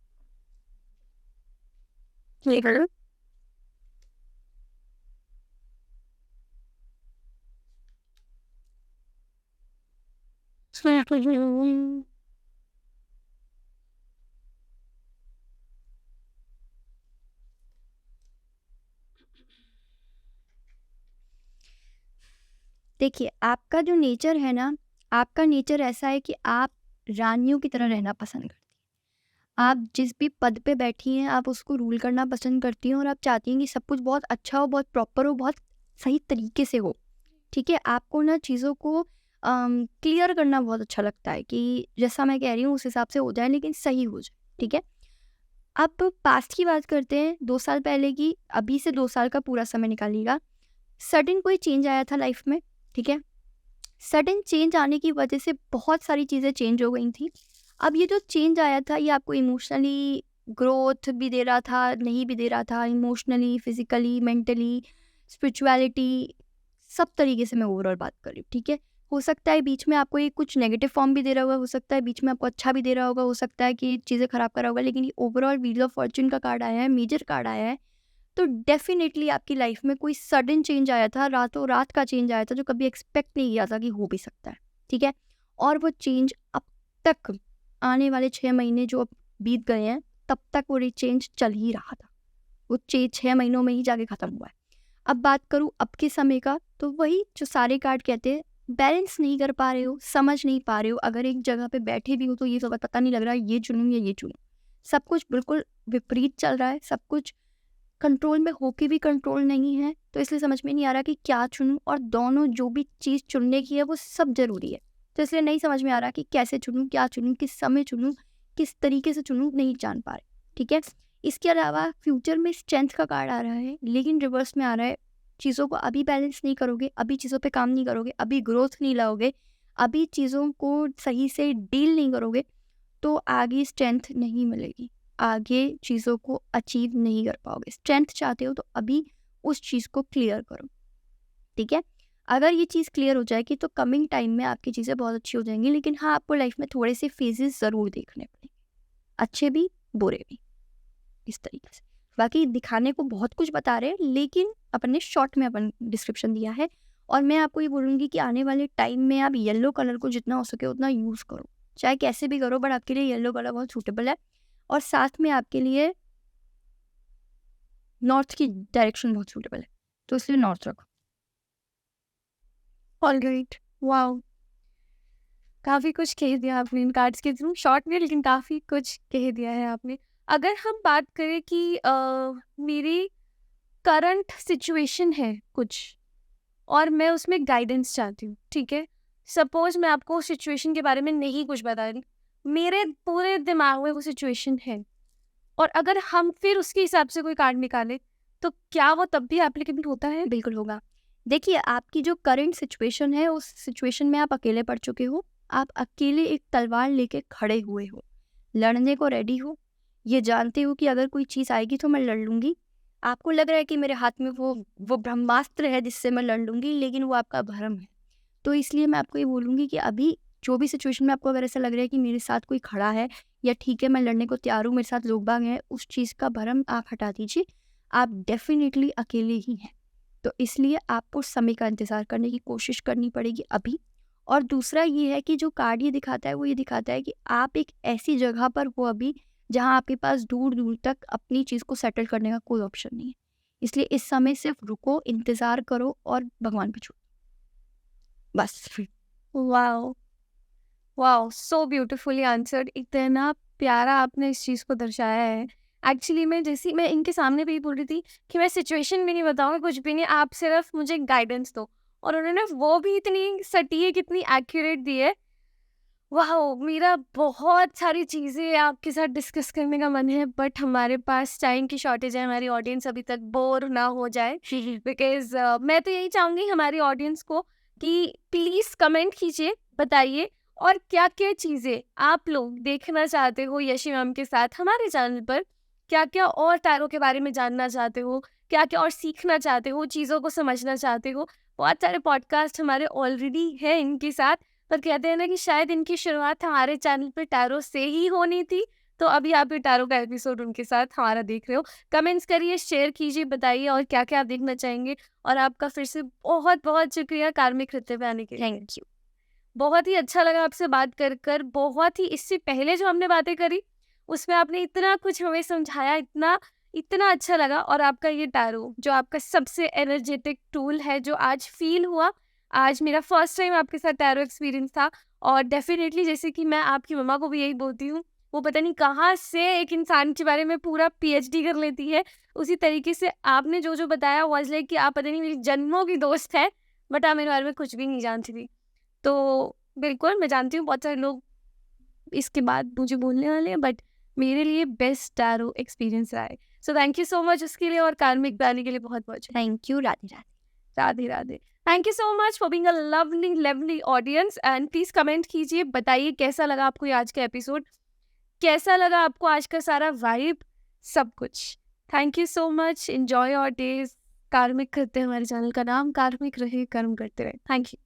देखिए, आपका जो नेचर है ना, आपका नेचर ऐसा है कि आप रानियों की तरह रहना पसंद करती हैं। आप जिस भी पद पे बैठी हैं, आप उसको रूल करना पसंद करती हैं, और आप चाहती हैं कि सब कुछ बहुत अच्छा हो, बहुत प्रॉपर हो, बहुत सही तरीके से हो, ठीक है। आपको ना चीज़ों को क्लियर करना बहुत अच्छा लगता है कि जैसा मैं कह रही हूँ उस हिसाब से हो जाए, लेकिन सही हो जाए, ठीक है। अब पास्ट की बात करते हैं, 2 साल पहले की। अभी से 2 साल का पूरा समय निकालिएगा। सडन कोई चेंज आया था लाइफ में, ठीक है। सडन चेंज आने की वजह से बहुत सारी चीज़ें चेंज हो गई थी। अब ये जो चेंज आया था ये आपको इमोशनली ग्रोथ भी दे रहा था, नहीं भी दे रहा था, इमोशनली, फिज़िकली, मेंटली, स्पिरिचुअलिटी, सब तरीके से मैं ओवरऑल बात कर रही हूँ, ठीक है? हो सकता है बीच में आपको ये कुछ नेगेटिव फॉर्म भी दे रहा होगा, हो सकता है बीच में आपको अच्छा भी दे रहा होगा, हो सकता है कि चीज़ें खराब कर रहा होगा, लेकिन ये ओवरऑल व्हील ऑफ फॉर्च्यून का कार्ड आया है, मेजर कार्ड आया है, तो डेफ़िनेटली आपकी लाइफ में कोई सडन चेंज आया था, रातों रात का चेंज आया था जो कभी एक्सपेक्ट नहीं किया था कि हो भी सकता है, ठीक है? और वो चेंज अब तक आने वाले 6 महीने जो अब बीत गए हैं, तब तक वो चेंज चल ही रहा था। वो 6 महीनों में ही जाके ख़त्म हुआ है। अब बात करूँ अब के समय का, तो वही जो सारे कार्ड कहते हैं, बैलेंस नहीं कर पा रहे हो, समझ नहीं पा रहे हो, अगर एक जगह पे बैठे भी हो तो ये सब पता नहीं लग रहा है ये चुनूँ या ये चुनूँ। सब कुछ बिल्कुल विपरीत चल रहा है, सब कुछ कंट्रोल में होके भी कंट्रोल नहीं है, तो इसलिए समझ में नहीं आ रहा कि क्या चुनूँ, और दोनों जो भी चीज़ चुनने की है वो सब ज़रूरी है। तो इसलिए नहीं समझ में आ रहा कि कैसे चुनूँ, क्या चुनूँ, किस समय चुनूँ, किस तरीके से चुनूँ, नहीं जान पा रहे, ठीक है? इसके अलावा फ्यूचर में स्ट्रेंथ का कार्ड आ रहा है, लेकिन रिवर्स में आ रहा है। चीज़ों को अभी बैलेंस नहीं करोगे, अभी चीज़ों पे काम नहीं करोगे, अभी ग्रोथ नहीं लाओगे, अभी चीज़ों को सही से डील नहीं करोगे, तो आगे स्ट्रेंथ नहीं मिलेगी। आगे चीज़ों को अचीव नहीं कर पाओगे। स्ट्रेंथ चाहते हो तो अभी उस चीज़ को क्लियर करो, ठीक है? अगर ये चीज़ क्लियर हो जाएगी तो कमिंग टाइम में आपकी चीज़ें बहुत अच्छी हो जाएंगी, लेकिन हाँ, आपको लाइफ में थोड़े से फेजेस ज़रूर देखने पड़ेंगे, अच्छे भी, बुरे भी, इस तरीके से। बाकी दिखाने को बहुत कुछ बता रहे हैं, लेकिन अपने शॉर्ट में अपन डिस्क्रिप्शन दिया है, और मैं आपको ये बोलूँगी कि आने वाले टाइम में आप येलो कलर को जितना हो सके उतना यूज़ करो। चाहे कैसे भी करो, बट आपके लिए येलो कलर बहुत सूटेबल है, और साथ में आपके लिए नॉर्थ की डायरेक्शन बहुत सूटेबल है, तो इसलिए नॉर्थ रखो। Alright, wow! काफ़ी कुछ कह दिया आपने इन कार्ड्स के थ्रू, शॉर्ट में लेकिन काफ़ी कुछ कह दिया है आपने। अगर हम बात करें कि मेरी करंट सिचुएशन है कुछ और मैं उसमें गाइडेंस चाहती हूँ, ठीक है? सपोज़ मैं आपको सिचुएशन के बारे में नहीं कुछ बता रही, मेरे पूरे दिमाग में वो सिचुएशन है और अगर हम फिर उसके हिसाब से कोई कार्ड निकालें, तो क्या वो तब भी एप्लीकेबल होता है? बिल्कुल होगा। देखिए, आपकी जो करंट सिचुएशन है, उस सिचुएशन में आप अकेले पड़ चुके हो। आप अकेले एक तलवार लेके खड़े हुए हो, लड़ने को रेडी हो, ये जानते हो कि अगर कोई चीज़ आएगी तो मैं लड़ लूँगी। आपको लग रहा है कि मेरे हाथ में वो ब्रह्मास्त्र है जिससे मैं लड़ लूँगी, लेकिन वो आपका भ्रम है। तो इसलिए मैं आपको ये बोलूँगी कि अभी जो भी सिचुएशन में आपको अगर ऐसा लग रहा है कि मेरे साथ कोई खड़ा है, या ठीक है मैं लड़ने को तैयार हूँ, मेरे साथ लोग-बाग हैं, उस चीज़ का भ्रम आप हटा दीजिए। आप डेफ़िनिटली अकेले ही हैं। तो इसलिए आपको समय का इंतज़ार करने की कोशिश करनी पड़ेगी अभी। और दूसरा ये है कि जो कार्ड ये दिखाता है, वो ये दिखाता है कि आप एक ऐसी जगह पर हो अभी, जहाँ आपके पास दूर-दूर तक अपनी चीज़ को सेटल करने का कोई ऑप्शन नहीं है। इसलिए इस समय सिर्फ़ रुको, इंतज़ार करो और भगवान पे छोड़ो। बस। वाओ! वाओ! सो ब्यूटीफुली आंसर्ड। इतना प्यारा आपने इस चीज़ को दर्शाया है। एक्चुअली मैं जैसी मैं इनके सामने भी बोल रही थी कि मैं सिचुएशन भी नहीं बताऊँगी, कुछ भी नहीं, आप सिर्फ मुझे गाइडेंस दो और उन्होंने वो भी इतनी सटीक, इतनी एक्यूरेट दी है। वाओ! मेरा बहुत सारी चीज़ें आपके साथ डिस्कस करने का मन है, बट हमारे पास टाइम की शॉर्टेज है, हमारी ऑडियंस अभी तक बोर ना हो जाए। बिकॉज़ मैं तो यही चाहूँगी हमारी ऑडियंस को कि प्लीज़ कमेंट कीजिए, बताइए और क्या-क्या चीज़ें आप लोग देखना चाहते हो यशी मैम के साथ हमारे चैनल पर? क्या-क्या और टैरो के बारे में जानना चाहते हो? क्या-क्या और सीखना चाहते हो? चीज़ों को समझना चाहते हो? बहुत सारे पॉडकास्ट हमारे ऑलरेडी हैं इनके साथ, पर कहते हैं ना कि शायद इनकी शुरुआत हमारे चैनल पे टैरो से ही होनी थी, तो अभी आप ये टैरो का एपिसोड उनके साथ हमारा देख रहे हो। कमेंट्स करिए, शेयर कीजिए, बताइए और क्या-क्या आप देखना चाहेंगे और आपका फिर से बहुत-बहुत शुक्रिया कार्मिक नृत्य पे आने के लिए। Thank you. बहुत ही अच्छा लगा आपसे बात कर बहुत ही इससे पहले जो हमने बातें करी, उसमें आपने इतना कुछ हमें समझाया, इतना इतना अच्छा लगा और आपका ये टैरो जो आपका सबसे एनर्जेटिक टूल है, जो आज फ़ील हुआ, आज मेरा फर्स्ट टाइम आपके साथ टैरो एक्सपीरियंस था और डेफ़िनेटली जैसे कि मैं आपकी मम्मा को भी यही बोलती हूँ, वो पता नहीं कहाँ से एक इंसान के बारे में पूरा पीएचडी कर लेती है, उसी तरीके से आपने जो-जो बताया वाज़ लाइक कि आप पता नहीं मेरी जन्मों की दोस्त हैं, बट आप मेरे बारे में कुछ भी नहीं जानती थी। तो बिल्कुल, मैं जानती हूँ बहुत सारे लोग इसके बाद मुझे बोलने वाले हैं, बट मेरे लिए बेस्ट टैरो एक्सपीरियंस रहा है। So thank you so much उसके लिए और कार्मिक बनाने के लिए बहुत-बहुत शुक्रिया। Thank you. Radhe Radhe. Radhe, Radhe. Thank you so much for being a lovely lovely audience and please comment कीजिए, बताइए कैसा लगा आपको ये आज का एपिसोड, कैसा लगा आपको आज का सारा वाइब, सब कुछ। Thank you so much, enjoy your days. कार्मिक करते हैं, हमारे चैनल का नाम कार्मिक रहे, कर्म करते रहे। Thank you.